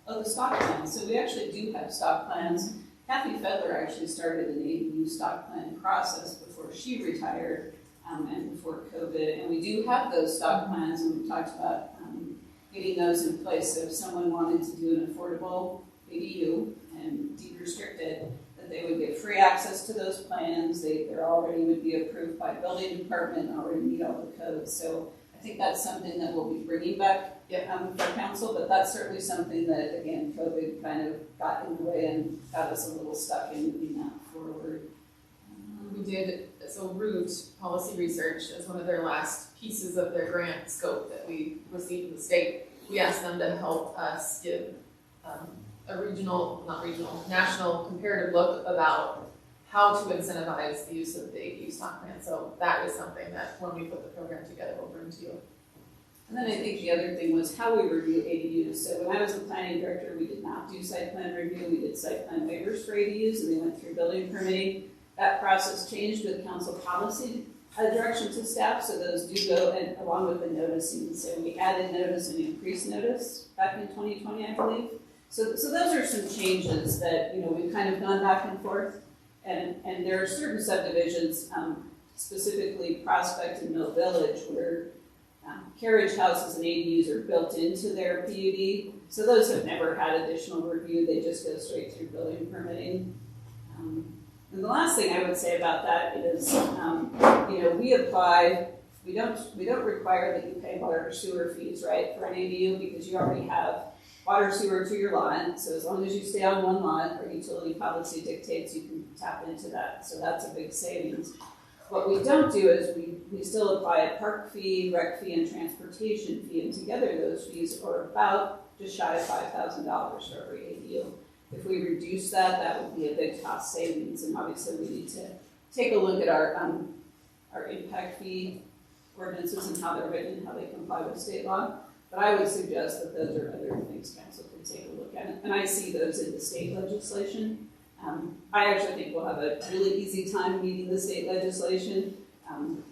the stock plans. So we actually do have stock plans. Kathy Fedler actually started an ADU stock plan process before she retired and before COVID. And we do have those stock plans, and we talked about getting those in place. So if someone wanted to do an affordable ADU and deed restricted, that they would get free access to those plans. They're already would be approved by building department and already meet all the codes. So I think that's something that we'll be bringing back for council, but that's certainly something that, again, COVID kind of got in the way and got us a little stuck in moving that forward. We did, so Root Policy Research as one of their last pieces of their grant scope that we received from the state. We asked them to help us give a national comparative look about how to incentivize the use of the ADU stock plan. So that is something that when we put the program together, we'll bring to you. And then I think the other thing was how we review ADUs. So when I was the planning director, we did not do site plan review. We did site plan waivers for ADUs, and they went through building permitting. That process changed with council policy direction to staff, so those do go along with the noticing. So we added notice and increased notice back in 2020, I believe. So those are some changes that, you know, we've kind of gone back and forth. And there are certain subdivisions, specifically Prospect and Mill Village, where carriage houses and ADUs are built into their PUD. So those have never had additional review. They just go straight through building permitting. And the last thing I would say about that is, you know, we apply. We don't require that you pay water or sewer fees, right, for an ADU, because you already have water, sewer to your lot. So as long as you stay on one lot, our utility policy dictates you can tap into that. So that's a big savings. What we don't do is we still apply a park fee, rec fee, and transportation fee, and together those fees are about just shy of $5,000 for every ADU. If we reduce that, that would be a big cost savings, and obviously we need to take a look at our impact fee ordinances and how they're written and how they comply with state law. But I would suggest that those are other things council could take a look at, and I see those in the state legislation. I actually think we'll have a really easy time meeting the state legislation.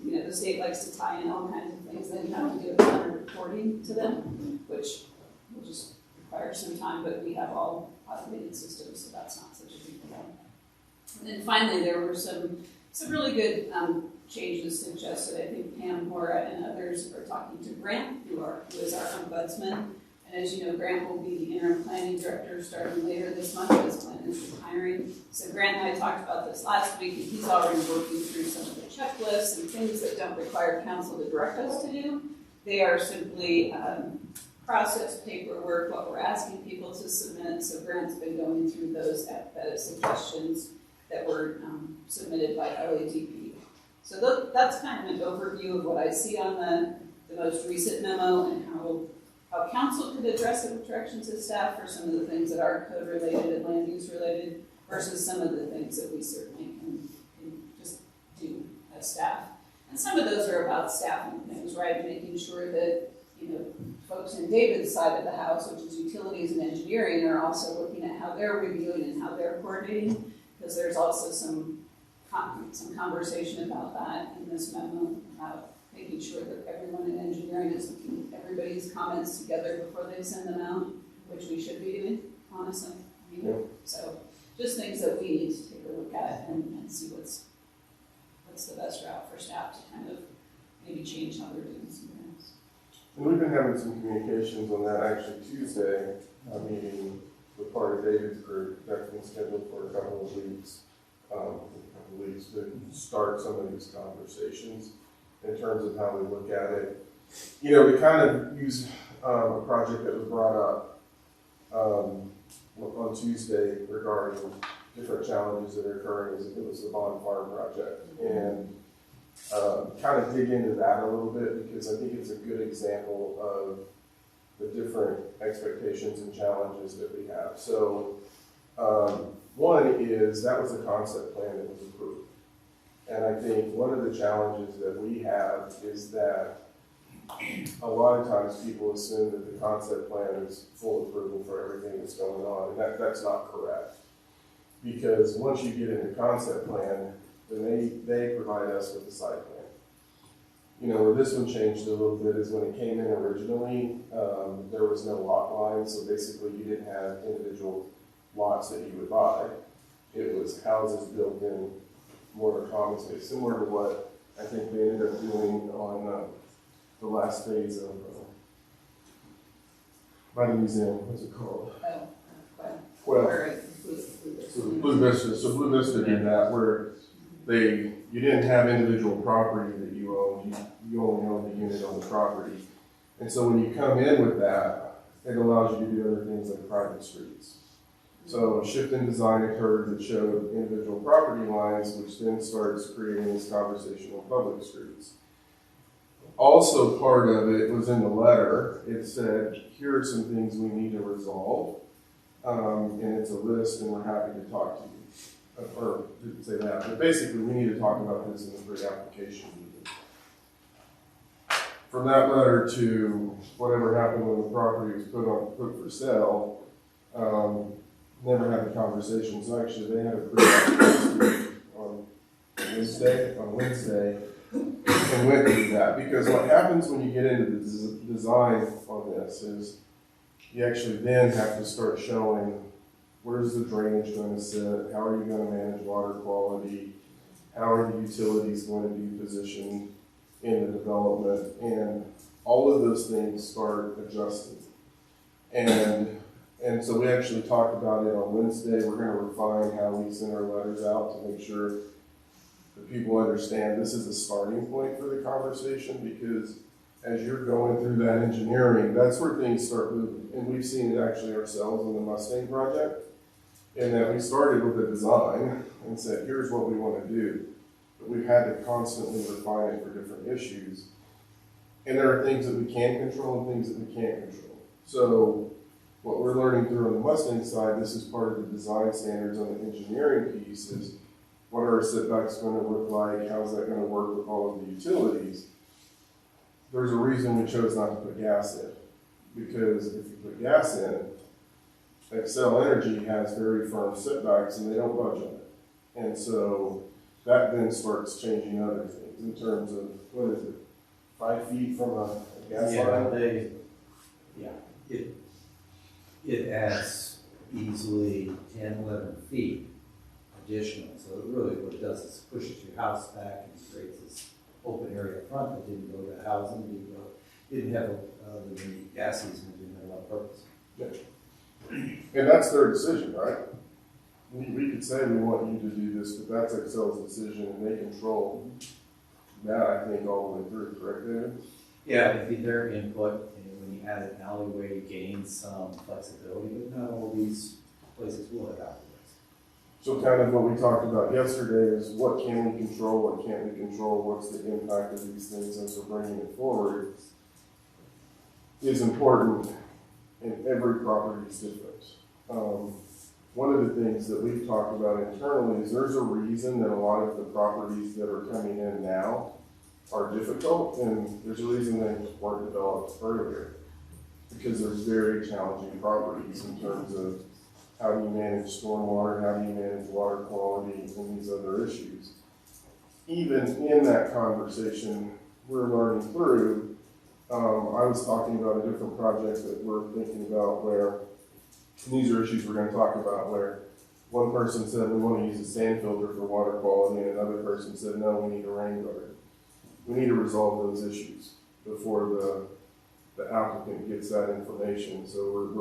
You know, the state likes to tie in all kinds of things, then you have to do a ton of reporting to them, which will just require some time, but we have all automated systems, so that's not such a big deal. And then finally, there were some really good changes suggested. I think Pam, Maura, and others are talking to Grant, who is our ombudsman, And as you know, Grant will be the interim planning director starting later this month, as Glenn is retiring. So Grant and I talked about this last week, and he's already working through some of the checklists and things that don't require council to direct us to do. They are simply process paperwork, what we're asking people to submit. So Grant's been going through those suggestions that were submitted by LADP. So that's kind of an overview of what I see on the most recent memo and how council could address it with directions to staff for some of the things that are code related and land use related versus some of the things that we certainly can just do as staff. And some of those are about staffing things, right? Making sure that, you know, folks in David's side of the house, which is utilities and engineering, are also looking at how they're reviewing and how they're coordinating, because there's also some conversation about that in this memo about making sure that everyone in engineering is looking at everybody's comments together before they send them out, which we should be doing, honestly. So just things that we need to take a look at and see what's the best route for staff to kind of maybe change how they're doing some things. And we've been having some communications on that. Actually, Tuesday, a meeting with part of David's group that's been scheduled for a couple of weeks, to start some of these conversations in terms of how we look at it. You know, we kind of used a project that was brought up on Tuesday regarding different challenges that are occurring. It was the Bond Farm project, and kind of dig into that a little bit because I think it's a good example of the different expectations and challenges that we have. So one is that was a concept plan that was approved. And I think one of the challenges that we have is that a lot of times people assume that the concept plan is full approval for everything that's going on, and that's not correct. Because once you get into concept plan, then they provide us with the site plan. You know, where this one changed a little bit is when it came in originally, there was no lot line, so basically you didn't have individual lots that you would buy. It was houses built in more of a common space, similar to what I think they ended up doing on the last phase of by the museum. What's it called? Blue Vista. So Blue Vista did that where you didn't have individual property that you owned. You only owned the unit on the property. And so when you come in with that, it allows you to do other things like private streets. So a shift in design occurred that showed individual property lines, which then starts creating this conversation on public streets. Also part of it was in the letter. It said, here are some things we need to resolve. And it's a list, and we're happy to talk to you. Or didn't say that, but basically we need to talk about this in the pre-application meeting. From that letter to whatever happened when the property was put for sale, never had a conversation. So actually they had a pre-application on Wednesday, and went through that. Because what happens when you get into the design on this is you actually then have to start showing where's the drainage going to sit, how are you going to manage water quality, how are the utilities going to be positioned in the development, and all of those things start adjusting. And so we actually talked about it on Wednesday. We're going to refine how we send our letters out to make sure that people understand this is a starting point for the conversation, because as you're going through that engineering, that's where things start moving. And we've seen it actually ourselves in the Mustang project, in that we started with a design and said, here's what we want to do. But we've had to constantly refine it for different issues. And there are things that we can control and things that we can't control. So what we're learning through on the Mustang side, this is part of the design standards on the engineering piece, is what are our setbacks going to look like? How's that going to work with all of the utilities? There's a reason we chose not to put gas in, because if you put gas in, Xcel Energy has very firm setbacks and they don't budge on it. And so that then starts changing other things in terms of, what is it, 5 feet from a gas line? It adds easily 10, 11 feet additional. So it really what it does is pushes your house back and creates this open area up front that didn't go to housing, didn't go didn't have, the gas easement didn't have a lot of purpose. And that's their decision, right? We could say we want you to do this, but that's Excel's decision, and they control that, I think, all the way through, correct, David? Yeah, it'd be their input, and when you add an alleyway, you gain some flexibility, but not all these places will have alleyways. So kind of what we talked about yesterday is what can we control, what can't we control, what's the impact of these things as we're bringing it forward is important, and every property is different. One of the things that we've talked about internally is there's a reason that a lot of the properties that are coming in now are difficult, and there's a reason they weren't developed earlier. Because there's very challenging properties in terms of how do you manage stormwater, how do you manage water quality, and these other issues. Even in that conversation we're learning through, I was talking about a different project that we're thinking about where, and these are issues we're going to talk about, where one person said we want to use a sand filter for water quality, and another person said no, we need a rain guard. We need to resolve those issues before the applicant gets that information, so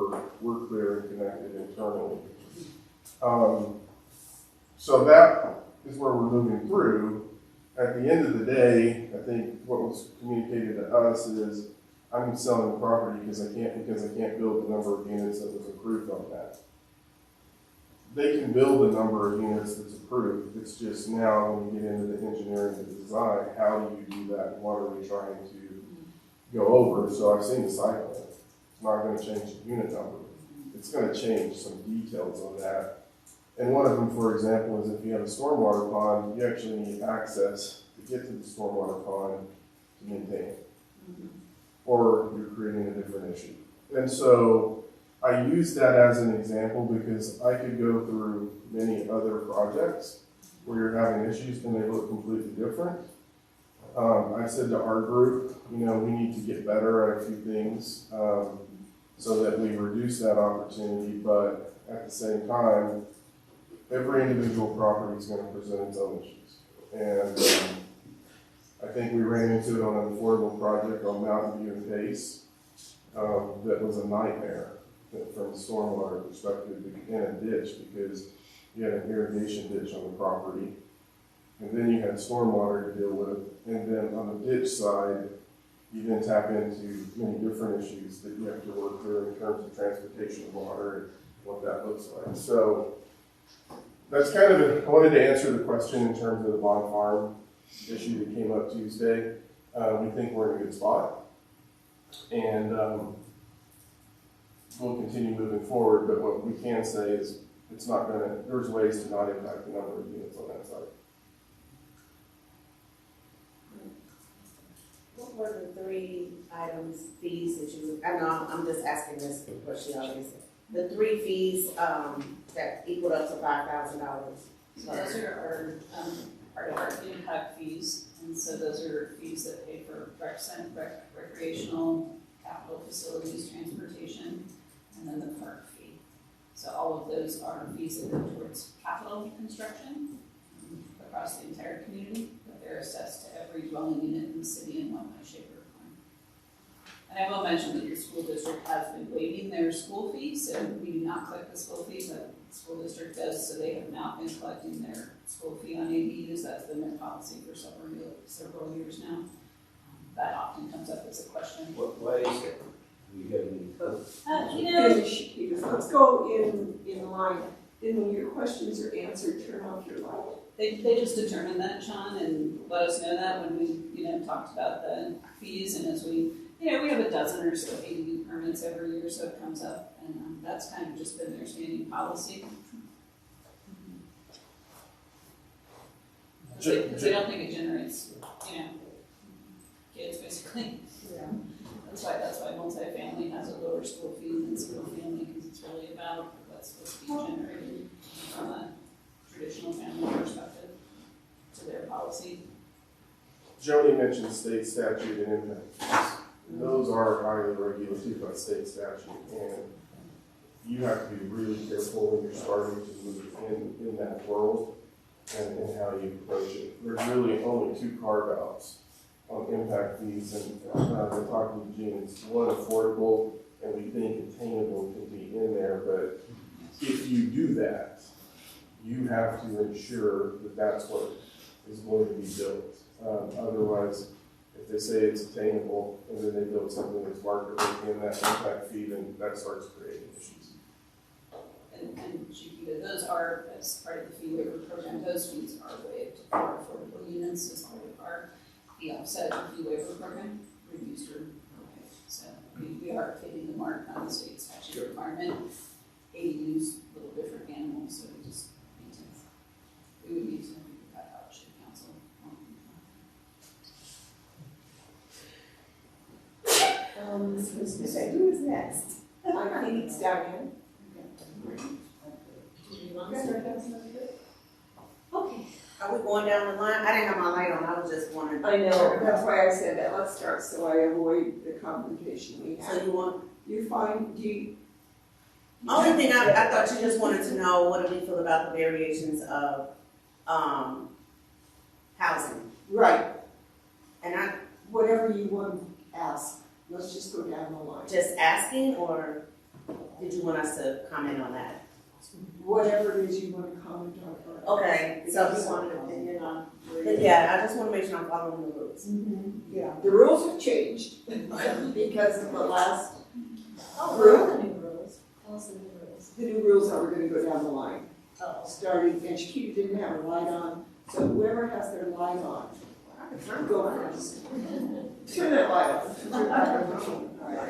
we're clear and connected internally. So that is where we're moving through. At the end of the day, I think what was communicated to us is I'm selling the property because I can't build the number of units that was approved on that. They can build the number of units that's approved. It's just now when you get into the engineering and design, how do you do that? What are we trying to go over? So I've seen the site plan. It's not going to change the unit number. It's going to change some details on that. And one of them, for example, is if you have a stormwater pond, you actually need access to get to the stormwater pond to maintain it. Or you're creating a different issue. And so I use that as an example because I could go through many other projects where you're having issues and they look completely different. I said to our group, we need to get better at a few things so that we reduce that opportunity, but at the same time, every individual property is going to present its own issues. And I think we ran into it on an affordable project on Mountain View and Pace that was a nightmare from a stormwater perspective in a ditch because you had an irrigation ditch on the property, and then you had stormwater to deal with, and then on the ditch side, you then tap into many different issues that you have to work through in terms of transportation of water and what that looks like. So that's kind of I wanted to answer the question in terms of the Bond Farm issue that came up Tuesday. We think we're in a good spot, and we'll continue moving forward, but what we can say is it's not going to, there's ways to not impact the number of units on that site. What were the 3 items, fees that you, I know I'm just asking this because she already said. The 3 fees that equaled up to $5,000. So those are part of our impact fees, and so those are fees that pay for recreational, capital facilities, transportation, and then the park fee. So all of those are fees that go towards capital construction across the entire community, but they're assessed to every dwelling unit in the city in one way, shape, or form. And I will mention that the school district has been waiving their school fees, so we do not collect the school fee, but the school district does, so they have not been collecting their school fee on ADUs. That's been their policy for several years now. That often comes up as a question. Why is it? We have any Finish, let's go in line. Then when your questions are answered, turn off your light. They just determined that, Sean, and let us know that when we, talked about the fees, and as we, we have a dozen or so ADU permits every year, so it comes up, and that's kind of just been their standing policy. Because they don't think it generates, kids, basically. Yeah. That's why multifamily has a lower school fee than single family, because it's really about what's supposed to be generated from a traditional family perspective to their policy. Joni mentioned state statute and impact fees. Those are highly regulated by state statute, and you have to be really careful when you're starting to move in that world and how you approach it. There's really only 2 carve-outs on impact fees, and we're talking to Gene, it's one, affordable, and we think attainable can be in there, but if you do that, you have to ensure that that's what is going to be built. Otherwise, if they say it's attainable, and then they build something that's market rate in that impact fee, then that starts creating issues. And Chiquita, those are, as part of the fee waiver program, those fees are waived for affordable units as part of our fee offset fee waiver program, reduced or okay. So we are hitting the mark on the state statute requirement. ADUs, a little different animals, so we would need to figure that out, should council. Who is next? I think it's Diane. Okay. Are we going down the line? I didn't have my light on, I was just wondering. I know, that's why I said that, let's start, so I avoid the confrontation we So have. you want, You find, do you? only thing I thought you just wanted to know, what do we feel about the variations of, housing? Right, And I, whatever you want to ask, let's just go down the line. just asking, or did you want us to comment on that? Whatever it is you want to comment on. Okay, so If you want an opinion on. but yeah, I just wanna make sure I'm following the rules. Yeah, the rules have changed because of the last, Oh, what are the new rules? Tell us the new rules. the new rules are we're gonna go down the line. Oh. Starting, and Chiquita didn't have a light on, so whoever has their light on, go first. Turn that light on.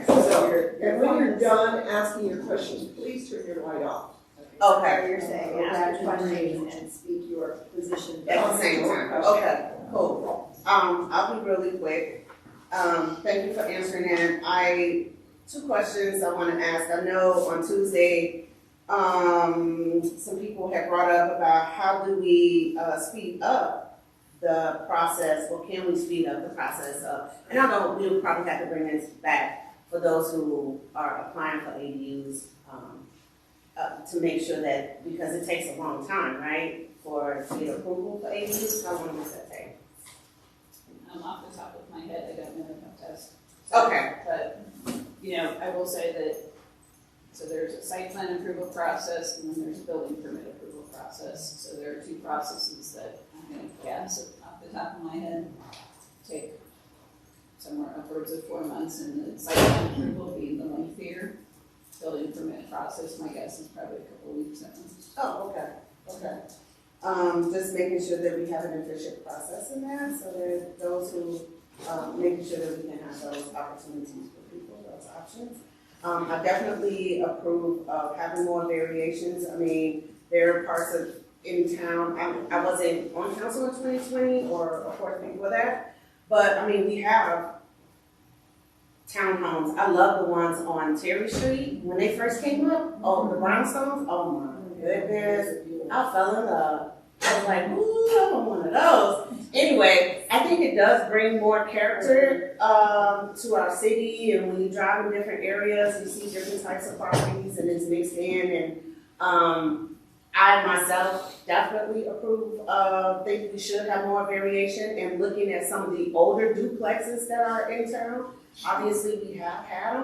So, and when you're done asking your questions, please turn your light off. Okay. So you're saying, ask questions and speak your position. At the same time, okay, cool. I'll be really quick. Thank you for answering that. Two questions I wanna ask. I know on Tuesday, some people have brought up about how do we, speed up the process, or can we speed up the process of, and I know we'll probably have to bring this back for those who are applying for ADUs, to make sure that, because it takes a long time, right, to get approval for ADUs, how long does that take? Off the top of my head, I don't know enough test. Okay. But, you know, I will say that, so there's a site plan approval process, and then there's a building permit approval process. So there are two processes that I'm gonna guess off the top of my head take somewhere upwards of 4 months, and the site plan approval being the lengthier. Building permit process, my guess is probably a couple of weeks. Oh, okay. Just making sure that we have an efficient process in there, so that those who, making sure that we can have those opportunities for people, those options. I definitely approve of having more variations. I mean, there are parts of in town, I wasn't on council in 2020 or of course before that, but I mean, we have townhomes. I love the ones on Terry Street. When they first came up, oh, the brownstones, oh my goodness, I fell in love. I was like, ooh, I want one of those. Anyway, I think it does bring more character to our city, and when you drive in different areas, you see different types of properties, and it's mixed in. And I myself definitely approve of, think we should have more variation. And looking at some of the older duplexes that are in town, obviously we have had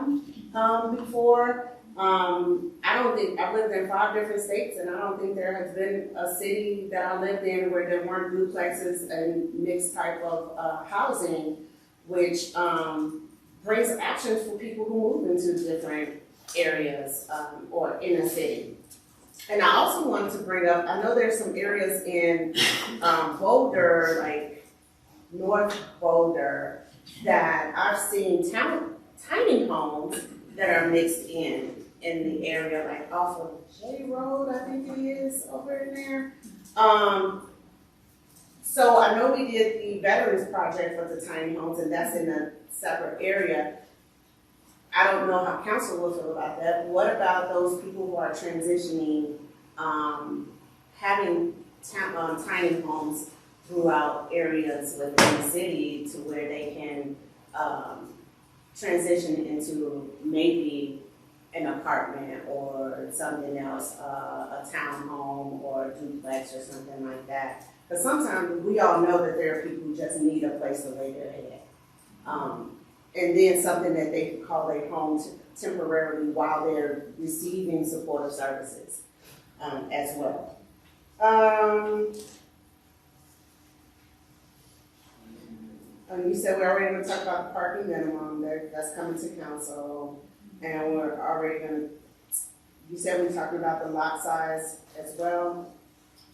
them before. I don't think, I've lived in 5 different states, and I don't think there has been a city that I lived in where there weren't duplexes and mixed type of housing, which brings actions for people who move into different areas or in a city. And I also wanted to bring up, I know there's some areas in Boulder, like North Boulder, that I've seen tiny homes that are mixed in the area, like off of J Road, I think it is, over in there. So I know we did the Veterans Project for the tiny homes, and that's in a separate area. I don't know how council will feel about that. What about those people who are transitioning, having tiny homes throughout areas within the city to where they can transition into maybe an apartment or something else, a townhome or a duplex or something like that? Because sometimes we all know that there are people who just need a place to lay their head. And then something that they can call their home temporarily while they're receiving supportive services as well. You said we're already going to talk about the parking minimum, that's coming to council. And we're already going to, you said we're talking about the lot size as well.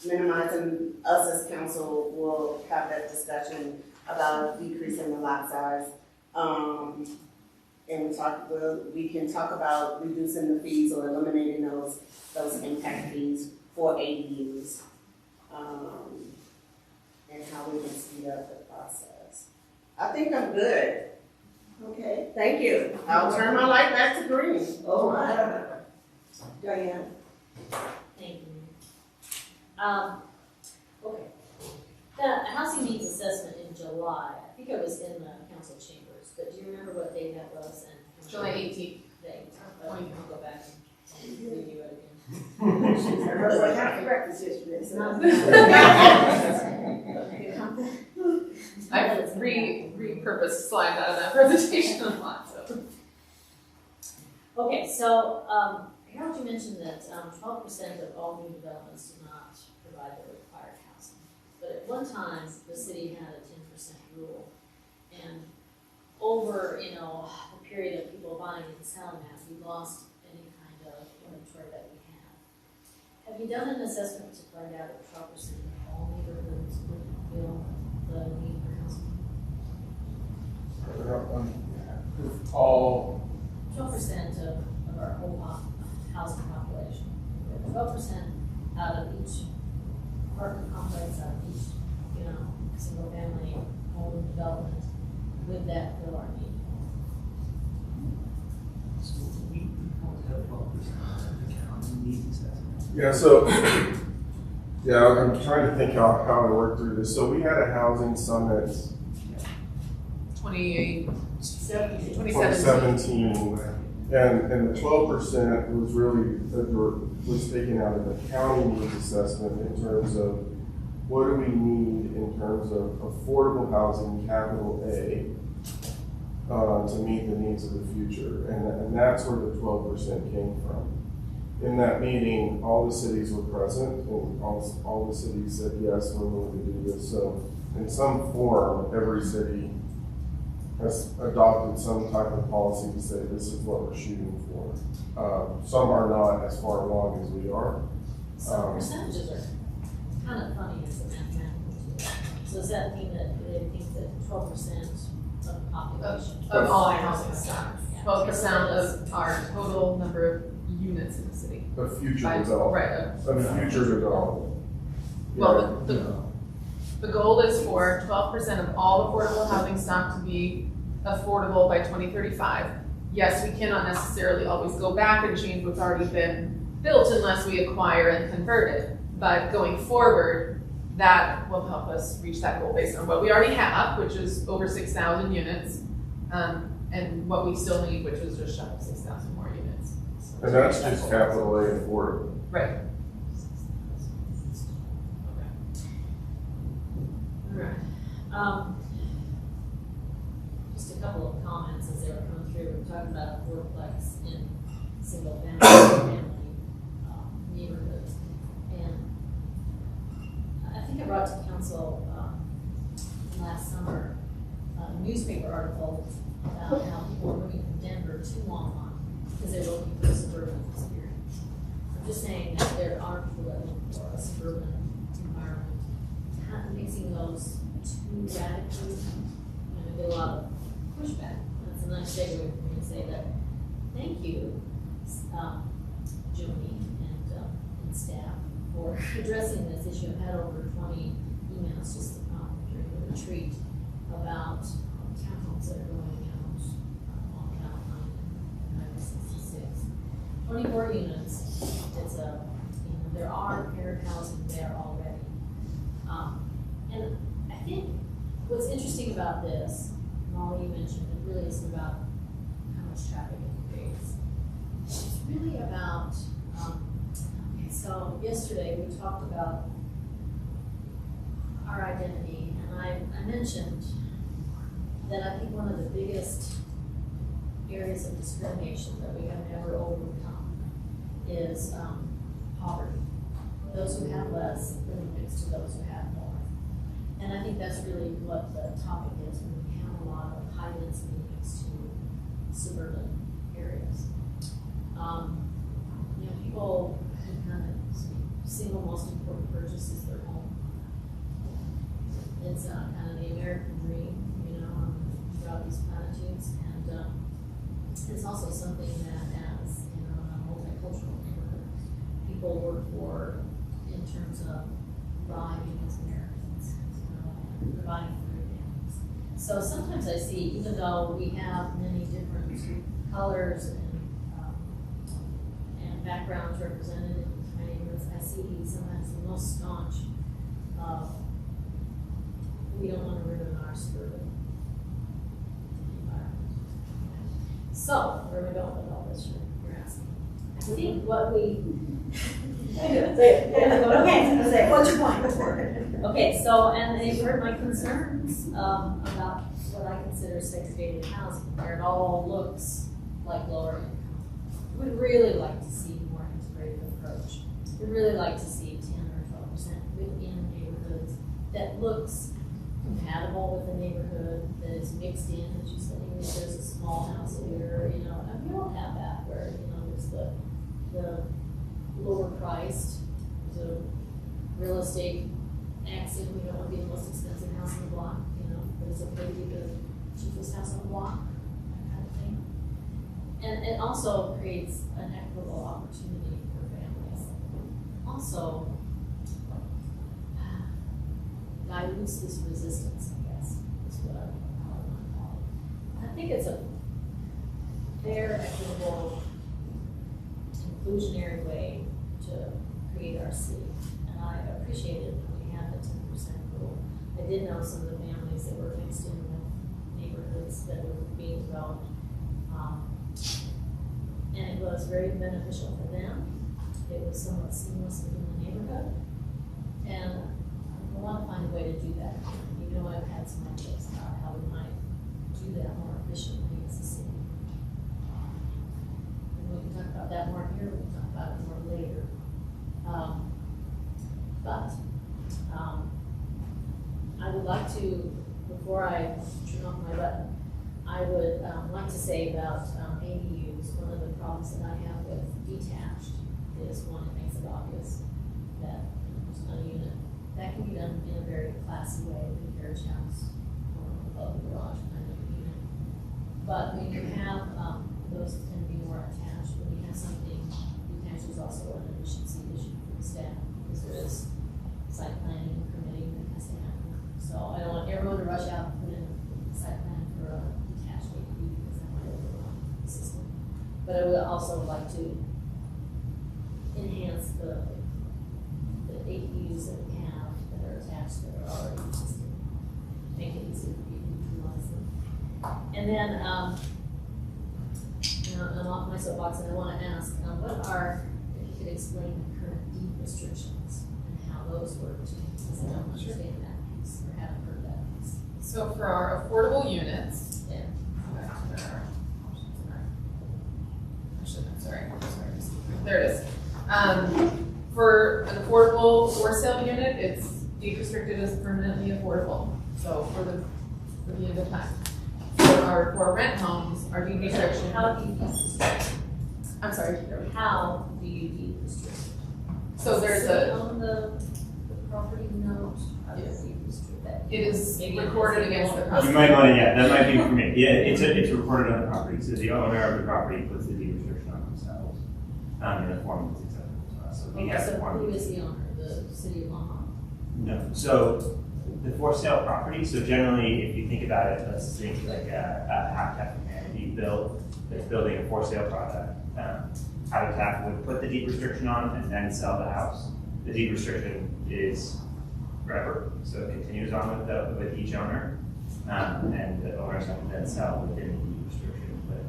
Minimizing, us as council will have that discussion about decreasing the lot size. And we can talk about reducing the fees or eliminating those impact fees for ADUs. And how we can speed up the process. I think I'm good. Okay, thank you. I'll turn my light back to green. All right. Diane? Thank you. Okay. The housing needs assessment in July, I think it was in the council chambers, but do you remember what date that was? And July 18th. I'll go back and review it again. I remember I had breakfast yesterday, so. I repurposed slides out of that presentation a lot, so. Okay, so, I heard you mention that 12% of all new developments do not provide the required housing. But at one time, the city had a 10% rule. And over, the period of people buying and selling that, we lost any kind of inventory that we had. Have you done an assessment to find out if 12% of all neighborhoods would feel the need for housing? All 12% of our whole housing population. 12% out of each apartment complex, out of each, single family home development, would that fill our need? Yeah, so, I'm trying to think how I work through this. So we had a housing summit 2017, and the 12% was really, was taken out of the county needs assessment in terms of what do we need in terms of affordable housing, capital A, to meet the needs of the future. And that's where the 12% came from. In that meeting, all the cities were present, and all the cities said, yes, we're willing to do this. So in some form, every city has adopted some type of policy to say this is what we're shooting for. Some are not as far along as we are. So percentages are kind of funny as a mathematical tool. So does that mean that they think that 12% of the population? Of all housing stock. 12% of our total number of units in the city. A future development. Right. A future development. Well, the goal is for 12% of all affordable housing stock to be affordable by 2035. Yes, we cannot necessarily always go back and change what's already been built unless we acquire and convert it. But going forward, that will help us reach that goal based on what we already have, which is over 6,000 units, and what we still need, which is just shy of 6,000 more units. So and that's just capital A affordable. Right. Alright. Just a couple of comments as they were coming through. We're talking about a fourplex in single family neighborhoods. And I think I brought to council last summer a newspaper article about how people are moving from Denver to Longmont because they're looking for a suburban experience. I'm just saying that there are people that look for a suburban environment. Mixing those two radically, get a lot of pushback. That's a nice segue for me to say that. Thank you, Joni and staff for addressing this issue. I've had over 20 emails just during the retreat about townhomes that are going out on California, 66. 24 units. It's there are paired housing there already. And I think what's interesting about this, Molly, you mentioned, it really isn't about how much traffic it creates. It's really about, so yesterday we talked about our identity, and I mentioned that I think one of the biggest areas of discrimination that we have never overcome is poverty. Those who have less living next to those who have more. And I think that's really what the topic is when we have a lot of high density next to suburban areas. People kind of single most important purchase is their home. It's kind of the American dream, throughout these platitudes, and it's also something that as a multicultural neighborhood, people work for in terms of thriving as Americans, and providing for their families. So sometimes I see, even though we have many different colors and backgrounds represented in my neighborhoods, I see sometimes the most staunch we don't want to ruin our suburban environment. So, where are we going with all this, you're asking? I think what we Okay, what's your point? Okay, so, and they've heard my concerns about what I consider segregated housing, where it all looks like lower income. We'd really like to see more integrated approach. We'd really like to see 10 or 12% within neighborhoods that looks compatible with the neighborhood, that is mixed in, as you said, even if there's a small house here, and we all have that, where, there's the lower priced, there's a real estate axiom, we don't want to be the most expensive house on the block, but it's okay to be the cheapest house on the block, that kind of thing. And it also creates an equitable opportunity for families. Also, dilutes this resistance, I guess, is what I want to call it. I think it's a fair, equitable, inclusionary way to create our city. And I appreciated when we had the 10% rule. I did know some of the families that were mixed in with neighborhoods that were being developed. And it was very beneficial for them. It was somewhat seamless within the neighborhood. And I want to find a way to do that. I've had some ideas about how we might do that more efficiently as a city. And we can talk about that more here, we can talk about it more later. I would like to, before I turn off my button, I would like to say about ADUs, one of the problems that I have with detached is, one, it makes it obvious that there's not a unit. That can be done in a very classy way, with a carriage house or above the garage kind of unit. But when you have those that tend to be more attached, when you have something, detached is also an efficiency issue for the staff, because there is site planning and permitting that has to happen. So I don't want everyone to rush out and put in a site plan for a detached ADU, because that might overwhelm the system. But I would also like to enhance the ADUs that we have that are attached, that are already existing, make it easier for people to utilize them. And then, I'm off my soapbox, and I want to ask, what are, if you could explain the current deed restrictions and how those work too, because I don't understand that piece or haven't heard that piece. So for our affordable units, Yeah. There it is. For an affordable for sale unit, it's deed restricted as permanently affordable. So for the end of time. For rent homes, our deed restriction. How do you deed restrict? I'm sorry. How do you deed restrict? So there's on the property note, how do you deed restrict that? It is recorded against the property. You might want to, that might be for me. Yeah, it's recorded on the property. So the owner of the property puts the deed restriction on themselves in a form that's acceptable to us. So we have the form. Who is the owner? The city of Longmont? No. So the for sale property. So generally, if you think about it, let's think like a Habitat for Humanity build that's building a for sale product. Habitat would put the deed restriction on and then sell the house. The deed restriction is forever, so it continues on with each owner, and the owners have to then sell within the deed restriction. But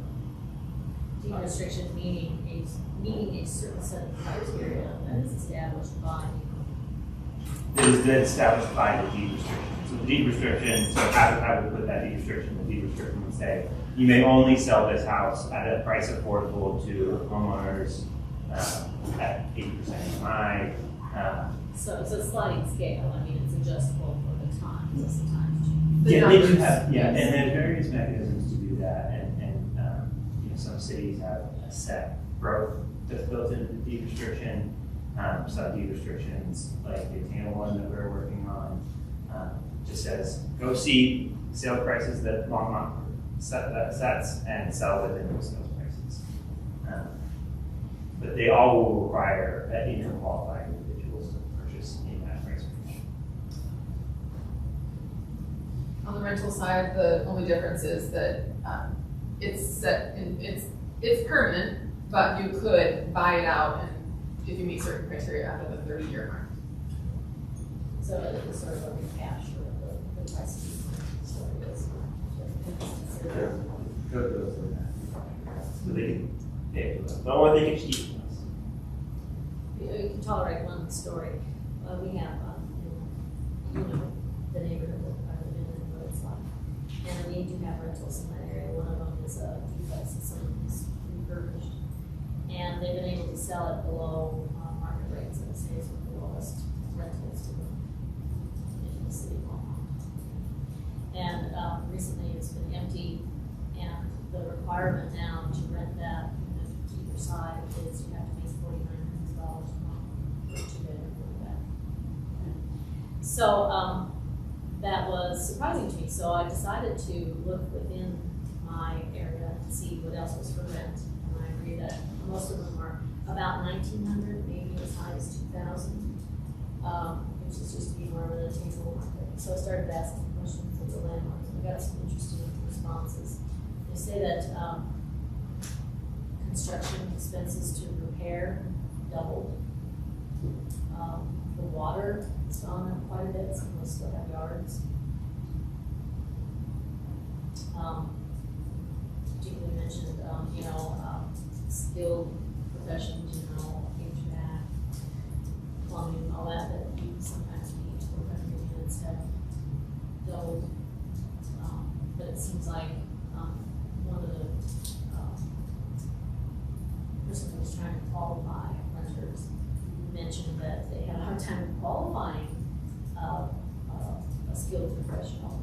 Deed restriction meaning a certain set of criteria that is established by the owner. The is then established by the deed restriction. So the deed restriction, so I would put that deed restriction, the deed restriction would say, you may only sell this house at a price affordable to homeowners at 80% HMI. So it's a sliding scale, I mean, it's adjustable for the times, as the times change. The Yeah, they do numbers. have, yeah, Yes. and there's various mechanisms to do that, and you know, some cities have a set growth that's built into the deed restriction. Some deed restrictions, like the Atlanta one that we're working on, just says, go see sale prices that Longmont sets and sell within those sales prices. But they all will require income qualified individuals to purchase in that price range. On the rental side, the only difference is that it's set in, it's permanent, but you could buy it out and if you meet certain criteria after the 30-year mark. So it is sort of a recash of the price of the story is. Good, those are that. So they can pay for that. The only thing is cheap. You can tolerate one story. We have, you know, the neighborhood that I live in and what it's like. And we do have rentals in that area. One of them is a duplex and some is refurbished. And they've been able to sell it below market rates, and it stays with the lowest rentals in the city of Longmont. And recently it's been empty, and the requirement now to rent that, to either side, is you have to pay $4,900 a month for a 2-bedroom for that. So that was surprising to me. So I decided to look within my area to see what else was for rent. And I agree that most of them are about 1,900, maybe as high as 2,000, which is just to be more of an attainable market. So I started asking questions of the landlords, and I got some interesting responses. They say that construction expenses to repair doubled. The water has gone up quite a bit, some of us still have yards. Particularly mentioned, you know, skilled professions, you know, HVAC, plumbing, all that you sometimes need to work on your units have doubled. But it seems like one of the person who was trying to qualify renters mentioned that they had a hard time qualifying a skilled professional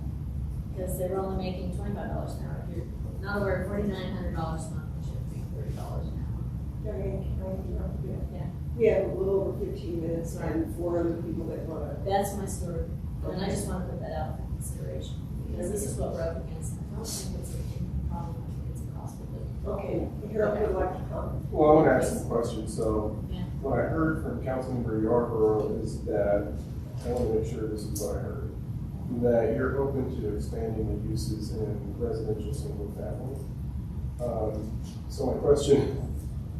because they were only making $25 an hour. If you're not over $4,900 a month, you should make $30 an hour. Yeah. We have a little over 15 minutes and 4 other people that want to. That's my story, and I just want to put that out for consideration because this is what we're up against. I don't think it's a problem. I think it's a cost of living. Okay, Harold would like to comment. Well, I want to ask some questions. So Yeah. what I heard from Councilmember Yarborough is that, I want to make sure this is what I heard, that you're open to expanding the uses in residential single family. So my question,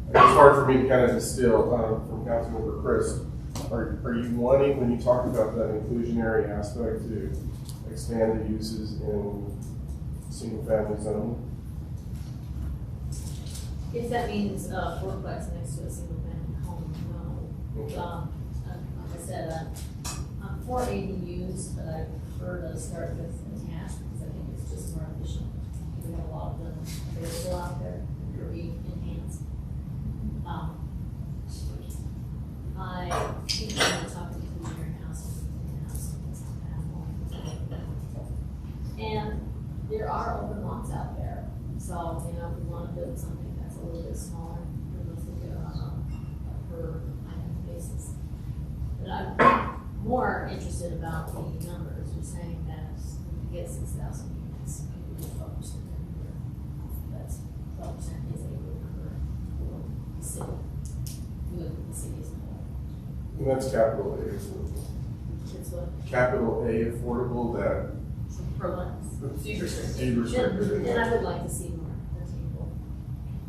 it's hard for me to kind of distill from Councilmember Chris. Are you wanting, when you talk about that inclusionary aspect, to expand the uses in single family zoning? If that means fourplex next to a single family home, no. Okay. Like I said, I'm for ADUs, but I prefer to start with attached because I think it's just more efficient. We have a lot of them available out there that could be enhanced. I think I'm going to talk to inclusionary housing and housing that's compatible. And there are open lots out there. So, you know, if we want to build something that's a little bit smaller, we must look at it on a per item basis. But I'm more interested about the numbers. You're saying that if you get 6,000 units, you do 12% every year. That's 12% is a good number for the city. You look at the city as a whole. And that's capital A affordable. It's what? Capital A affordable, that Per month. Deed restricted. deed restricted. Then I would like to see more attainable.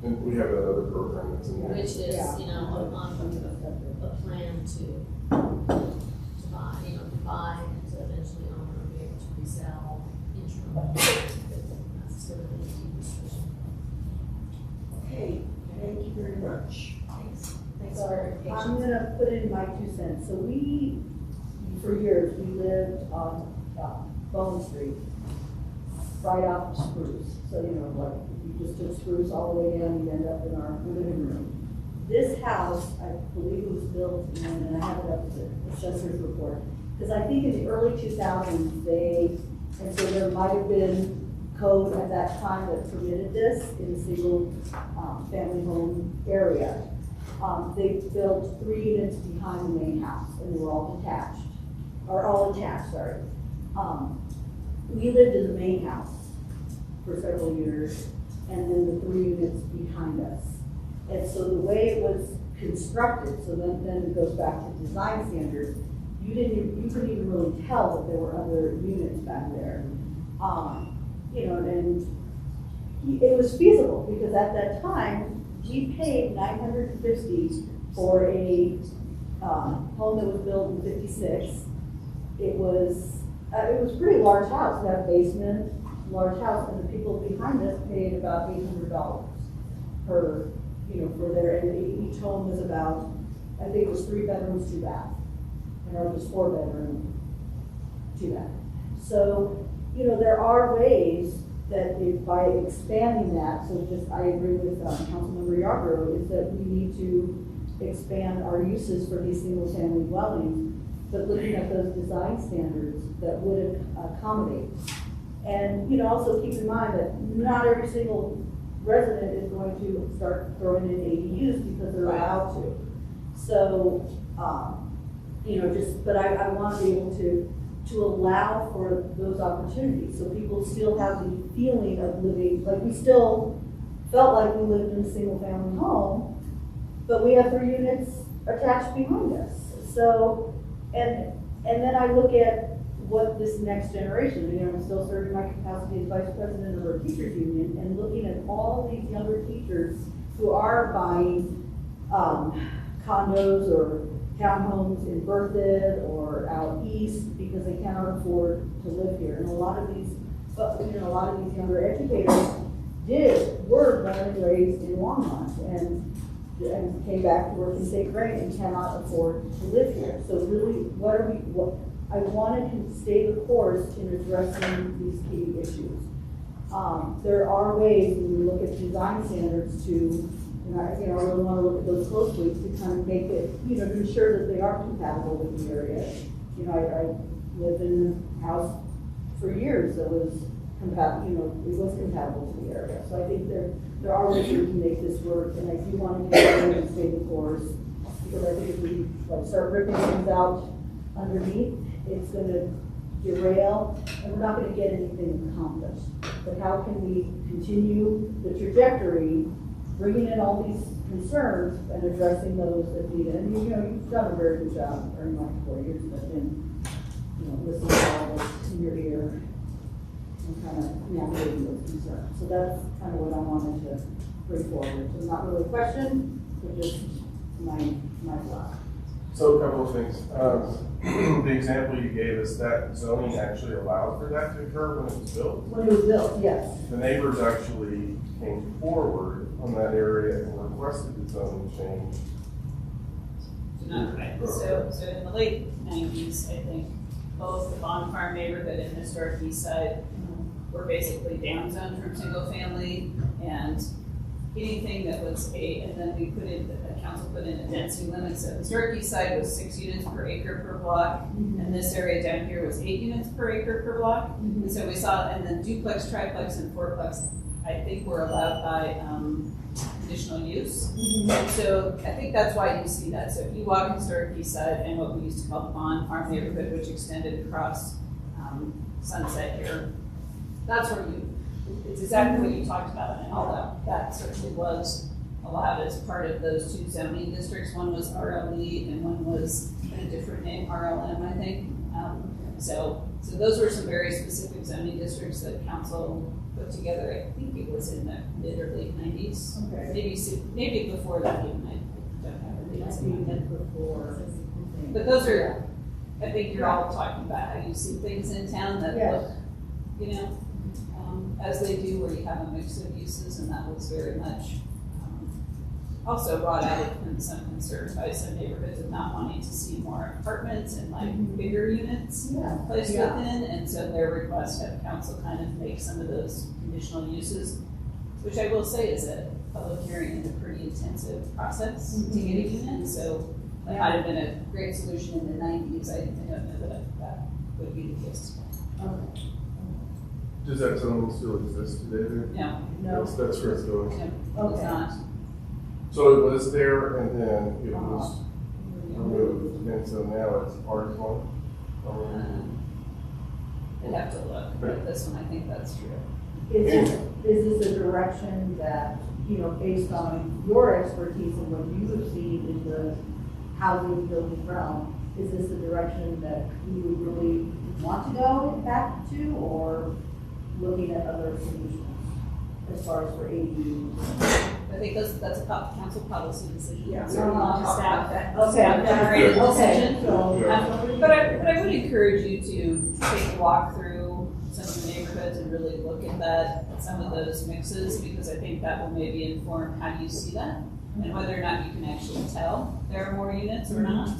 And we have that other program that's in there. Which is, you know, on a plan to buy, you know, to buy and to eventually own or be able to resell interim. That's sort of the deed restriction. Okay, thank you very much. Thanks. Thanks So for your I'm patience. gonna put in my 2 cents. So we for years, we lived on Bone Street, right off Spruce. So, you know, like, if you just took Spruce all the way down, you'd end up in our living room. This house, I believe it was built in, and I have it up as a assessor's report, because I think in the early 2000s, and so there might have been code at that time that permitted this in a single family home area. They built 3 units behind the main house, and they were all attached. We lived in the main house for several years, and then the 3 units behind us. And so the way it was constructed, so then it goes back to design standards, you couldn't even really tell that there were other units back there. You know, and it was feasible, because at that time, we paid $950 for a home that was built in '56. It was a pretty large house. It had a basement, large house, and the people behind us paid about $800 per, you know, for their, and each home was about, I think it was 3 bedrooms, 2 baths, or it was 4 bedroom, 2 bath. So, you know, there are ways that by expanding that, so just, I agree with Councilmember Yarborough, is that we need to expand our uses for these single family dwellings, but looking at those design standards that would accommodate. And, you know, also keep in mind that not every single resident is going to start throwing in ADUs because they're allowed to. So, you know, but I want to be able to allow for those opportunities, so people still have the feeling of living, like we still felt like we lived in a single family home, but we have 3 units attached behind us. So, and then I look at what this next generation, you know, I'm still serving my capacity as vice president of our teachers union, and looking at all these younger teachers who are buying condos or townhomes in Berthoud or out east because they cannot afford to live here. And a lot of these younger educators were born and raised in Longmont and came back to work in State Grain and cannot afford to live here. So really, I want to stay the course in addressing these key issues. There are ways when we look at design standards to, I really want to look at those closely to kind of make it, to ensure that they are compatible with the area. I lived in a house for years that was compatible, it was compatible to the area. So I think there are ways we can make this work, and I do want to continue and stay the course, because I think if we start ripping things out underneath, it's going to derail, and we're not going to get anything accomplished. But how can we continue the trajectory, bringing in all these concerns and addressing those that need it? And you've done a very good job during my 4 years that I've been, listening to all this in your ear and kind of navigating those concerns. So that's kind of what I wanted to bring forward. So not really a question, but just my thought. So a couple of things. The example you gave us, that zoning actually allowed for that to occur when it was built? When it was built, yes. The neighbors actually came forward on that area and requested the zoning change. So in the late 90s, I think both the Bond Farm neighborhood and historic East Side were basically downzoned from single family, and anything that was and then we the council put in a density limit. So historic East Side was 6 units per acre per block, and this area down here was 8 units per acre per block. And so we saw, and then duplex, triplex, and fourplex, I think were allowed by conditional use. And so I think that's why you see that. So if you walk historic East Side and what we used to call the Bond Farm neighborhood, which extended across Sunset here, that's where it's exactly what you talked about, and all that certainly was allowed as part of those 2 zoning districts. One was RLE and one was a different name, RLM, I think. So those were some very specific zoning districts that council put together. I think it was in the mid or late 90s. Okay. Maybe before that even. I don't have the dates in my head before. But those are, I think you're all talking about how you see things in town that look, as they do, where you have a mix of uses, and that was very much also brought out some concerns by some neighborhoods of not wanting to see more apartments and like bigger units placed within, and so their request had council kind of make some of those conditional uses, which I will say is a public hearing is a pretty intensive process to get a unit, so that might have been a great solution in the 90s. I don't know that would be the case. Okay. Does that zone still exist today then? No, No. That's where it's going. no, it's not. So it was there and then it was removed, and so now it's R1? I'd have to look, but this one, I think that's true. Is this a direction that, you know, based on your expertise and what you have seen in the housing building realm, is this a direction that you would really want to go back to, or looking at other solutions as far as for ADUs? I think that's a council policy decision. Yeah. So we want to staff that. Okay. Staff generated Okay. decision. But I would encourage you to take a walk through some of the neighborhoods and really look at that, at some of those mixes, because I think that will maybe inform how you see that and whether or not you can actually tell there are more units or not.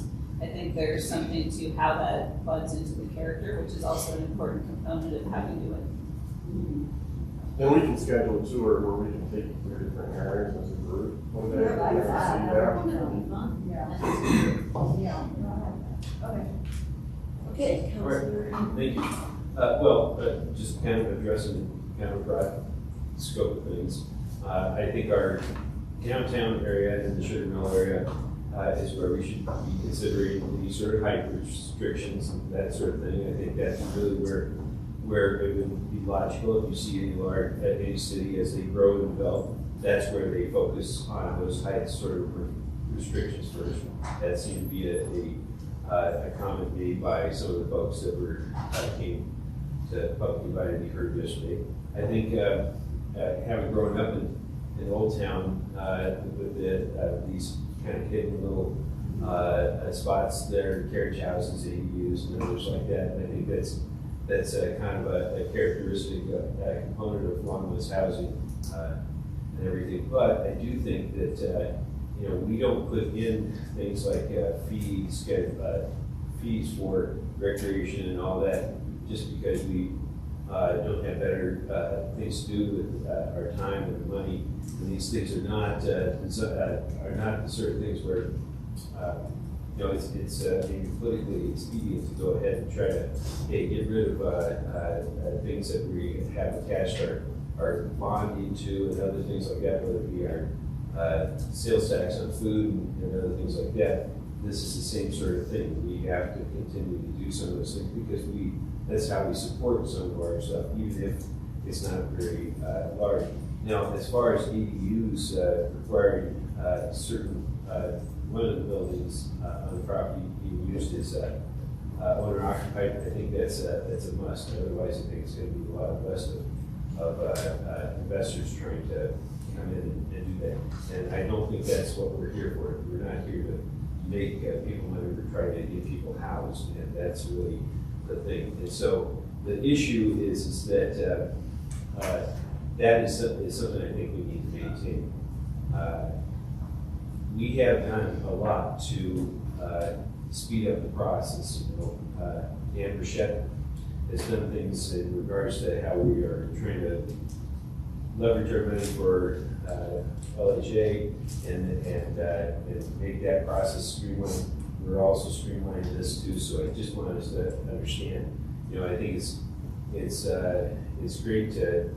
I think there's something to how that buds into the character, which is also an important component of how you do it. Then we can schedule a tour where we can take you through different areas as a group one day. Yeah, like that. That'll be fun. Yeah. Okay. Okay, All right, Councilor. thank you. Just kind of addressing kind of broad scope of things. I think our downtown area and the Sugar Mill area is where we should be considering these sort of height restrictions and that sort of thing. I think that's really where it would be logical. If you see any city as they grow and develop, that's where they focus on those height sort of restrictions first. That seemed to be a comment made by some of the folks that came to public invited me heard yesterday. I think having grown up in Old Town with these kind of hidden little spots there, carriage houses, ADUs, and others like that, I think that's kind of a characteristic component of Longmont's housing and everything. But I do think that we don't put in things like fees for recreation and all that just because we don't have better things to do with our time and money. And these things are not the sort of things where it's maybe politically expedient to go ahead and try to get rid of things that we have attached our bond into and other things like that, whether it be our sales tax on food and other things like that. This is the same sort of thing. We have to continue to do some of those things because that's how we support some of our stuff, even if it's not very large. Now, as far as ADUs requiring certain one of the buildings on the property being used as owner occupied, I think that's a must. Otherwise, I think it's going to be a lot less of investors trying to come in and do that. And I don't think that's what we're here for. We're not here to make people money. We're trying to get people housed, and that's really the thing. And so the issue is that that is something I think we need to maintain. We have done a lot to speed up the process. Dan Burchett has done things in regards to how we are trying to leverage our money for LHA and make that process streamlined. We're also streamlining this too. So I just want us to understand. I think it's great to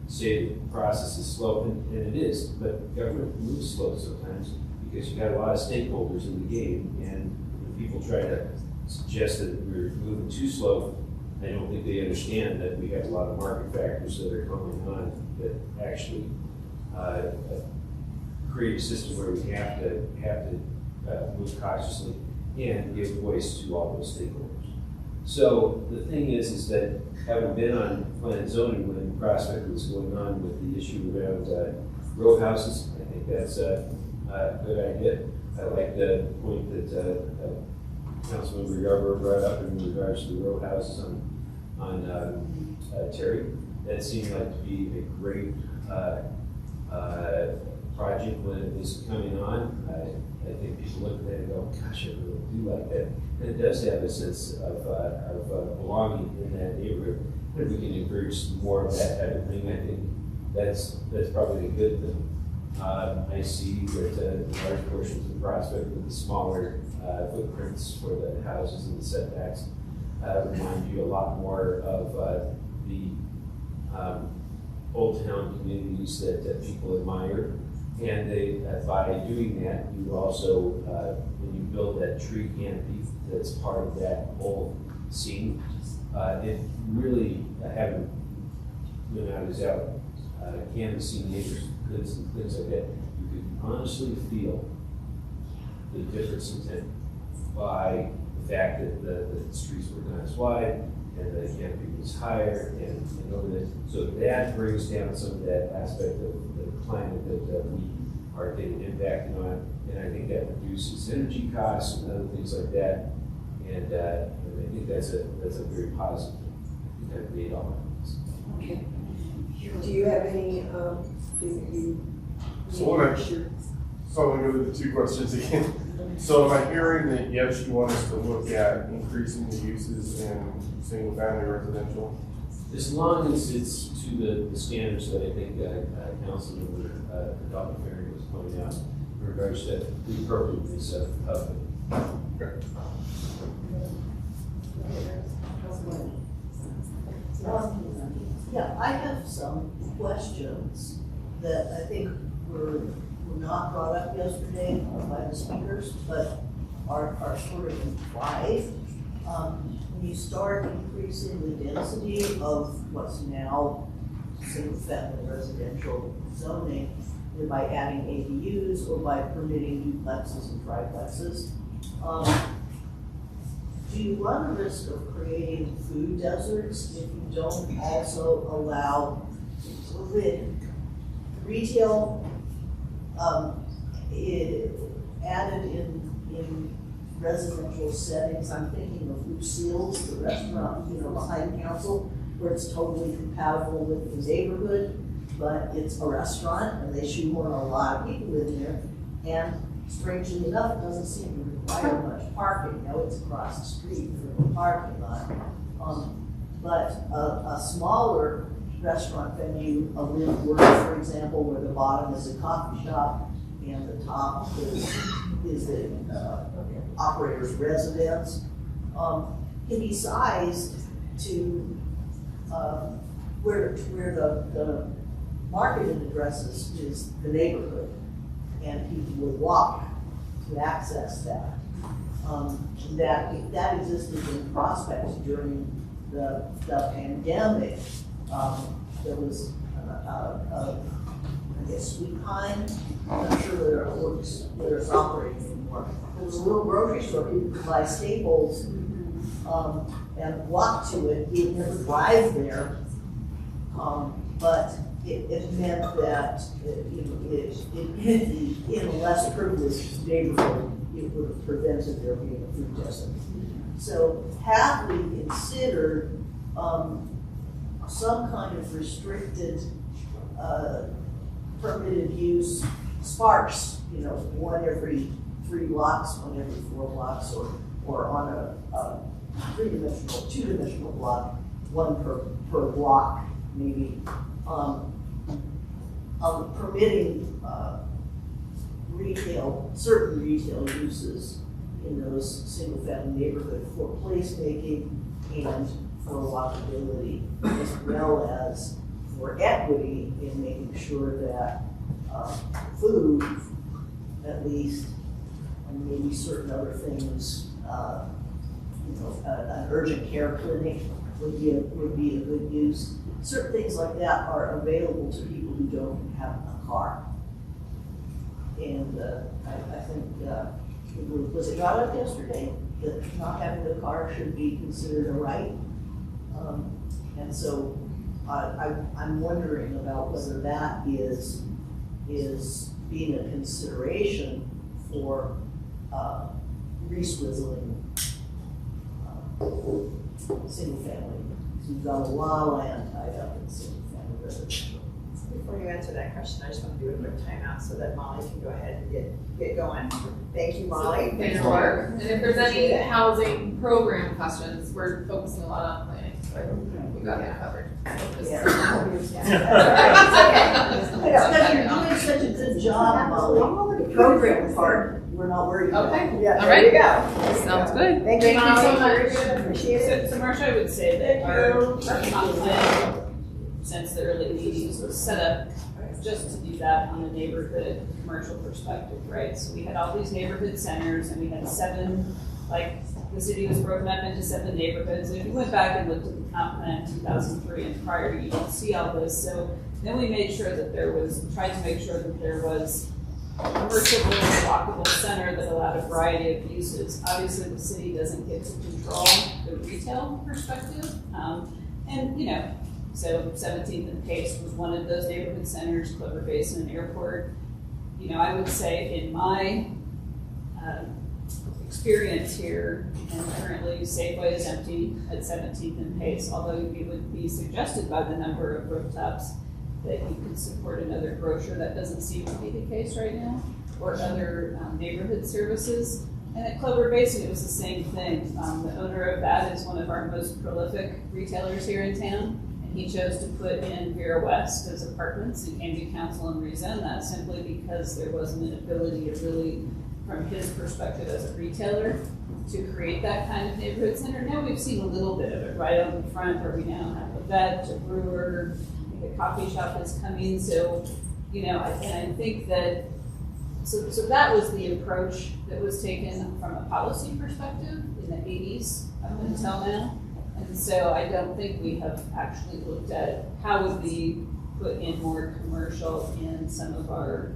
say the process is slow, and it is, but government moves slow sometimes because you've got a lot of stakeholders in the game, and when people try to suggest that we're moving too slow, I don't think they understand that we have a lot of market factors that are going on that actually create a system where we have to move cautiously and give voice to all those stakeholders. So the thing is that having been on planned zoning when the prospect was going on with the issue around row houses, I think that's a good idea. I like the point that Councilmember Yarborough brought up in regards to the row houses on Terry. That seemed like to be a great project when it was coming on. I think people look at that and go, gosh, I really do like that. And it does have a sense of belonging in that neighborhood. And if we can encourage more of that type of thing, I think that's probably a good thing. I see that large portions of Prospect with the smaller footprints for the houses and the setbacks remind you a lot more of the old town communities that people admire. And they, by doing that, you also, when you build that tree canopy that's part of that whole scene, it really, having been out as out, canvassing neighborhoods and things like that, you could honestly feel the difference in intent by the fact that the streets were not as wide and the canopy was higher and over there. So that brings down some of that aspect of the climate that we are getting impacted on. And I think that reduces energy costs and other things like that. And I think that's a very positive thing. I think I've made all my points. Okay. Do you have any, So I'm going to go to the two questions again. So am I hearing that yes, you want us to look at increasing the uses in single family residential? As long as it's to the standards that I think Councilmember Dr. Ferry was pointing out in regards to the appropriateness of it. Okay. Yeah, I have some questions that I think were not brought up yesterday by the speakers, but are sort of implied. When you start increasing the density of what's now single-family residential zoning, either by adding ADUs or by permitting duplexes and triplexes, do you run the risk of creating food deserts if you don't also allow retail added in residential settings? I'm thinking of Lucille's, the restaurant, behind council, where it's totally compatible with the neighborhood, but it's a restaurant and they shoehorn a lot of people in there. And strangely enough, it doesn't seem to require much parking. Now it's across the street from the parking lot. But a smaller restaurant venue, a Live Work, for example, where the bottom is a coffee shop and the top is the operator's residence, can be sized to where the marketing address is the neighborhood, and people would walk to access that. That existed in Prospect during the pandemic. There was, I guess, Sweet Pine. I'm not sure whether it's operating anymore. There was a little grocery store. People could buy staples and walk to it. You'd never drive there, but it meant that in a less privileged neighborhood, it would have prevented there being a food desert. So have we considered some kind of restricted permitted use, sparse, one every 3 blocks, one every 4 blocks, or on a two-dimensional block, one per block, maybe, permitting certain retail uses in those single-family neighborhoods for placemaking and for walkability, as well as for equity in making sure that food, at least, and maybe certain other things, an urgent care clinic would be a good use. Certain things like that are available to people who don't have a car. And I think, was it brought up yesterday that not having a car should be considered a right? And so I'm wondering about whether that is being a consideration for reswizzling single family. So you've got a lot of land tied up in single family residential. Before you answer that question, I just want to do a quick timeout so that Molly can go ahead and get going. Thank you, Molly. Thanks for work. And if there's any housing program questions, we're focusing a lot on planning, so we got that covered. Because you're doing such a good job, Molly, the program part, we're not worried about. Okay, Yeah, all there you right. go. Sounds good. Thank you, Thank you Molly. so much. Very good. Appreciate it. So Marcia, I would say that our comp plan, since the early 80s, was set up just to do that on a neighborhood commercial perspective, right? So we had all these neighborhood centers and we had 7, like the city was broken up into 7 neighborhoods. And if you went back and looked at the comp plan in 2003 and prior, you don't see all this. So then we made sure that tried to make sure that there was a commercial, walkable center that allowed a variety of uses. Obviously, the city doesn't get to control the retail perspective. And, you know, so 17th and Pace was one of those neighborhood centers, Clover Basin Airport. You know, I would say in my experience here, and currently Safeway is empty at 17th and Pace, although it would be suggested by the number of rooftops that you could support another grocer. That doesn't seem to be the case right now, or other neighborhood services. And at Clover Basin, it was the same thing. The owner of that is one of our most prolific retailers here in town. He chose to put in Vera West as apartments and came to council and rezoned that simply because there wasn't an ability to really, from his perspective as a retailer, to create that kind of neighborhood center. Now we've seen a little bit of it right on the front where we now have a vet, a brewer, a coffee shop is coming. So, you know, and I think that, so that was the approach that was taken from a policy perspective in the 80s up until now. And so I don't think we have actually looked at how would we put in more commercial in some of our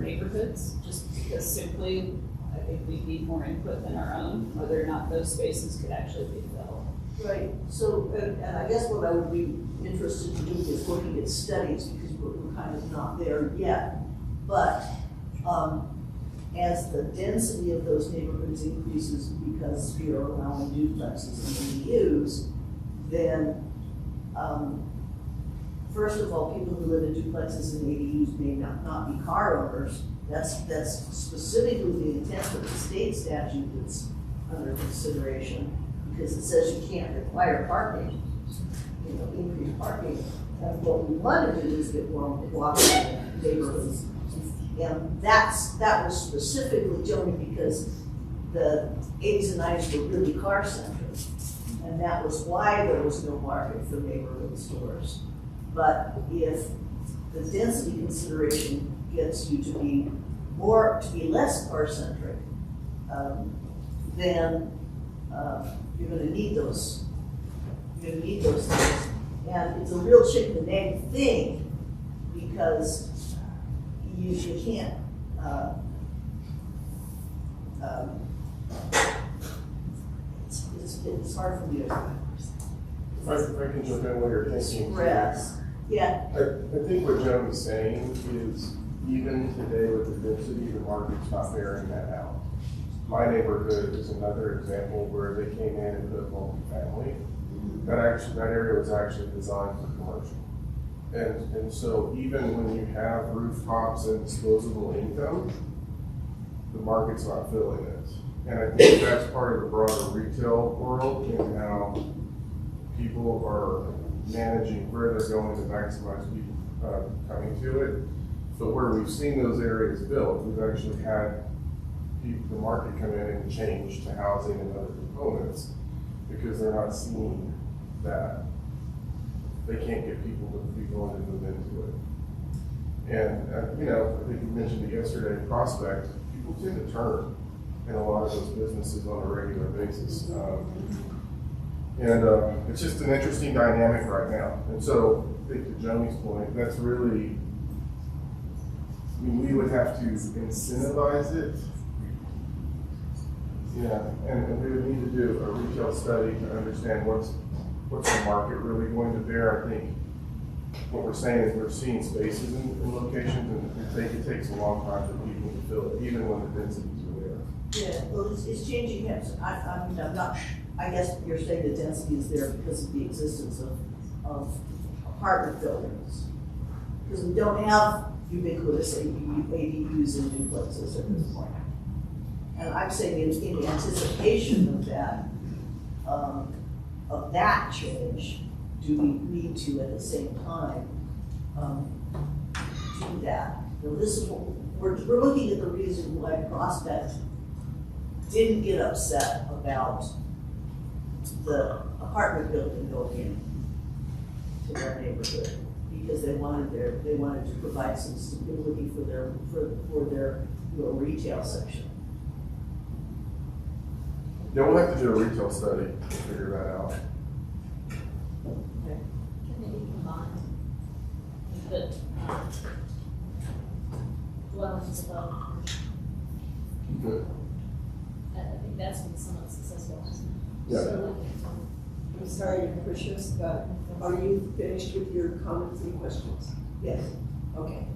neighborhoods, just because simply I think we need more input than our own, whether or not those spaces could actually be filled. Right, so, and I guess what I would be interested to do is looking at studies, because we're kind of not there yet. But as the density of those neighborhoods increases because we are allowing duplexes and ADUs, then first of all, people who live in duplexes and ADUs may not be car owners. That's specifically the intent of the state statute that's under consideration, because it says you can't require parking, you know, increased parking. And what we want to do is get more walkable neighborhoods. And that was specifically, Joni, because the 80s and 90s were really car-centric. And that was why there was no market for neighborhood stores. But if the density consideration gets you to be less car-centric, then you're going to need those. You're going to need those things. And it's a real chicken and egg thing, because you can't, it's hard for me to If I can jump in what you're thinking. express. Yeah, I think what Joan is saying is, even today with the density, the market's not bearing that out. My neighborhood is another example where they came in and put multifamily. That area was actually designed for commercial. And so even when you have rooftops and disposable income, the market's not filling it. And I think that's part of the broader retail world and how people are managing where they're going to maximize people coming to it. But where we've seen those areas built, we've actually had the market come in and change to housing and other components, because they're not seeing that. They can't get people to be willing to move into it. And, you know, I think you mentioned it yesterday, Prospect, people tend to turn in a lot of those businesses on a regular basis. It's just an interesting dynamic right now. And so, I think to Joni's point, that's really, I mean, we would have to incentivize it. Yeah, and we would need to do a retail study to understand what's the market really going to bear. I think what we're saying is we're seeing spaces in locations, and it takes a long time for people to fill it, even when the densities are there. yeah, well, it's changing hands. I'm not, I guess you're saying the density is there because of the existence of apartment buildings. because we don't have ubiquitous ADUs in duplexes at this point. And I'm saying in anticipation of that change, do we need to at the same time do that? You know, this is what we're looking at the reason why Prospect didn't get upset about the apartment building going in to their neighborhood, because they wanted to provide some stability for their retail section. Yeah, we'll have to do a retail study to figure that out. Can they be combined? But dwellings above. Good. I think that's what some of the successful ones. Yeah. So, I'm sorry to push this, but are you finished with your comments and questions? Yes. Okay.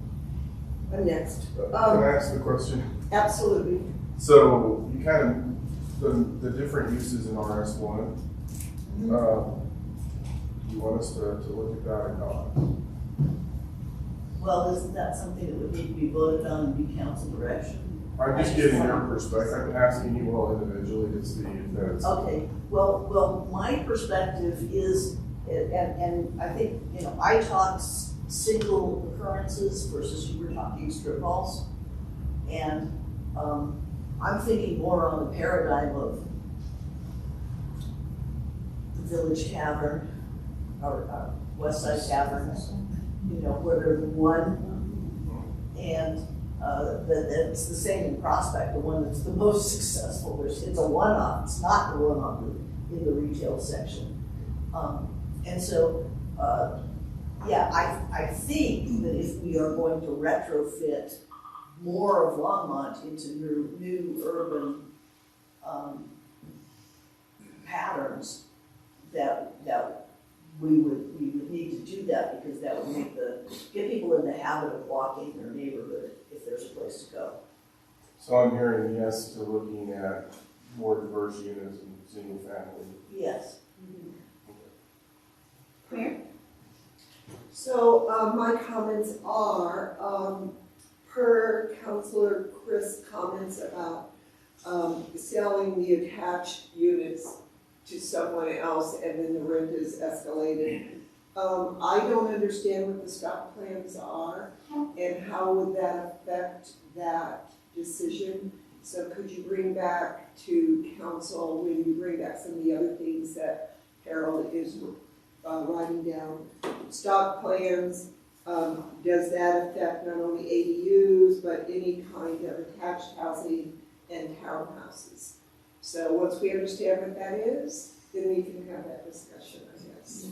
Next. Can I ask the question? Absolutely. So you kind of, the different uses in RS1, you want us to look at that or not? Well, isn't that something that would need to be voted on and be council direction? I'm just getting your perspective. I'm asking you all individually to see if that's. Okay, well, my perspective is, and I think, you know, I talk single occurrences versus you were talking strip malls. And I'm thinking more on the paradigm of the Village Tavern or West Side Tavern, you know, where there's one, and that's the same in Prospect, the one that's the most successful. It's a one-off. It's not the one-off in the retail section. And so, yeah, I think that if we are going to retrofit more of Longmont into new urban patterns, that we would need to do that, because that would get people in the habit of walking their neighborhood if there's a place to go. So I'm hearing yes to looking at more diverse units and single family. Yes. Claire? So my comments are, per Councilor Chris' comments about selling the attached units to someone else and then the rent is escalated. I don't understand what the stock plans are and how would that affect that decision. So could you bring back to council, when you bring back some of the other things that Harold is writing down? Stock plans, does that affect not only ADUs, but any kind of attached housing and townhouses? So once we understand what that is, then we can have that discussion, I guess.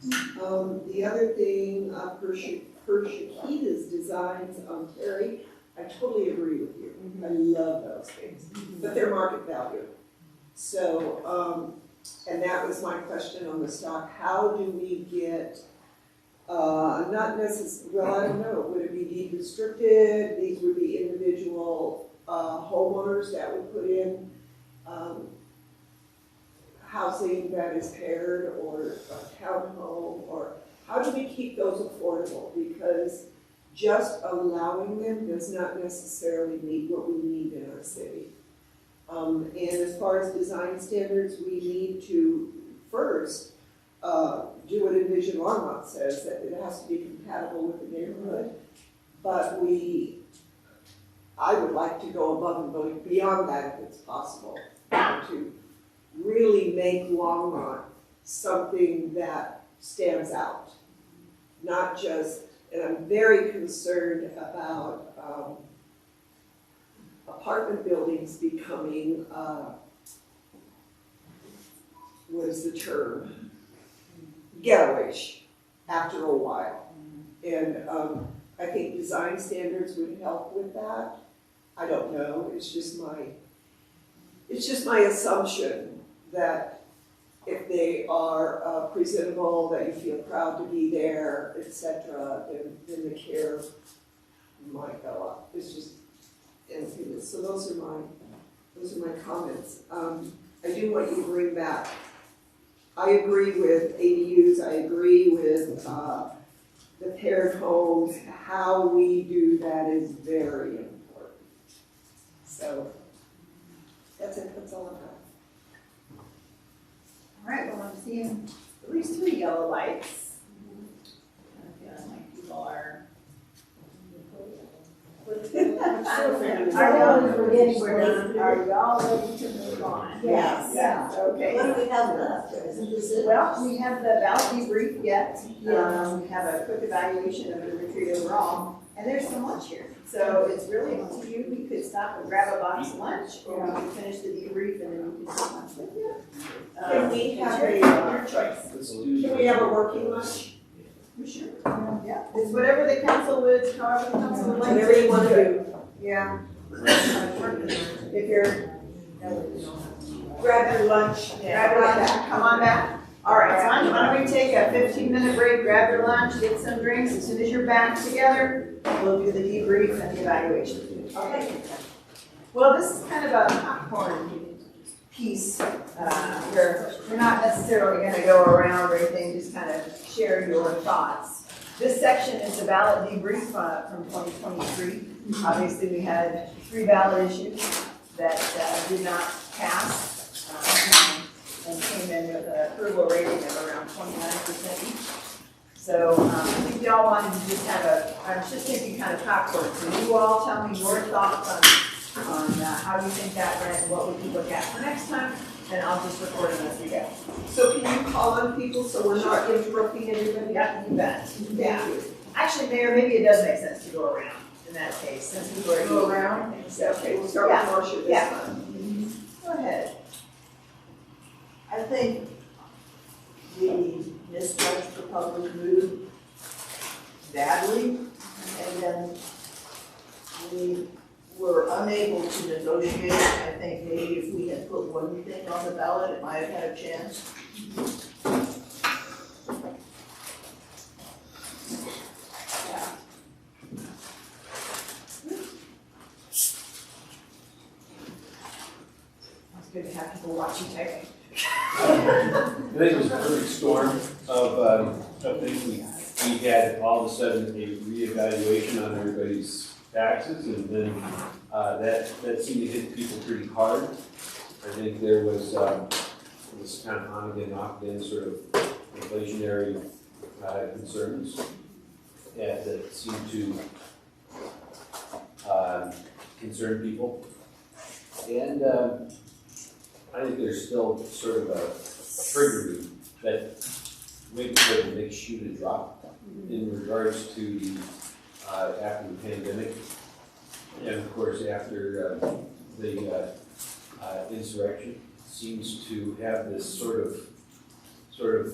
The other thing, per Shakita's designs, Terry, I totally agree with you. I love those things, but they're market value. So, and that was my question on the stock. How do we get, not necessarily, well, I don't know, would it be deed restricted? These would be individual homeowners that would put in housing that is paired or a townhome, or how do we keep those affordable? Because just allowing them does not necessarily meet what we need in our city. And as far as design standards, we need to first do what Envision Longmont says, that it has to be compatible with the neighborhood. But I would like to go above and go beyond that if it's possible, to really make Longmont something that stands out. Not just, and I'm very concerned about apartment buildings becoming, what is the term? Ghetto-ish after a while. And I think design standards would help with that. I don't know, it's just my assumption that if they are presentable, that you feel proud to be there, etc., then the care might go up. It's just, so those are my comments. I do want you to bring back, I agree with ADUs, I agree with the paired homes, how we do that is very important. So, that's it, that's all I've got. All right, well, I'm seeing at least 3 yellow lights. I'm feeling like people are. Are y'all ready to move on? Yes. Yes, okay. What do we have left? Isn't this it? Well, we have the ballot debrief yet. We have a quick evaluation of the retreat overall, and there's some lunch here. So it's really up to you. We could stop and grab a box of lunch, or we could finish the debrief and then we can have lunch with you. Can we have your choice. Can we have a working lunch? Sure. Yeah, it's whatever the council would, however the council would like. Whatever you want to do. Yeah. If you're, Grab your lunch. grab your lunch, come on back. All right, so why don't we take a 15-minute break, grab your lunch, get some drinks. As soon as you're back together, we'll do the debrief and the evaluation. Okay. Well, this is kind of a popcorn piece where we're not necessarily going to go around or anything, just kind of share your thoughts. This section is the ballot debrief from 2023. Obviously, we had 3 ballot issues that did not pass and came in with an approval rating of around 29% each. So I think y'all wanted to just have I was just thinking kind of popcorn. So you all tell me your thoughts on how you think that went and what we can look at for next time, and I'll just record them as we go. So can you call on people so we're not interrupting anybody? Yeah, you bet. Thank you. Actually, Mayor, maybe it does make sense to go around in that case, since we were. Go around? Okay, we'll start with Marcia this Yeah. time. Go ahead. I think we misjudged the public mood badly, and then we were unable to negotiate. I think maybe if we had put one thing on the ballot, it might have had a chance. It's good to have people watching typing. I think it was a perfect storm of things. We had all of a sudden a reevaluation on everybody's taxes, and then that seemed to hit people pretty hard. I think there was this kind of on again, off again sort of inflationary concerns that seemed to concern people. And I think there's still sort of a triggering that waiting for the next shoe to drop in regards to the after the pandemic, and of course after the insurrection seems to have this sort of feeling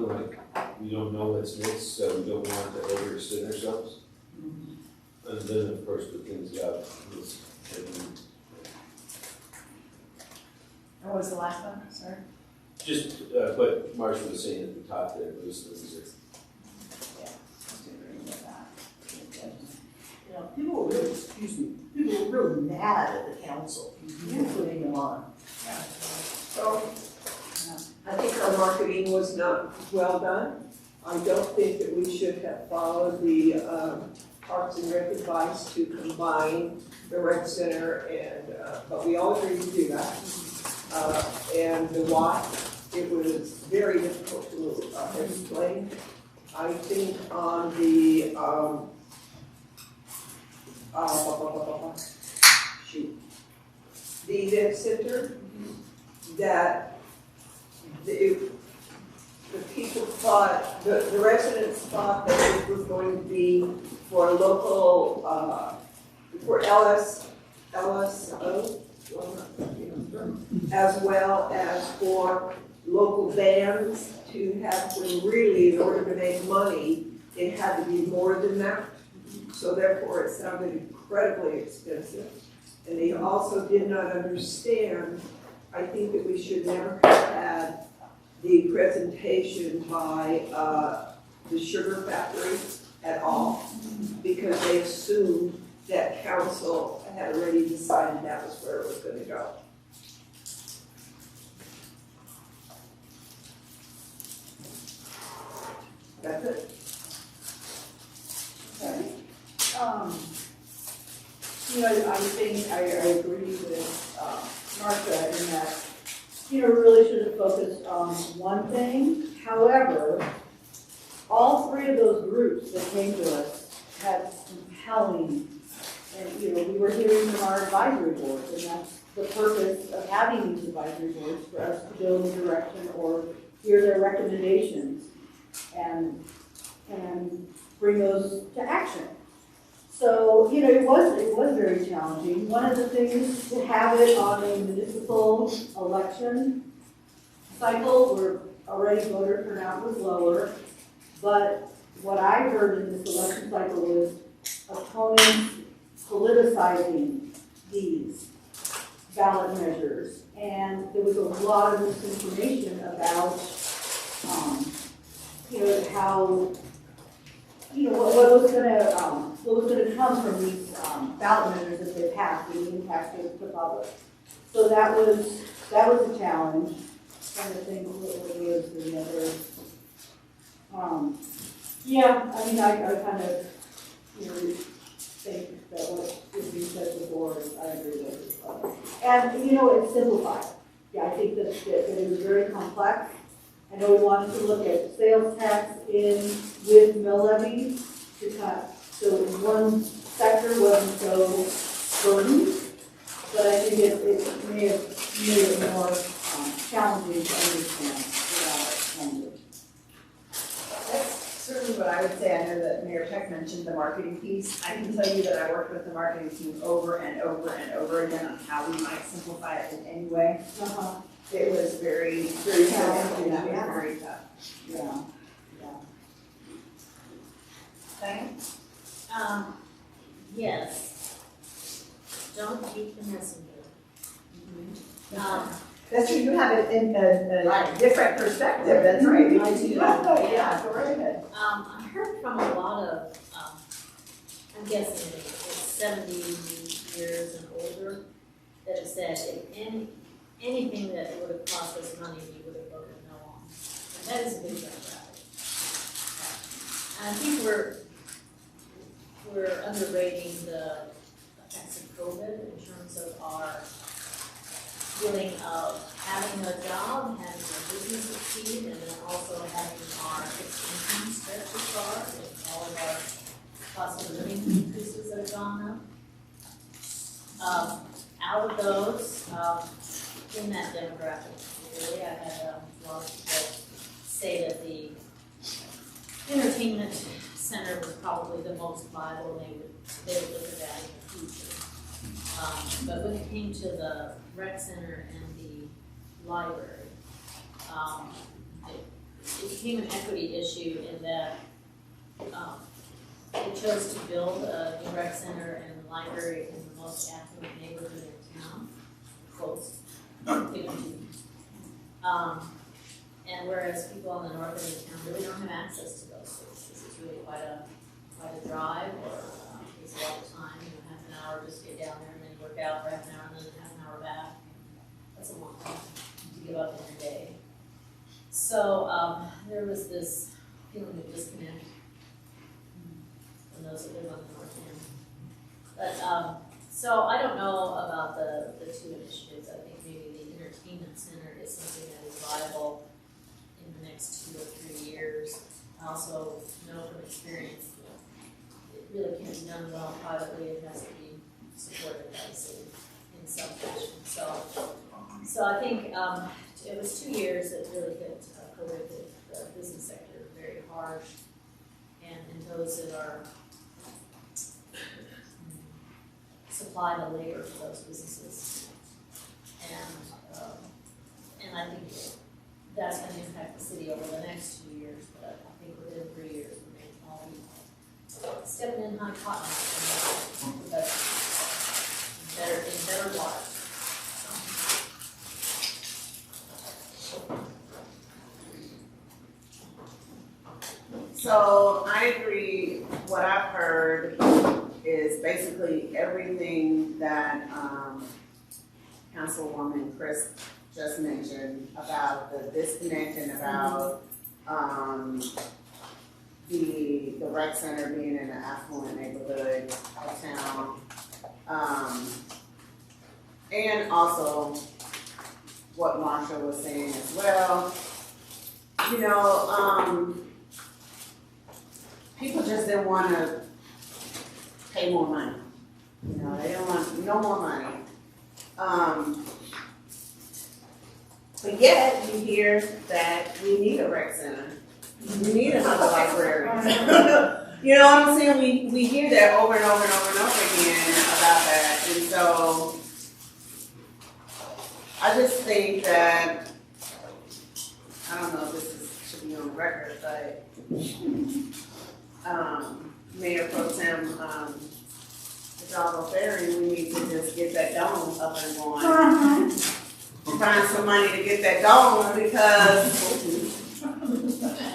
like we don't know what's next, so we don't want to overextend ourselves. And then of course the things got this. What was the last one? Sorry. Just what Marsha was saying at the top there, those things are. You know, people were really, people were really mad at the council for putting them on. So, I think our marketing was not well done. I don't think that we should have followed the Parks and Rec advice to combine the rec center and, but we all agreed to do that. And the why, it was very difficult to explain. I think on the, the event center, that the people thought, the residents thought that it was going to be for local, for LSO, as well as for local bands to have, when really, in order to make money, it had to be more than that. So therefore, it sounded incredibly expensive. And they also did not understand, I think that we should never have had the presentation by the sugar factory at all, because they assumed that council had already decided that was where it was going to go. That's it. I agree with, Martha in that, you know, really should have focused on one thing. However, all three of those groups that came to us had compelling, and, you know, we were hearing from our advisory boards, and that's the purpose of having these advisory boards, for us to go in a direction or hear their recommendations and bring those to action. So, you know, it was very challenging. One of the things to have it on a municipal election cycle, where already voter turnout was lower, but what I heard in this election cycle was opponents politicizing these ballot measures, and there was a lot of misinformation about, you know, how, you know, what was gonna come from these ballot measures that they passed and the impact to the public. So that was a challenge. Trying to think what was the other. Yeah, I mean, I kind of, you know, think that what is being said before, I agree with. And, you know, it's simplified. Yeah, I think that it was very complex. I know we wanted to look at sales tax with mill levy to cut, so one sector wasn't so burdened, but I think it may have made it more challenging to understand without language. That's certainly what I would say. I know that Mayor Peck mentioned the marketing piece. I can tell you that I worked with the marketing team over and over and over again on how we might simplify it in any way. It was very, very challenging. That was very tough. Yeah. Thanks. Yes. Don't keep the messenger. That's true. You have it in a different perspective. That's right. Yeah, go right ahead. I heard from a lot of, I'm guessing it's 70 years and older, that have said if anything that would have cost us money, we would have voted no on. And that is a big demographic. And I think we're underrating the effects of COVID in terms of our feeling of having a job, having our business succeed, and then also having our fixed income stretch as far with all of our cost of living increases that have gone up. Out of those, in that demographic, really, I had a lot of people say that the entertainment center was probably the most viable, and they would look at that in the future. But when it came to the rec center and the library, it became an equity issue in that they chose to build a new rec center and the library in the most affluent neighborhood in town, close. And whereas people on the north end of town really don't have access to those services, it's really quite a drive, or takes a lot of time, half an hour just to get down there and then work out for half an hour and then half an hour back. That's a long time to give up in your day. So there was this feeling of disconnect from those that live on the north end. But so I don't know about the two initiatives. I think maybe the entertainment center is something that is viable in the next 2 or 3 years. I also know from experience that it really can't be done well privately. It has to be supported by the city in some fashion. So I think it was 2 years that really hit COVID, the business sector very hard, and those that are supply the labor for those businesses. And I think that's going to impact the city over the next 2 years, but I think within 3 years we may all be stepping in high cotton and better water. So I agree. What I've heard is basically everything that Councilwoman Chris just mentioned about the disconnect and about the rec center being in an affluent neighborhood of town. And also what Marsha was saying as well. You know, people just didn't want to pay more money. You know, they don't want no more money. But yet you hear that we need a rec center. We need another library. You know what I'm saying? We hear that over and over and over and over again about that. And so I just think that, I don't know if this should be on the record, but Mayor Pro Tem Hidalgo Ferry, we need to just get that dome up and going. Find some money to get that dome because,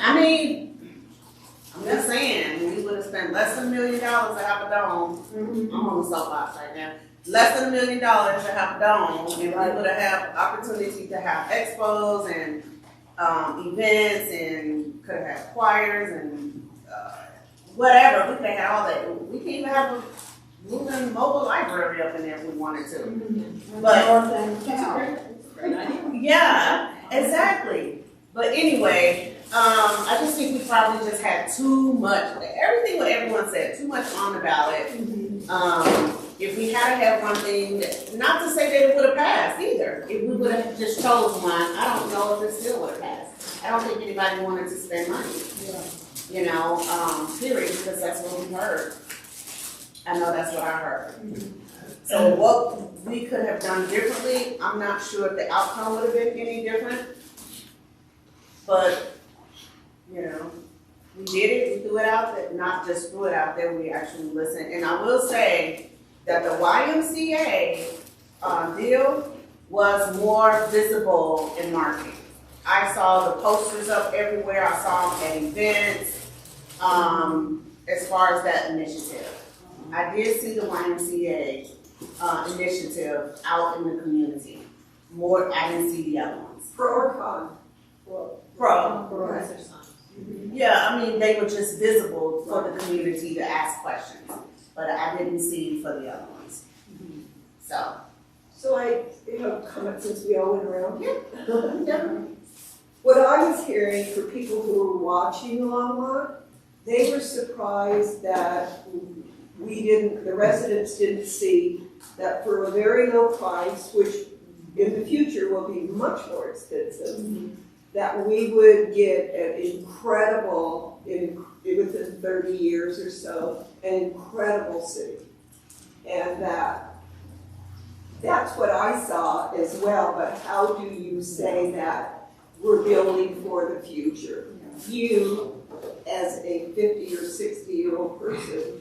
I mean, I'm just saying, we would have spent less than $1 million to have a dome. I'm on the soapbox right now. Less than $1 million to have a dome, and we would have had opportunity to have expos and events, and could have had choirs and whatever. We could have had all that. We can't even have a moving mobile library up in there if we wanted to. But yeah, exactly. But anyway, I just think we probably just had too much. Everything what everyone said, too much on the ballot. If we had to have one thing, not to say that it would have passed either. If we would have just chose one, I don't know if it still would have passed. I don't think anybody wanted to spend money. You know, period, because that's what we heard. I know that's what I heard. So what we could have done differently, I'm not sure if the outcome would have been any different. But, you know, we did it, we threw it out there, not just threw it out there, we actually listened. And I will say that the YMCA deal was more visible in marketing. I saw the posters up everywhere, I saw them at events, as far as that initiative. I did see the YMCA initiative out in the community. More, I didn't see the other ones. Pro or con? Pro. Yeah, I mean, they were just visible for the community to ask questions, but I didn't see for the other ones. So I have a comment since we all went around. Yeah. What I was hearing for people who were watching Longmont, they were surprised that the residents didn't see that for a very low price, which in the future will be much more expensive, that we would get an incredible, within 30 years or so, an incredible city. And that's what I saw as well, but how do you say that we're building for the future? You, as a 50 or 60-year-old person,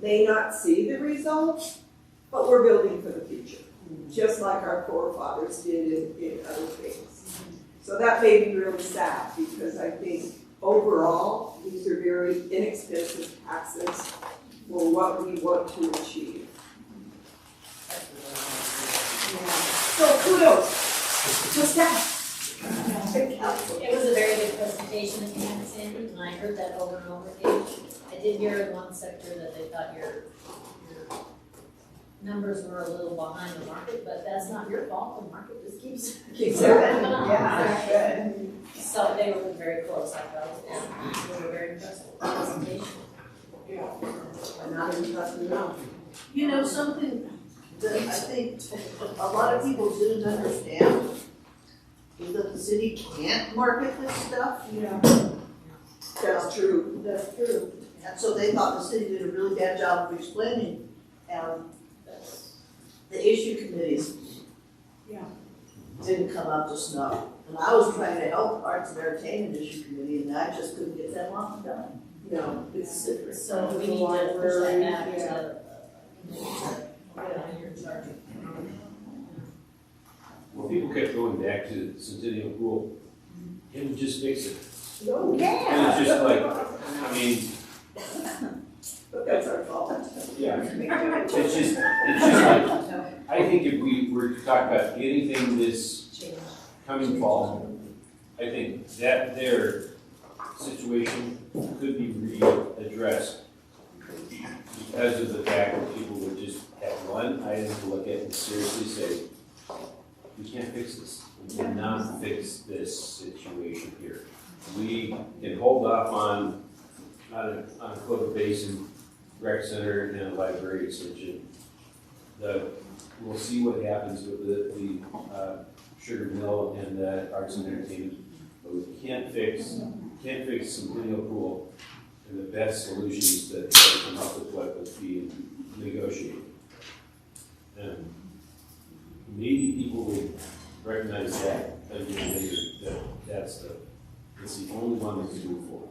may not see the results, but we're building for the future, just like our forefathers did in other things. So that made me really sad, because I think overall, these are very inexpensive taxes for what we want to achieve. So kudos to staff. It was a very good presentation at the end, Sandy, and I heard that over and over again. I did hear in one sector that they thought your numbers were a little behind the market, but that's not your fault. The market just keeps moving. Yeah, good. So they were very close, I felt, and they were very impressed with the presentation. I'm not impressed enough. You know, something that I think a lot of people didn't understand is that the city can't market this stuff. Yeah. That's true. That's true. And so they thought the city did a really bad job of explaining the issue committees didn't come up to snuff. And I was trying to help the Arts and Entertainment Issue Committee, and I just couldn't get that one done. No, it's different. So we need to push that back to your charge. Well, people kept going back to Centennial Pool, it would just fix it. Oh, And it's just like, I mean, but that's our fault. yeah, it's just like, I think if we were to talk about anything this coming fall, I think that their situation could be readdressed because of the fact that people would just at one item to look at and seriously say, we can't fix this. We cannot fix this situation here. We can hold off on a Clover Basin rec center and a library extension. We'll see what happens with the sugar mill and the arts and entertainment. But we can't fix Centennial Pool, and the best solutions that come up with what was being negotiated. And maybe people would recognize that a year later, that's the only one that can move forward.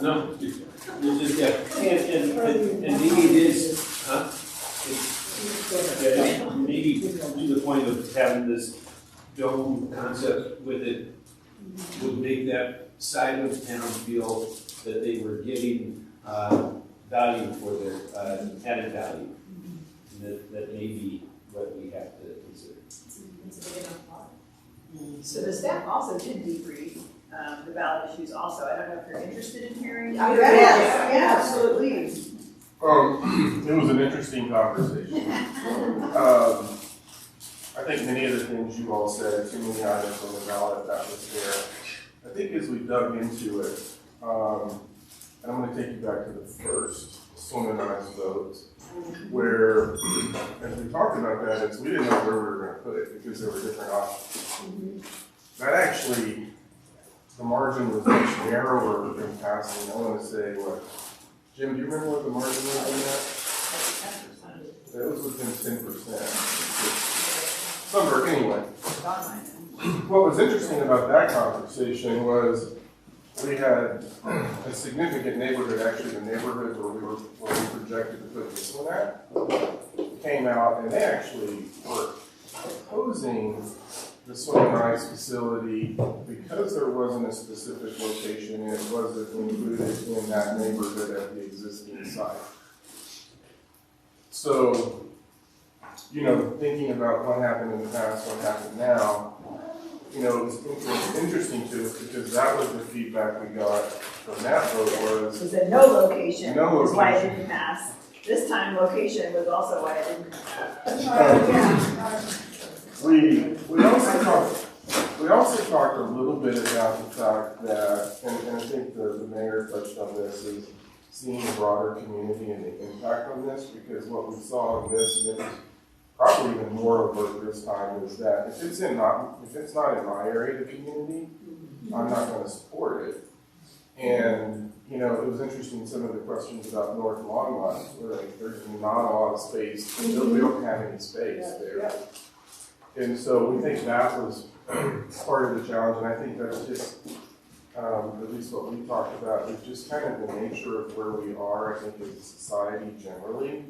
No, it's just, yeah, and maybe it is, huh? Maybe to the point of having this dome concept with it would make that side of town feel that they were getting value for their added value. And that may be what we have to consider. It's a big enough plot. So the staff also did debrief the ballot issues also. I don't know if you're interested in hearing. Yeah, absolutely. It was an interesting conversation. I think many of the things you all said, too many items on the ballot that was there. I think as we dug into it, and I'm going to take you back to the first swim and ice vote, where, as we talked about that, we didn't know where we were going to put it because there were different options. That actually, the margin was much narrower in passing. I want to say, what, Jim, do you remember what the margin was on that? That was within 10%. Somewhere, anyway. What was interesting about that conversation was we had a significant neighborhood, actually the neighborhood where we projected to put this one at, came out and they actually were opposing the swim and ice facility because there wasn't a specific location and it wasn't included in that neighborhood at the existing site. So, you know, thinking about what happened in the past, what happened now, you know, it was interesting to us because that was the feedback we got from that vote was that no location is why it location. didn't pass. This time location was also why it didn't pass. We also talked a little bit about the fact that, and I think the mayor touched on this, is seeing the broader community and the impact on this, because what we saw in this, and it was probably even more overt this time, is that if it's not in my area of the community, I'm not going to support it. And you know, it was interesting some of the questions about North Longmont, where like there's not a lot of space, we don't have any space there. And so we think that was part of the challenge, and I think that's just, at least what we talked about, is just kind of the nature of where we are, I think, as a society generally,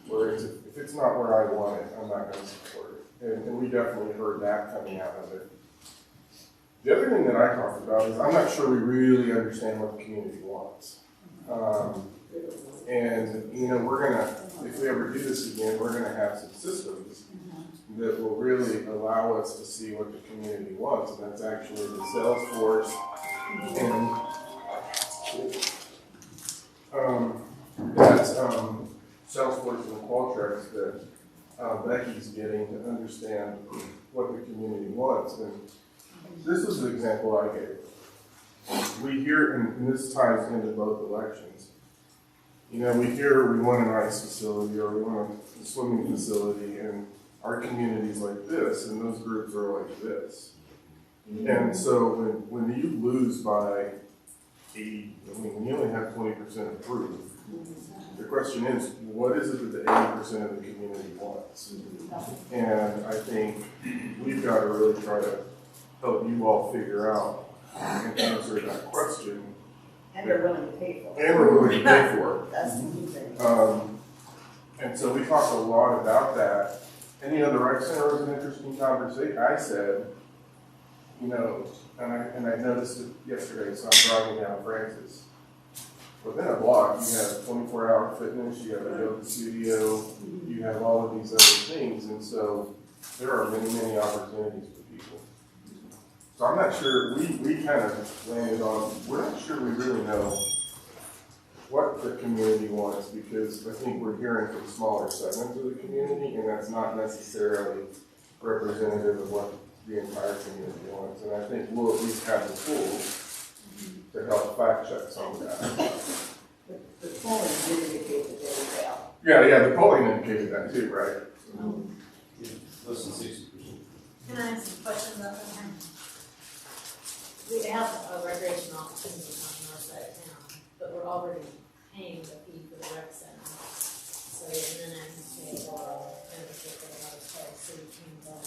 where if it's not where I want it, I'm not going to support it. And we definitely heard that coming out of it. The other thing that I talked about is I'm not sure we really understand what the community wants. And, you know, we're going to, if we ever do this again, we're going to have some systems that will really allow us to see what the community wants. And that's actually the Salesforce and that's Salesforce and the Qualtrics that Becky's getting to understand what the community wants. And this is the example I gave. We hear, and this ties into both elections, you know, we hear we want an ice facility or we want a swimming facility, and our community's like this, and those groups are like this. And so when you lose by 80, I mean, when you only have 20% approved, the question is, what is it that the 80% of the community wants? And I think we've got to really try to help you all figure out and answer that question. And they're willing to pay for it. And we're willing to pay for it. That's the key thing. And so we talked a lot about that. And you know, the rec center was an interesting conversation. I said, you know, and I noticed it yesterday, so I'm driving down Francis. Within a block, you have 24-hour fitness, you have a yoga studio, you have all of these other things, and so there are many, many opportunities for people. So I'm not sure, we kind of landed on, we're not sure we really know what the community wants, because I think we're hearing from smaller segments of the community, and that's not necessarily representative of what the entire community wants. And I think we'll at least have the tools to help fact check some of that. The polling did indicate that they would fail. Yeah, the polling indicated that too, right? Less than 60%. Can I ask a question about that? We have recreational opportunities on the north side of town, but we're already paying the fee for the rec center. So, and then I can pay for membership at another place, so you can go, on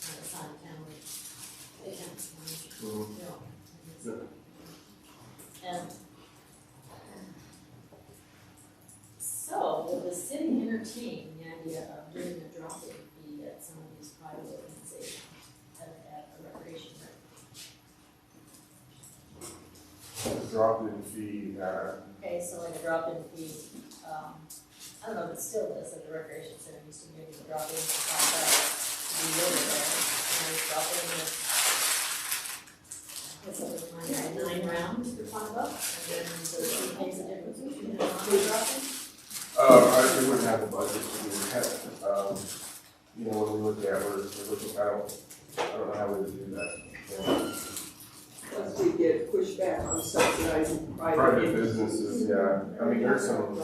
the side of town, they can, and so, will the city entertain the idea of doing a drop-in fee at some of these private organizations at a recreation center? Drop-in fee, Okay, so like a drop-in fee, I don't know if it still is at the recreation center, used to be able to drop in for $5 to be living there, and then drop in with, what's up with 9 rounds for $5, and then the city pays the difference between the drop-in. we wouldn't have the budget to do that. You know, when we look at, we're looking, I don't know how we would do that. Once we get pushback on subsidizing Private businesses, yeah. I mean, there's some.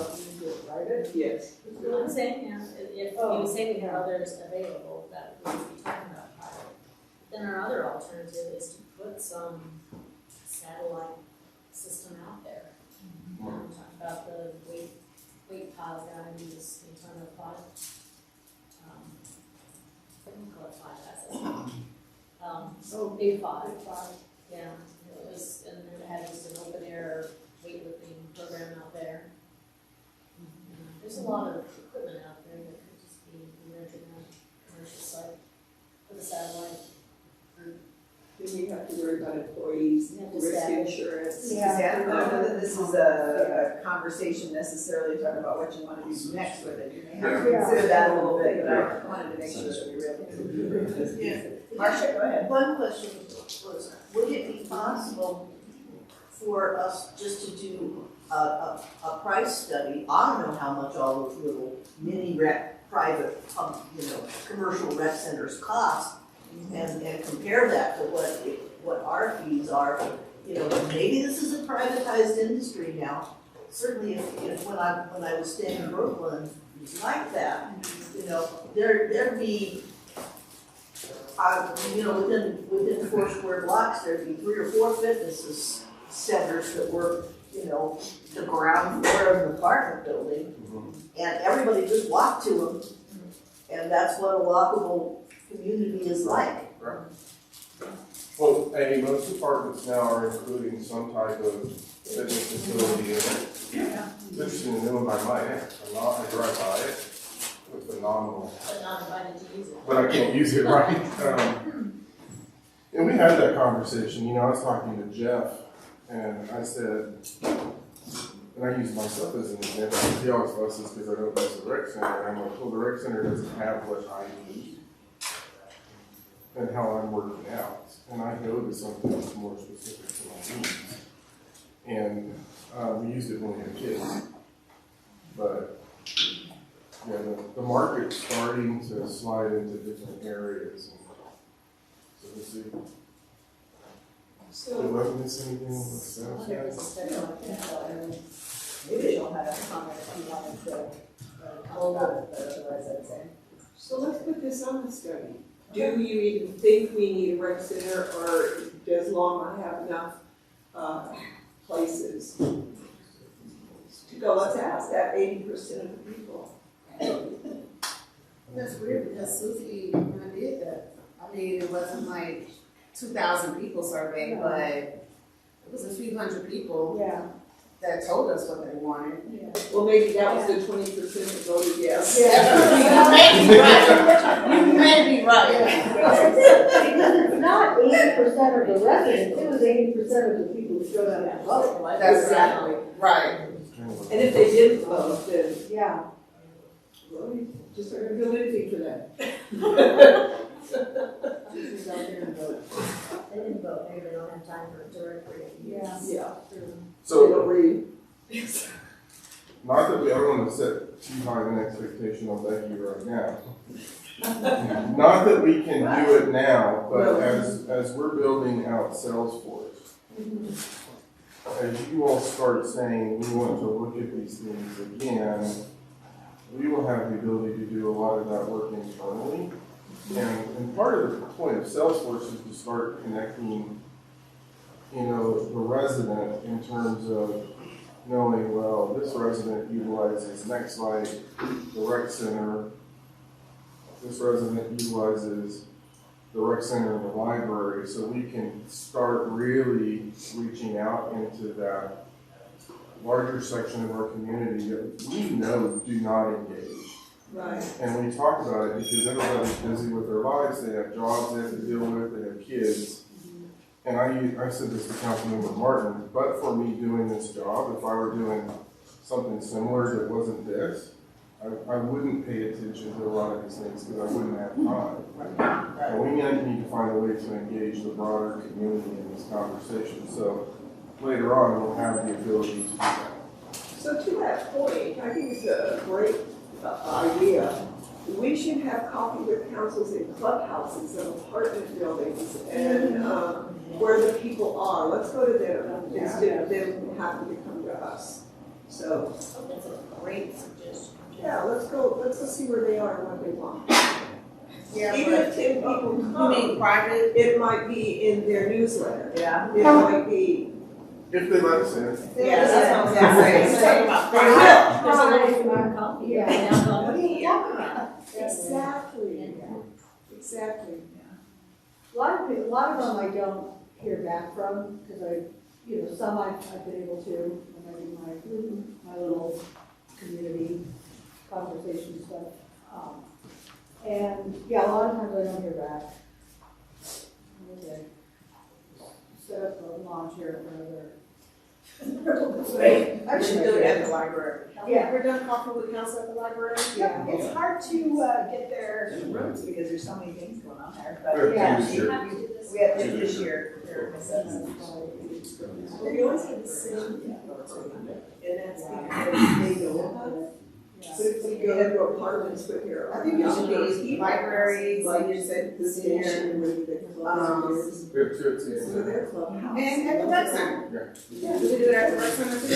Private? Yes. I'm saying, yeah, if you say we have others available, that we would be talking about private. Then our other alternative is to put some satellite system out there. Talk about the weight pile guy who's in front of 5. I don't call it 5 big 5. Yeah, it was, and then it had just an open air weightlifting program out there. There's a lot of equipment out there that could just be rented on a commercial site for the satellite group. Then you have to worry about employees, You have to risk establish- insurance. Yeah, I don't know that this is a conversation necessarily talking about what you want to do next with it. You may have to consider that a little bit, but I wanted to make sure that we really. Yeah. Marcia, go ahead. One question was, would it be possible for us just to do a price study? I don't know how much all those little mini private, commercial rec centers cost, and compare that to what our fees are. You know, maybe this is a privatized industry now. Certainly, if when I was staying in Brooklyn, it was like that. You know, there'd be. Within 4 square blocks, there'd be 3 or 4 fitness centers that were, the ground floor of an apartment building, and everybody just walked to them, and that's what a walkable community is like. Right. Well, Amy, most apartments now are including some type of fitness facility in it. Yeah. It's interesting to know by my aunt. I drive by it with phenomenal. But not invited to use it. But I can't use it right. And we had that conversation. I was talking to Jeff, and I said, and I use myself as an example. He always fusses because I don't use the rec center. And I'm like, well, the rec center doesn't have what I need and how I'm working out. And I go to something that's more specific to my needs. And we used it when we had kids. But yeah, the market's starting to slide into different areas. And so we'll see. Did I miss anything with sales guys? Maybe she'll have a comment if you wanted to talk about the residents. So let's put this on the study. Do you even think we need a rec center, or does Longmont have enough places to go? Let's ask that 80% of the people. That's weird because Susie, when I did that, I mean, it wasn't like 2,000 people surveyed, but it was a few hundred people that told us what they wanted. Well, maybe that was the 20% that voted yes. You may be right. Because it's not 80% of the residents, it was 80% of the people who showed up and voted. That's exactly right. And if they didn't vote, then Yeah. well, you just aren't gonna do anything for that. They didn't vote, maybe they don't have time for it to recreate. Yeah. Yeah. So, They don't read. not that we, I don't want to set too high an expectation on Becky right now. Not that we can do it now, but as we're building out Salesforce, as you all start saying we want to look at these things again, we will have the ability to do a lot of that work internally. And part of the point of Salesforce is to start connecting, you know, the resident in terms of knowing, well, this resident utilizes Nextlight, the rec center, this resident utilizes the rec center and the library, so we can start really reaching out into that larger section of our community that we know do not engage. Right. And we talk about it because everybody's busy with their lives, they have jobs they have to deal with, they have kids. And I said this to Councilmember Martin, but for me doing this job, if I were doing something similar that wasn't this, I wouldn't pay attention to a lot of these things because I wouldn't have time. And we need to find a way to engage the broader community in this conversation. So later on, we'll have the ability to do that. So to that point, I think it's a great idea. We should have coffee with councils in clubhouses and apartment buildings and where the people are. Let's go to them instead of them having to come to us. So That's a great suggestion. yeah, let's go see where they are and what they want. Yeah, Even if 10 people you come, mean private? it might be in their newsletter. Yeah. It might be. If they let us in. Yeah, that's what I was gonna say. Let's talk about private. Yeah. Exactly. Exactly. A lot of them I don't hear back from, because some I've been able to, when I do my little community conversation stuff. And yeah, a lot of times I don't hear back. Okay. Set up a lawn chair for another. I should do it at the library. Yeah. We're done coffee with council at the library. Yeah. It's hard to get their rooms because there's so many things going on there, but We have Yeah. two this year. we had to this year. We always have the same people too, and that's because they know about it. But if we go to apartments with your. I think it should be libraries, like you said, The station, where the club is. We have two at CSA. So their clubhouse. and at the rec center. Yeah. Do we do it at the rec center too?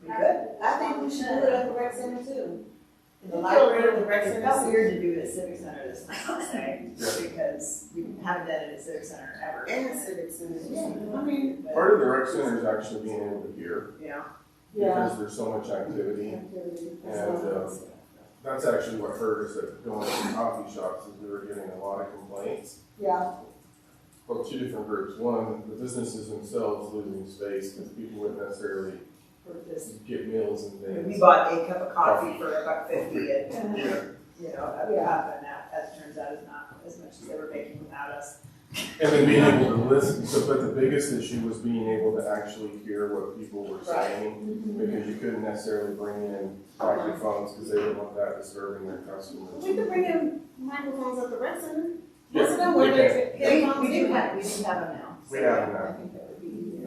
We could. I think we should do it at the rec center too. In the It library, the rec felt center. weird to do it at Civic Center this time, I'll say, because we haven't done it at Civic Center ever. And civic center. I mean, But, Part of the rec center is actually being able to hear yeah. because there's so much activity. And that's actually what hurt us at going to coffee shops is we were getting a lot of complaints. Yeah. Well, two different groups. One, the businesses themselves losing space because people wouldn't necessarily get meals and We things. bought a cup of coffee for $1.50 and, Yeah. a cup, and that, as it turns out, is not as much as they were making without us. And then being able to listen, but the biggest issue was being able to actually hear what people were saying, because you couldn't necessarily bring in microphones, because they didn't want that disturbing their customers. we could bring in microphones at the rec center. Yeah, Most of them we were can. there. We do have them now. We have them now. I think that would be,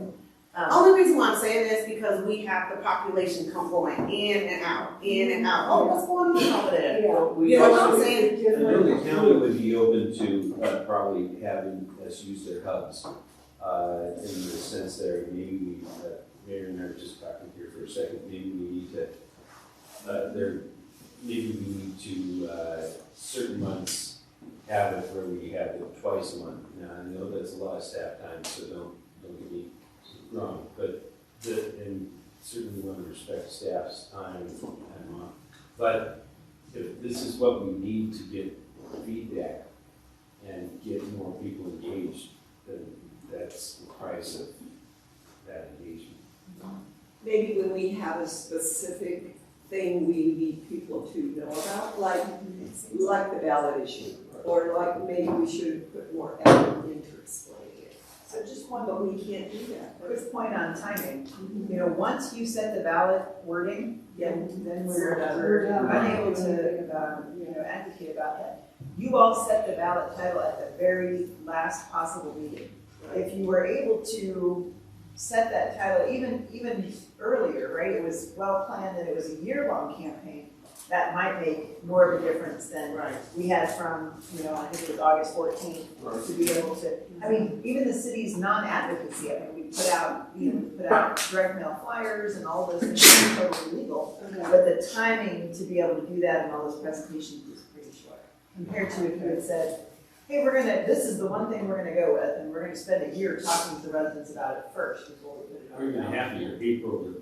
Only reason why I'm saying this is because we have the population come going in and out, in and out. Oh, what's going on over there? You know what I'm saying? I know the county would be open to probably having us use their hubs, in the sense there, maybe, Mayor and I were just talking here for a second, maybe we need to, maybe we need to, certain months have it where we have it twice a month. Now, I know that's a lot of staff time, so don't get me wrong, but and certainly want to respect staff's time off. But if this is what we need to get feedback and get more people engaged, then that's the price of that engagement. Maybe when we have a specific thing we need people to know about, like the ballot issue, or like maybe we should put more effort into explaining it. So just one, but we can't do that. Quick point on timing. You know, once you set the ballot wording, then we're unable to, advocate about that. You all set the ballot title at the very last possible meeting. If you were able to set that title even earlier, right? It was well planned and it was a year-long campaign. That might make more of a difference than we had from, I think it was August 14th to be able to. I mean, even the city's non-advocacy. I mean, we put out direct mail flyers and all those things are totally legal. But the timing to be able to do that and all those presentations was pretty short compared to if you had said, hey, this is the one thing we're gonna go with, and we're gonna spend a year talking to the residents about it first before we put it on. Or even half a year, April.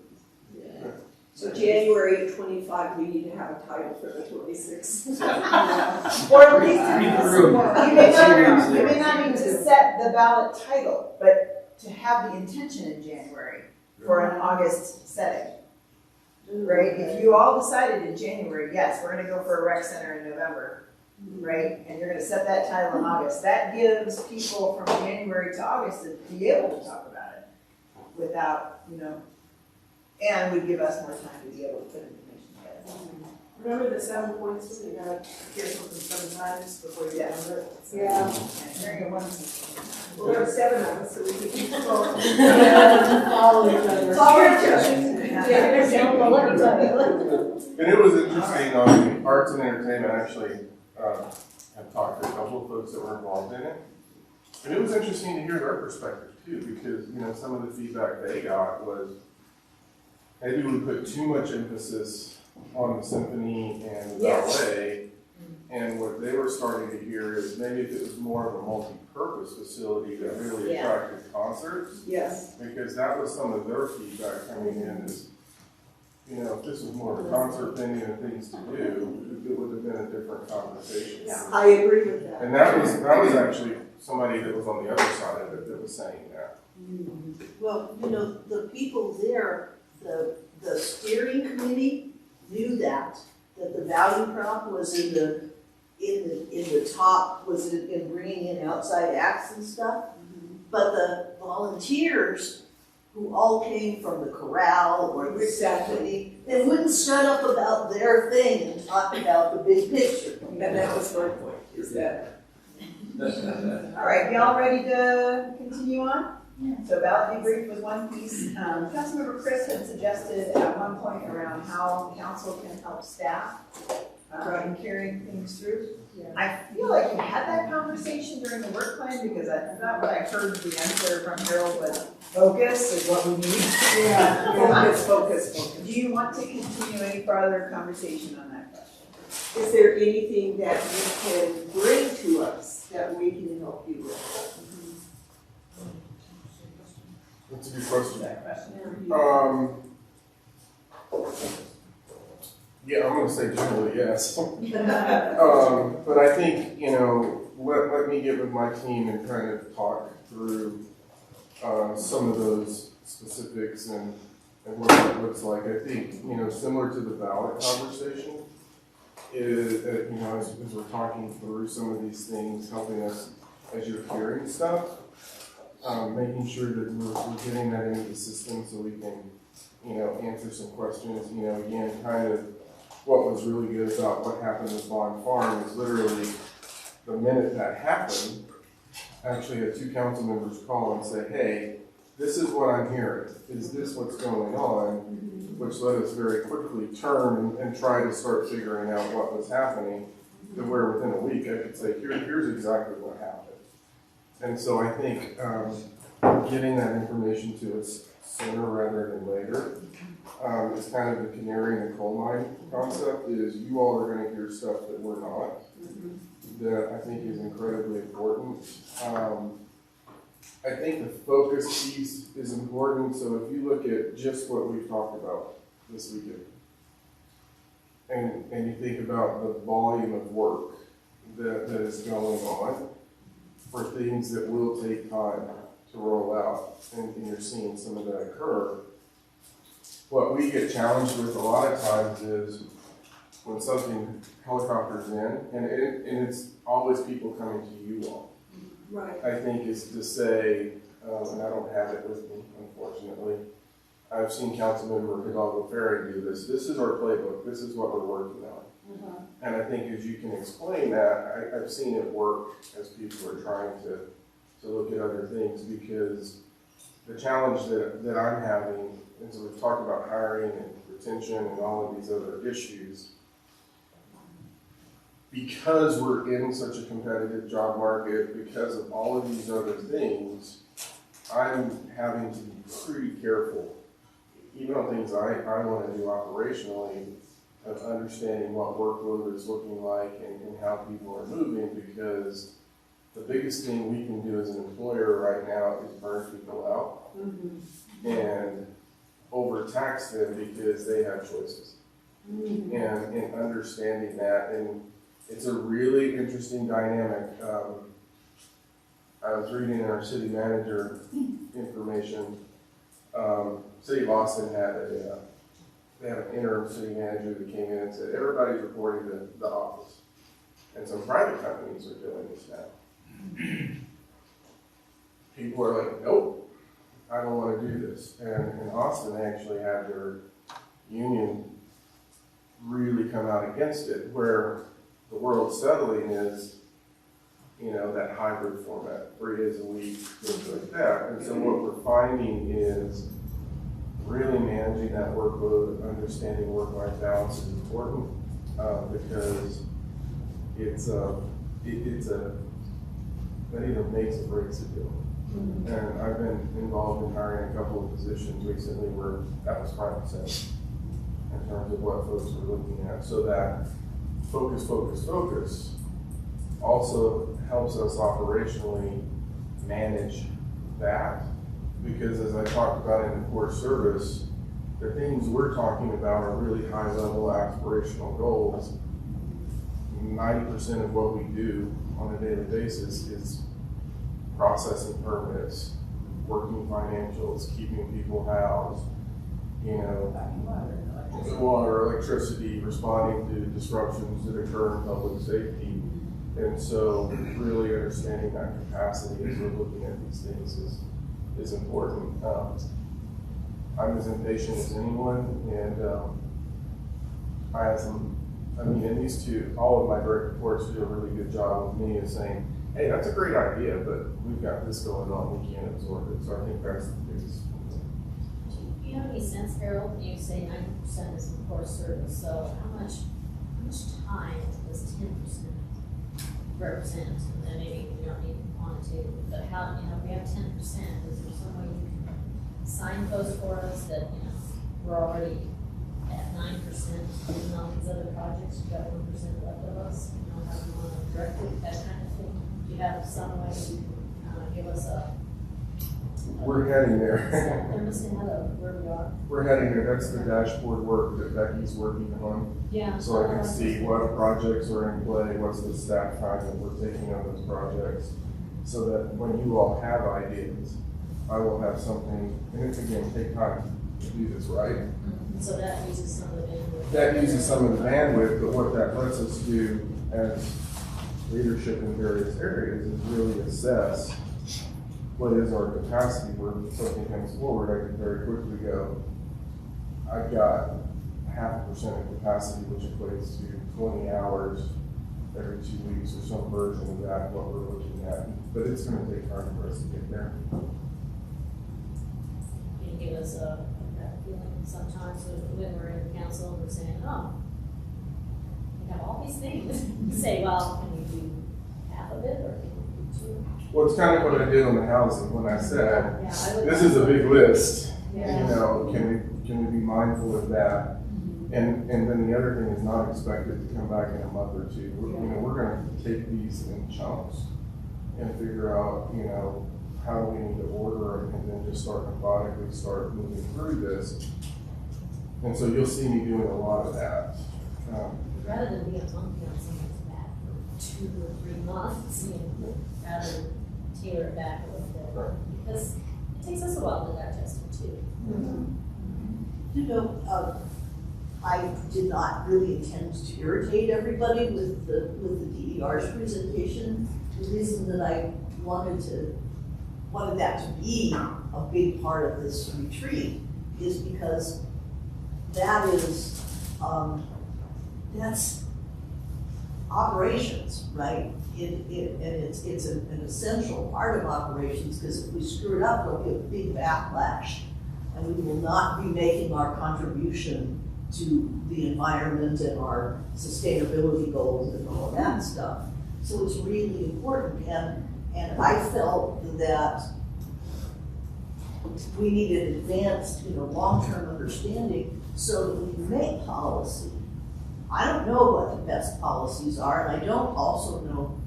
So January 25, we need to have a title for the 26th. Or at least, you may not need to set the ballot title, but to have the intention in January for an August setting. Right? If you all decided in January, yes, we're gonna go for a rec center in November, right? And you're gonna set that title in August, that gives people from January to August to be able to talk about it without, and would give us more time to be able to put information together. Remember the 7 points, we gotta hear something 7 times before you get it. Yeah. Very good one. Well, there are 7 of us, so we can keep going. Follow each other. Follow each other. And it was interesting, arts and entertainment actually, have talked to a couple of folks that were involved in it. And it was interesting to hear their perspective too, because, some of the feedback they got was, maybe we put too much emphasis on the symphony and the ballet, and what they were starting to hear is maybe if it was more of a multi-purpose facility that really attracted concerts. Yes. Because that was some of their feedback coming in is, if this was more of a concert venue and things to do, it would have been a different conversation. Yeah, I agree with that. And that was actually somebody that was on the other side of it that was saying that. Well, the people there, the steering committee knew that the value prop was in the top, was in bringing in outside acts and stuff. But the volunteers who all came from the chorale or the symphony, they wouldn't shut up about their thing and talk about the big picture. And that was my point, is that. All right, y'all ready to continue on? So ballot debrief was one piece. Councilmember Chris had suggested at one point around how council can help staff in carrying things through. I feel like we had that conversation during the work plan because I thought what I heard the answer from Harold was focus is what we need. Focus. Do you want to continue any further conversation on that question? Is there anything that you can bring to us that we can help you with? That's a good question. Yeah, I'm gonna say generally yes. But I think, let me get with my team and kind of talk through some of those specifics and what that looks like. I think, similar to the ballot conversation, is, as we're talking through some of these things, helping us as you're hearing stuff, making sure that we're getting that into the system so we can, answer some questions. Again, kind of what was really good about what happened with Bond Farm is literally the minute that happened, actually had 2 council members call and say, hey, this is what I'm hearing. Is this what's going on? Which let us very quickly turn and try to start figuring out what was happening, to where within a week I could say, here's exactly what happened. And so I think getting that information to us sooner rather than later is kind of the canary in the coal mine concept, is you all are going to hear stuff that we're not, that I think is incredibly important. I think the focus piece is important, so if you look at just what we've talked about this weekend, and you think about the volume of work that is going on for things that will take time to roll out, and you're seeing some of that occur. What we get challenged with a lot of times is when something helicopters in, and it's always people coming to you all. Right. I think is to say, and I don't have it with me, unfortunately. I've seen Councilmember Hidalgo Ferry do this. This is our playbook. This is what we're working on. And I think as you can explain that, I've seen it work as people are trying to look at other things, because the challenge that I'm having is we've talked about hiring and retention and all of these other issues. Because we're in such a competitive job market, because of all of these other things, I'm having to be pretty careful, even on things I want to do operationally, of understanding what workload is looking like and how people are moving, because the biggest thing we can do as an employer right now is burn people out and overtax them because they have choices. And understanding that, and it's a really interesting dynamic. I was reading our city manager information. City of Austin had they have an interim city manager that came in and said, everybody's reporting to the office. And some private companies are doing this now. People are like, nope, I don't want to do this. And in Austin, they actually had their union really come out against it, where the world's settling is, you know, that hybrid format, 3 days a week, things like that. And so what we're finding is really managing that workload, understanding work-life balance is important, because that either makes or breaks a deal. And I've been involved in hiring a couple of positions recently where that was front and center in terms of what folks were looking at. So that focus also helps us operationally manage that, because as I talked about in the core service, the things we're talking about are really high level aspirational goals. 90% of what we do on a daily basis is processing permits, working financials, keeping people housed, you know, water, electricity, responding to disruptions that occur in public safety. And so really understanding that capacity as we're looking at these things is important. I'm as impatient as anyone, and I have and these two, all of my direct reports do a really good job with me of saying, hey, that's a great idea, but we've got this going on, we can't absorb it. So I think that's the biggest. Do you have any sense, Harold, when you say 90% is in core service, so how much time does 10% represent? And then maybe we don't need quantitative, but how, if we have 10%, is there some way you can signpost for us that, we're already at 9%, and all these other projects, you've got 1% left of us, how do you want to direct it, that kind of thing? Do you have some way you can give us we're heading there. Where we are. We're heading there. That's the dashboard work that Becky's working on. Yeah. So I can see what projects are in play, what's the staff time that we're taking on those projects, so that when you all have ideas, I will have something, and it's again, take time to do this, right? So that uses some of the bandwidth. That uses some of the bandwidth, but what that lets us do as leadership in various areas is really assess what is our capacity, where something comes forward, I can very quickly go, I've got 0.5% of capacity, which equates to 20 hours every 2 weeks, or some version of that, what we're looking at. But it's gonna take time for us to get there. Can you give us that feeling sometimes when we're in the council and we're saying, oh, we have all these things, say, well, can we do half of it, or can we do 2? Well, it's kind of what I did on the housing when I said, this is a big list. Yeah. Can we be mindful of that? And then the other thing is not expected to come back in a month or two. We're going to take these in chunks and figure out, how do we need to order, and then just methodically start moving through this. And so you'll see me doing a lot of that. Rather than be a monkey on somebody's back for 2 or 3 months, rather than tailor it back a little bit. Right. Because it takes us a while to digest it too. I did not really intend to irritate everybody with the DER's presentation. The reason that I wanted to wanted that to be a big part of this retreat is because that is, that's operations, right? And it's an essential part of operations, because if we screw it up, there'll be a big backlash. And we will not be making our contribution to the environment and our sustainability goals and all of that stuff. So it's really important, and I felt that we needed advanced, long-term understanding so that we can make policy. I don't know what the best policies are, and I don't also know,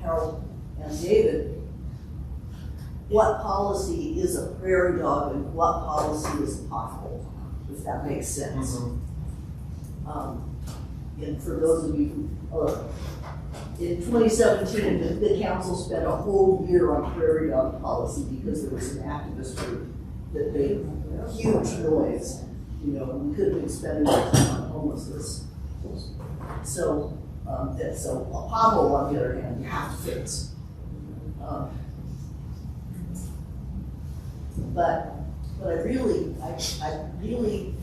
Harold and David, what policy is a prairie dog and what policy is a pothole, if that makes sense. And for those of you who, in 2017, the council spent a whole year on prairie dog policy because there was an activist group that made huge noise. We couldn't expend enough time on homelessness. So a pothole, on the other hand, you have to fix. But I really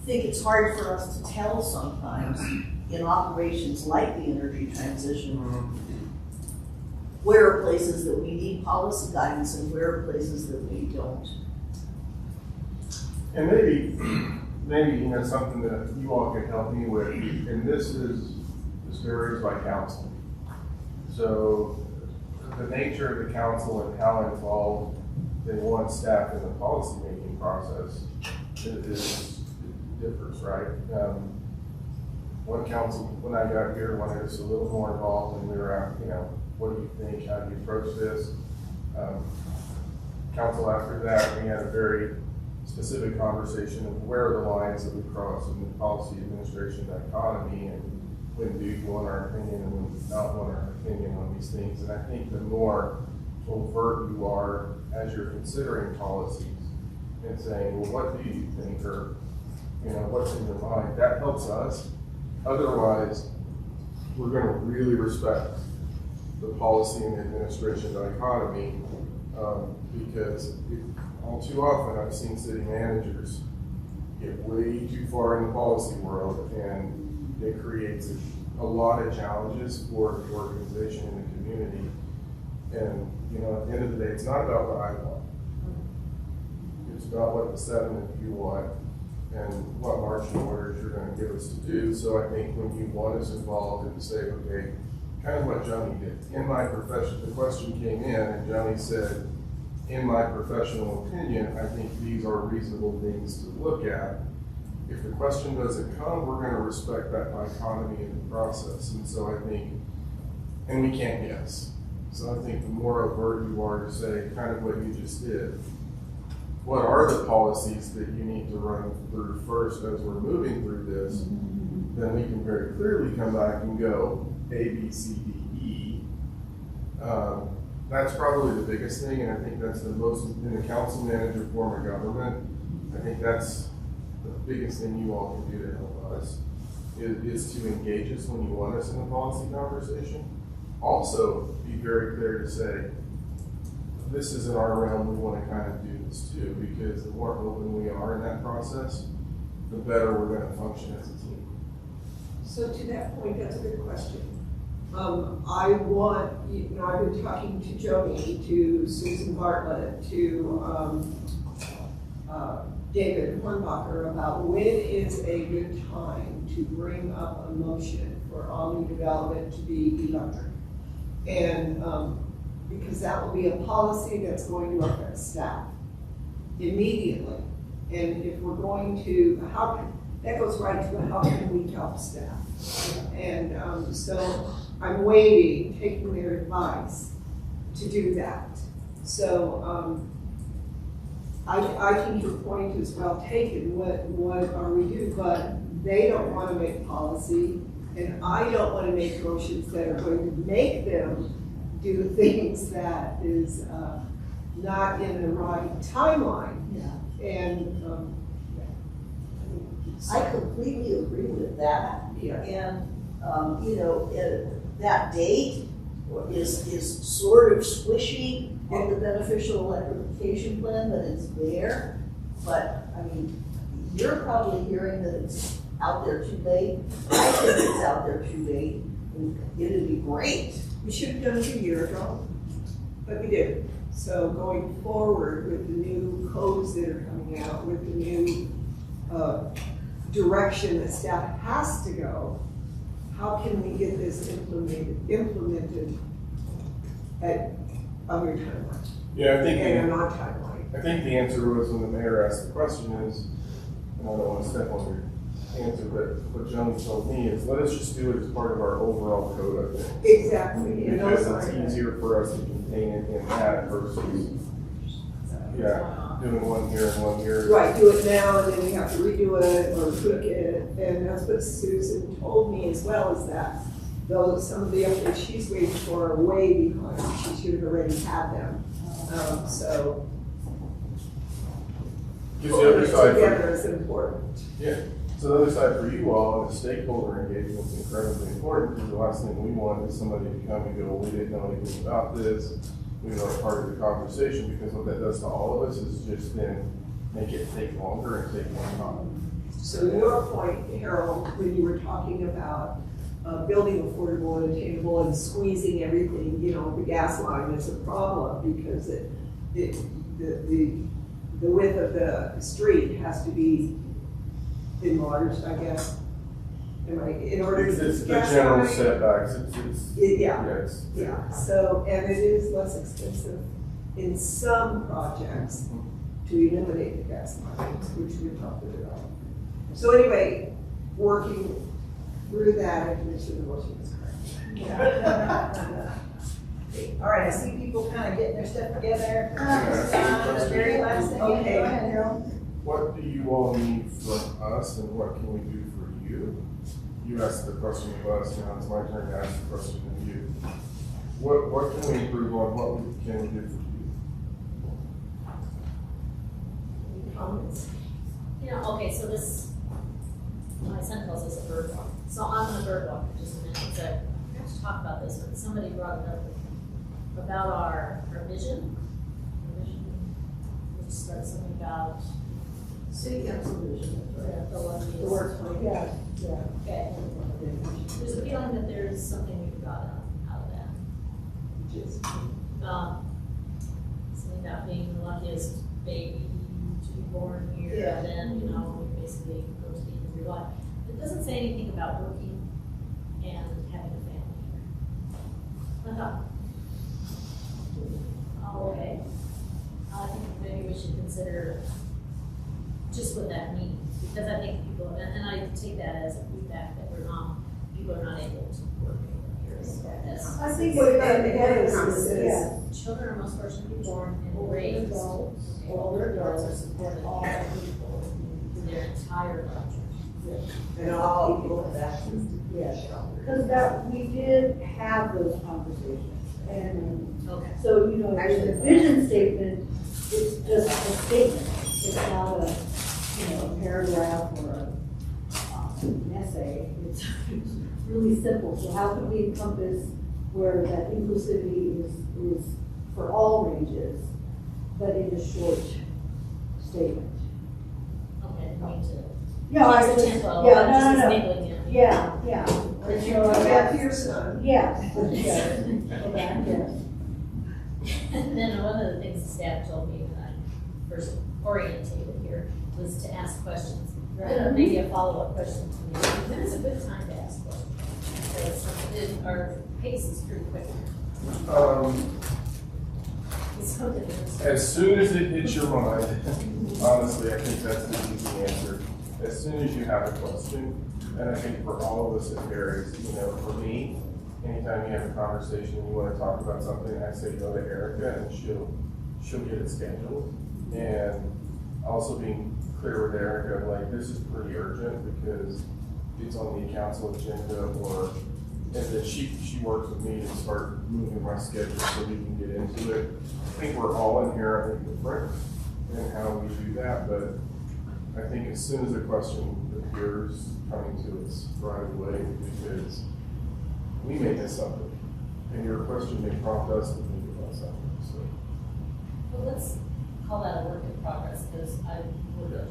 think it's hard for us to tell sometimes in operations like the energy transition, where are places that we need policy guidance and where are places that we don't. And maybe something that you all can help me with, and this varies by council. So the nature of the council and how involved they want staff in the policy making process differs, right? One council, when I got here, wanted us a little more involved, and we were at, what do you think? How do you approach this? Council after that, we had a very specific conversation of where the lines that we cross in the policy administration dichotomy, and when do you want our opinion and when do you not want our opinion on these things. And I think the more overt you are as you're considering policies and saying, well, what do you think, or what's in your mind, that helps us. Otherwise, we're going to really respect the policy and administration dichotomy, because all too often I've seen city managers get way too far in the policy world, and it creates a lot of challenges for the organization and the community. And at the end of the day, it's not about what I want. It's about what the 7 of you want and what marching orders you're going to give us to do. So I think when you want us involved and say, okay, kind of what Johnny did. In my profession, the question came in and Johnny said, in my professional opinion, I think these are reasonable things to look at. If the question doesn't come, we're going to respect that dichotomy in the process. And so I think, and we can't guess. So I think the more overt you are to say kind of what you just did, what are the policies that you need to run through first as we're moving through this, then we can very clearly come back and go A, B, C, D, E. That's probably the biggest thing, and I think that's the most, in the council manager form of government, I think that's the biggest thing you all can do to help us, is to engage us when you want us in the policy conversation. Also, be very clear to say, this is in our realm, we want to kind of do this too, because the more open we are in that process, the better we're going to function as a team. So to that point, that's a good question. I've been talking to Joni, to Susan Bartlett, to David Hornbacher about when is a good time to bring up a motion for all new development to be electric. And because that will be a policy that's going to affect staff immediately. And if we're going to, that goes right to how can we help staff? And so I'm waiting, taking their advice to do that. So I think your point is well taken. What are we doing? But they don't want to make policy, and I don't want to make motions that are going to make them do things that is not in the right timeline. Yeah. And I completely agree with that. Yeah. And that date is sort of squishy, on the beneficial electrification plan, that it's there. But, I mean, you're probably hearing that it's out there too late. I think it's out there too late, and it'd be great. We should have done it a year ago, but we didn't. So going forward with the new codes that are coming out, with the new direction that staff has to go, how can we get this implemented at on your timeline? Yeah, I think. And on our timeline. I think the answer was when the mayor asked the question is, and I don't want to step on your answer, but what Johnny told me is, let us just do it as part of our overall code, I think. Exactly. Because it's easier for us to contain it in that versus, doing one here and one here. Right, do it now, and then we have to redo it or tweak it, and that's what Susan told me as well, is that though some of the updates she's waiting for are way behind, she should have already had them. So Because the other side together is important. Yeah, so the other side for you all, the stakeholder engagement is incredibly important, because the last thing we want is somebody to come and go, we didn't know anything about this, we weren't part of the conversation, because what that does to all of us is just then make it take longer and take more time. So your point, Harold, when you were talking about building affordable and attainable and squeezing everything, the gas line is a problem because the width of the street has to be enlarged, I guess. In order to. It's the general setbacks, Yeah, so, and it is less expensive in some projects to eliminate the gas lines, which we talked about. So anyway, working through that, I make sure the motion is correct. All right, I see people kind of getting their stuff together. The very last thing. Okay. Go ahead, Harold. What do you all need from us, and what can we do for you? You asked the question of us, now it's my turn to ask the question of you. What can we improve on, what can we do for you? Any comments? Okay, so this, my son calls this a bird walk. So I'm on a bird walk for just a minute. So I forgot to talk about this, but somebody brought it up about our vision. Our vision, we just started something about City council vision. the one. The work plan. Yeah. Okay. There's a feeling that there's something we've got out of that. Just Something about being the luckiest baby to be born here, Yeah. and then, we basically go to the end of your life. It doesn't say anything about working and having a family here. I thought, oh, okay. I think maybe we should consider just what that means, because I think people, and I take that as a feedback that people are not able to work here. That's- I think What what about that the is, other yeah. Children are most fortunately born and Older raised. adults, Okay, older adults are adults, supported all by people. their entire culture. and all people have access to Yes. shelter. Because that, we did have those conversations, and Okay. so, the vision statement is just a statement. It's not a, a paragraph or an essay. It's really simple. So how can we encompass where that inclusivity is for all ranges, but in a short statement? Okay, I mean to. Yeah, I Keeps the just- tempo, yeah, not just no. enabling it. Yeah. Did you So come that's- back to your son? Yeah. Go back, yes. And then one of the things the staff told me when I first orientated here was to ask questions. Maybe a follow-up question to me. When is a good time to ask questions? Because our pace is pretty quick. So different. As soon as it hits your mind, honestly, I think that's the easy answer. As soon as you have a question, and I think for all of us it varies, for me, anytime you have a conversation and you want to talk about something, I say go to Erica and she'll get it scheduled. And also being clear with Erica, like this is pretty urgent because it's on the council agenda and then she works with me to start moving my schedule so we can get into it. I think we're all inherently different in how we do that, but I think as soon as a question appears, coming to us right away, because we may miss something, and your question may prompt us to think about something. So Well, let's call that a work in progress, because I would have,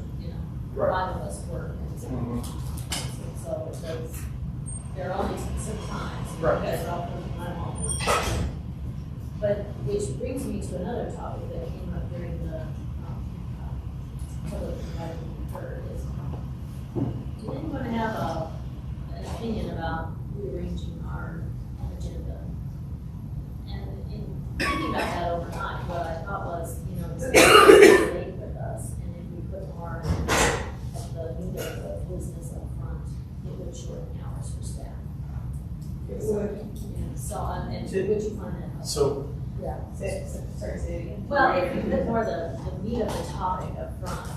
Right. 5 of us work, and so it's, there are only some times, you Right. guys are all working, I'm all working. But, which brings me to another topic that came up during the, public invited heard is, do anyone have an opinion about rearranging our agenda? And in thinking about that overnight, what I thought was, it's late with us, and if we put more of the meat of the business up front, it would shorten hours for staff. It would. Yeah, so, and would you find that helpful? So, Yeah. Sorry, say it again. Well, if you put more the meat of the topic up front,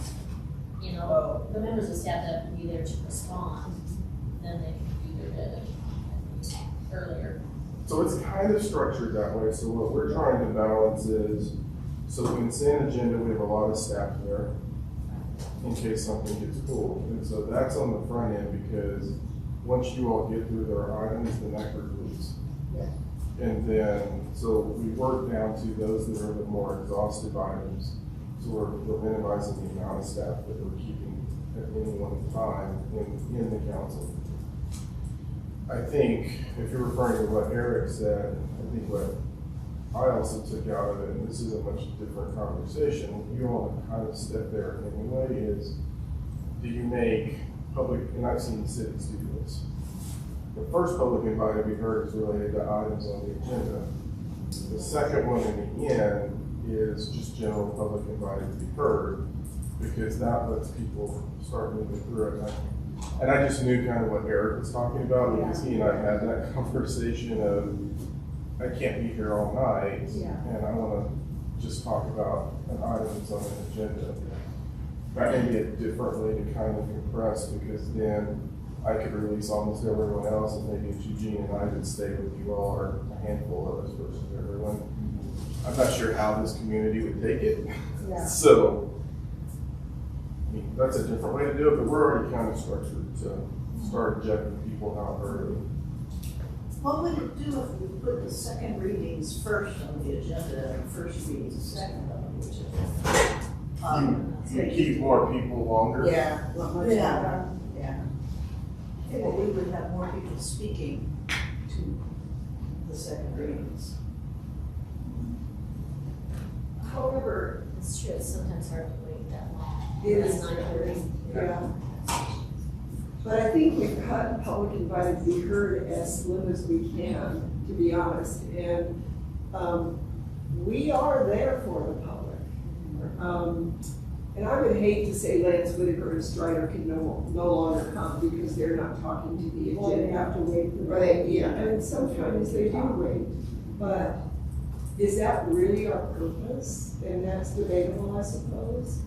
the members of staff that have to be there to respond, then they can do their bit earlier. so it's kind of structured that way. So what we're trying to balance is, so the consent agenda, we have a lot of staff there in case something gets pulled. And so that's on the front end because once you all get through their items, then that concludes. And then, so we work down to those that are the more exhaustive items. So we're minimizing the amount of staff that we're keeping at any one time in the council. I think if you're referring to what Eric said, I think what I also took out of it, and this is a much different conversation, you all have kind of stepped there anyway, is do you make public, and I've seen cities do this. The first public invite to be heard is related to items on the agenda. The second one in the end is just general public invited to be heard, because that lets people start moving through it. And I just knew kind of what Eric was talking about, because he and I had that conversation of, I can't be here all night, and I want to just talk about an item that's on an agenda. That may be a different way to kind of compress, because then I could release almost everyone else, and maybe it's Eugene and I would stay with you all, or a handful of us versus everyone. I'm not sure how this community would take it. So, I mean, that's a different way to do it, but we're already kind of structured to start ejecting people out early. What would it do if we put the second readings first on the agenda and first readings second on the agenda? You keep more people longer. Yeah. Yeah. Yeah, we would have more people speaking to the second readings. However, it's true, it's sometimes hard to wait that long. It is. That's 9:30. Yeah. But I think we've cut public invited to be heard as slim as we can, to be honest. And we are there for the public. And I would hate to say Lance Whitaker and Strider can no longer come because they're not talking to the agenda. Well, they have to wait for Right, yeah, and sometimes they do wait. But is that really our purpose? And that's debatable, I suppose.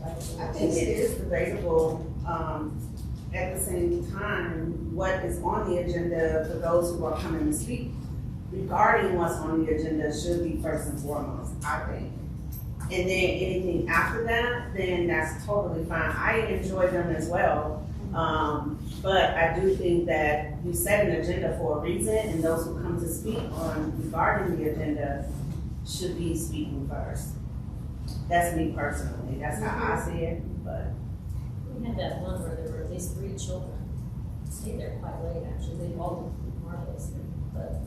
I think it is debatable. At the same time, what is on the agenda for those who are coming to speak regarding what's on the agenda should be first and foremost, I think. And then anything after that, then that's totally fine. I enjoy them as well. But I do think that you set an agenda for a reason, and those who come to speak on regarding the agenda should be speaking first. That's me personally. That's how I see it, but. We had that one where there were at least 3 children, stayed there quite late, actually, they all did marvelously, but,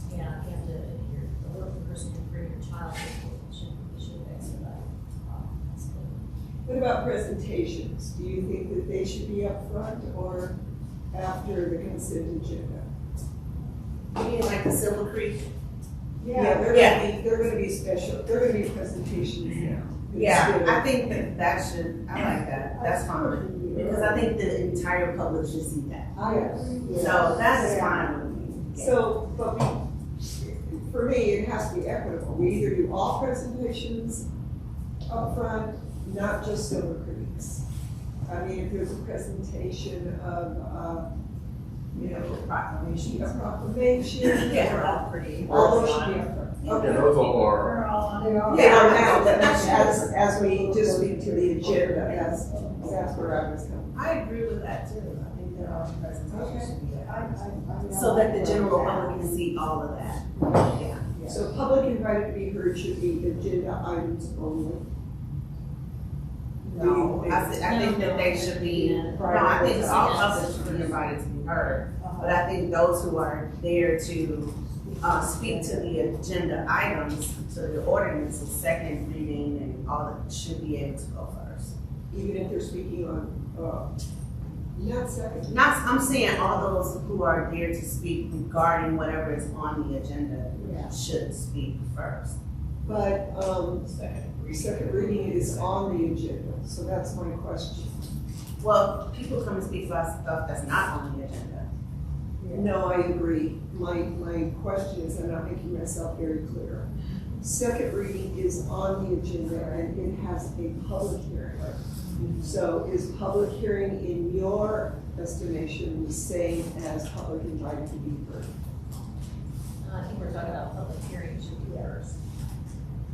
yeah, you have to, if you're a working person, you bring your child, you should expedite. That's good. What about presentations? Do you think that they should be up front or after the consent agenda? You mean like the Silver Creek? Yeah, they're gonna be special, they're gonna be presentations now. Yeah, I think that should, I like that, that's fine, because I think the entire public should see that. I agree. So that is fine with me. So, but for me, it has to be equitable. We either do all presentations up front, not just Silver Creeks. I mean, if there's a presentation of, proclamation, Yeah, pretty. all those should be up front. Okay, those all are. Yeah, now, as we just speak to the agenda, as that's where I was coming. I agree with that too. I think So that the general public can see all of that. Yeah. So public invited to be heard should be agenda items only. No, I think that they should be, no, I think all public should be invited to be heard. But I think those who are there to speak to the agenda items, to the ordinances, second reading and all that, should be able to go first. Even if they're speaking on, not second. Not, I'm saying all those who are there to speak regarding whatever is on the agenda should speak first. But, second reading is on the agenda, so that's my question. Well, people come and speak about stuff that's not on the agenda. No, I agree. My question is, I'm not making myself very clear. Second reading is on the agenda and it has a public hearing. So is public hearing in your estimation the same as public invited to be heard? I think we're talking about public hearing should be first.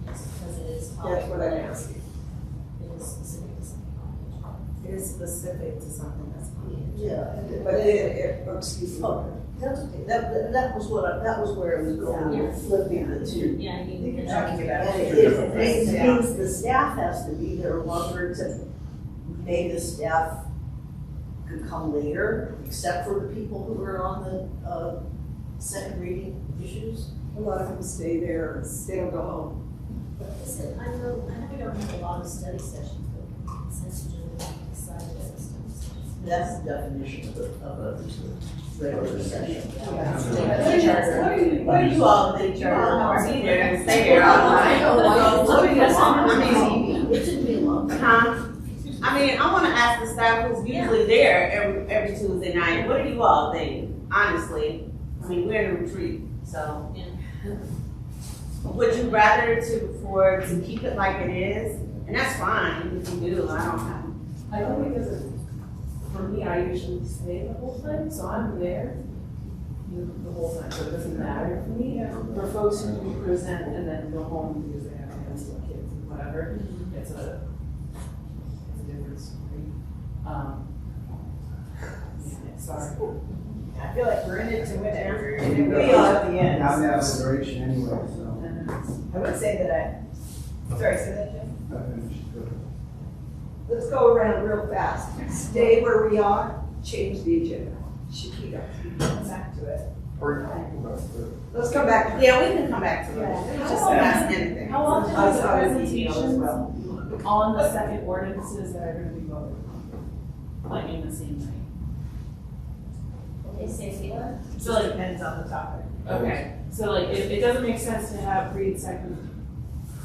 Yes, because it is public. That's what I'm asking. It is specific to something on the agenda. It is specific to something that's on the agenda. Yeah. But then, excuse me. That's okay. That was where it was going, Yeah. flipping the two. Yeah, I mean, And it's- it means the staff has to be there longer to, maybe the staff could come later, except for the people who are on the second reading issues. A lot of them stay there, they don't go home. Listen, I know we don't have a lot of study sessions, but since we decided that study sessions. That's the definition of a regular session. What do you all think? You all are there and stay there all night. It shouldn't be long. I mean, I wanna ask the staff who's usually there every Tuesday night, what do you all think, honestly? I mean, we're in a retreat, so. Yeah. Would you rather to keep it like it is? And that's fine, if you do, I don't have. I think because for me, I usually stay the whole time, so I'm there the whole time, so it doesn't matter for me. For folks who do present and then go home because they have to with kids and whatever, it's a different story. Sorry. I feel like we're in it to win it. We We are at the end. I'm the aspiration anyway, so. I would say that sorry, say that, Jim? I finished. Let's go around real fast. Stay where we are, change the agenda. Shakita, Come back to it. let's come back. Yeah, we can come back to it. Yeah. Just ask anything. How often I is the saw the email as presentation well. on the second ordinances that are gonna be voted on? Like in the same night? They say what? So like, Depends on the topic. okay, so like, it doesn't make sense to read second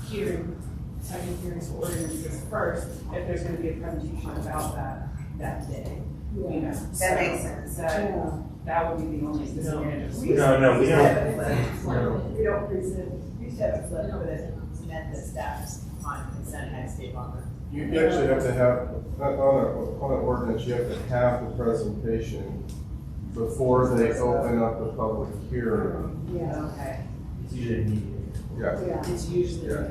hearings for ordinances first, if there's gonna be a presentation about that day, you know? That makes sense. That would be the only disadvantage. No, we don't. We don't present, we used to have a flip, but it meant that staff is on consent and stay longer. You actually have to have, on an ordinance, you have to have the presentation before they open up the public hearing. Yeah. Okay. It's usually immediate. Yeah. Yeah. It's usually. Yeah.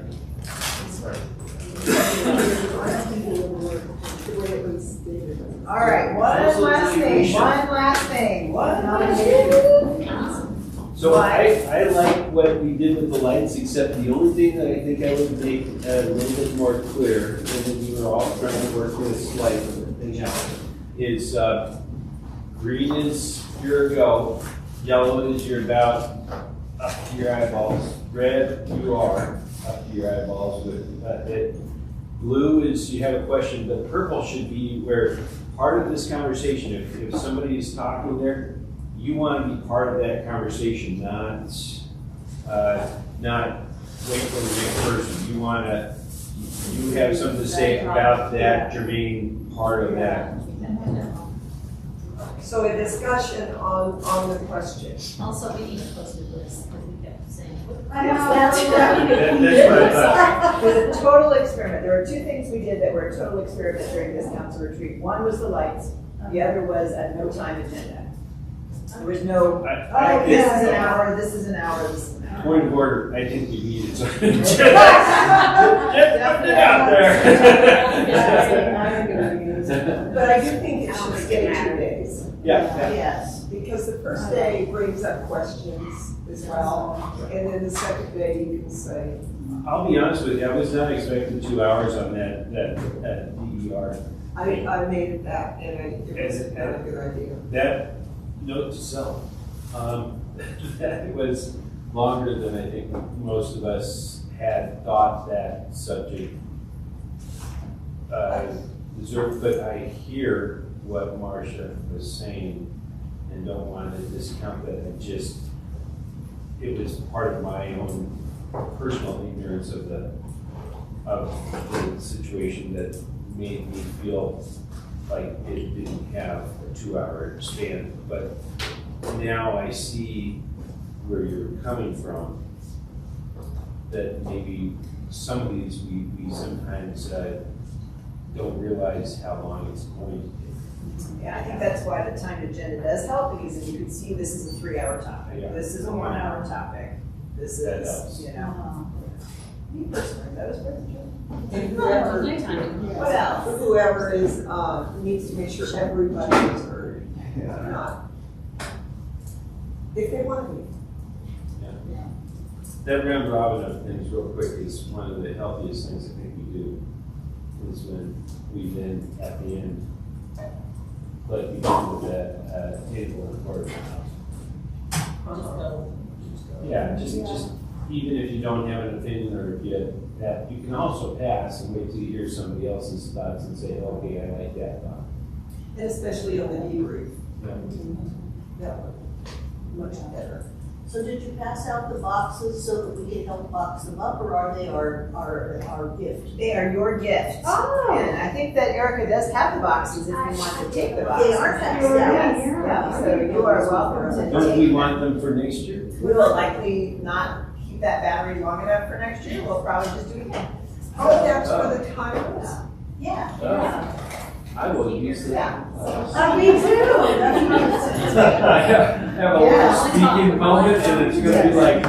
The way it was stated. All right, one last thing. So I like what we did with the lights, except the only thing that I think I would make a little bit more clear, and that we were all trying to work with light thing out, is green is you're a go, yellow is you're about up to your eyeballs, red you are up to your eyeballs with it. Blue is you have a question, but purple should be where part of this conversation, if somebody is talking there, you want to be part of that conversation, not wait for the next person. You have something to say about that germane part of that. So a discussion on the question. Also, we need a posted list, because we kept saying. That's what I thought. It was a total experiment. There were two things we did that were a total experiment during this council retreat. One was the lights, the other was a no time agenda. There was no, oh, this is an hour, this is an hour, this is an hour. Point of order, I think you needed something. Just put it out there. But I do think it should stay 2 days. Yes. Because the first day brings up questions as well, and then the second day you can say, I'll be honest with you, I was not expecting 2 hours on that DER. I made it that, and it was not a good idea. That, note to self, that was longer than I think most of us had thought that subject deserved, but I hear what Marcia was saying and don't want to discount that. It was part of my own personal ignorance of the situation that made me feel like it didn't have a 2-hour span. But now I see where you're coming from, that maybe some of these we sometimes don't realize how long it's going to take. Yeah, I think that's why the timed agenda does help, because as you can see, this is a 3-hour topic. Yeah. This is a 1-hour topic. This That is, helps. you know. Me personally, that was perfect. And whoever, What else? whoever is, needs to make sure everybody is heard, not, if they want to be. That round robin of things, real quick, is one of the healthiest things I think we do, is when we then, at the end, like we do with that table in part of the house. Yeah, just even if you don't have an opinion, or if you can also pass and wait till you hear somebody else's thoughts and say, okay, I like that thought. And especially on the debrief, Yeah. that one, much better. So did you pass out the boxes so that we can help box them up, or are they our gift? They are your gift. Oh. And I think that Erica does have the boxes if you want to take the boxes. They are passed out. Yes, yeah, so you are welcome to Don't take we them. want them for next year? We will likely not keep that battery long enough for next year. We'll probably just do it again. Oh, that's for the timers? Yeah. I will use that. Me too. I have a little speaking moment, and it's gonna be like. I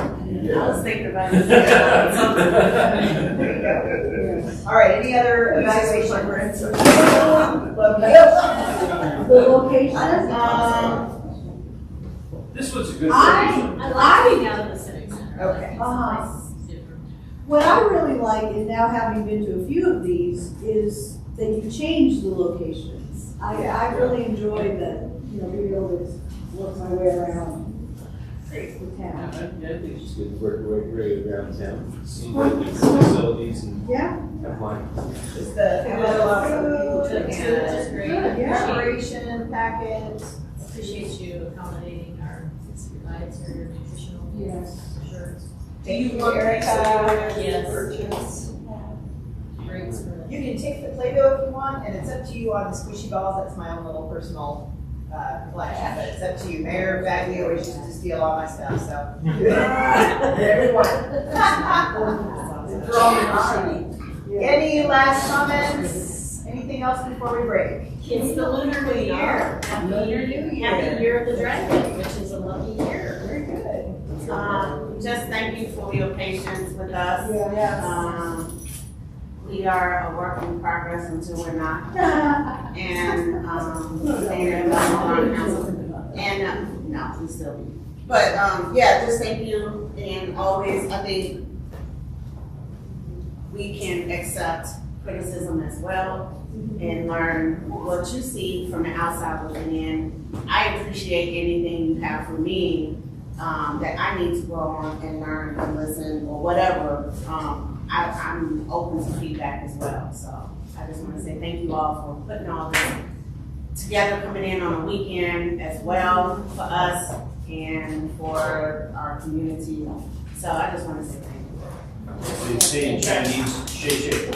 was thinking about All right, any other evaluation? The location. This was a good I- solution. I like being out of the civic center. Okay. It's different. What I really like, and now having been to a few of these, is that you change the locations. I really enjoy the, being able to work my way around the town. I think it's good to work your way around town, see what the facilities and Yeah. have fun. Just the food Which is and great. Yeah. preparation packet. Appreciate you accommodating our diets or your nutritional needs. Sure. Do you want Erica? Yes. Purchase? Great for You can take the Play-Doh if you want, and it's up to you on the squishy balls. That's my own little personal collection, but it's up to you. Mayor Bagley always used to steal all my stuff, so. Whatever you want. Throw them in the machine. Any last comments? Anything else before we break? It's the Lunar New Year. Happy Year of the Dragon, which is a lucky year. Very good. Just thank you for your patience with us. Yes. We are a work in progress until we're not. And, no, we still. But, yeah, just thank you. And always, I think we can accept criticism as well and learn what you see from the outside looking in. I appreciate anything you have for me that I need to go on and learn and listen or whatever. I'm open to feedback as well. So I just want to say thank you all for putting all this together, coming in on a weekend as well for us and for our community. So I just want to say thank you. They say in Chinese, shay shay.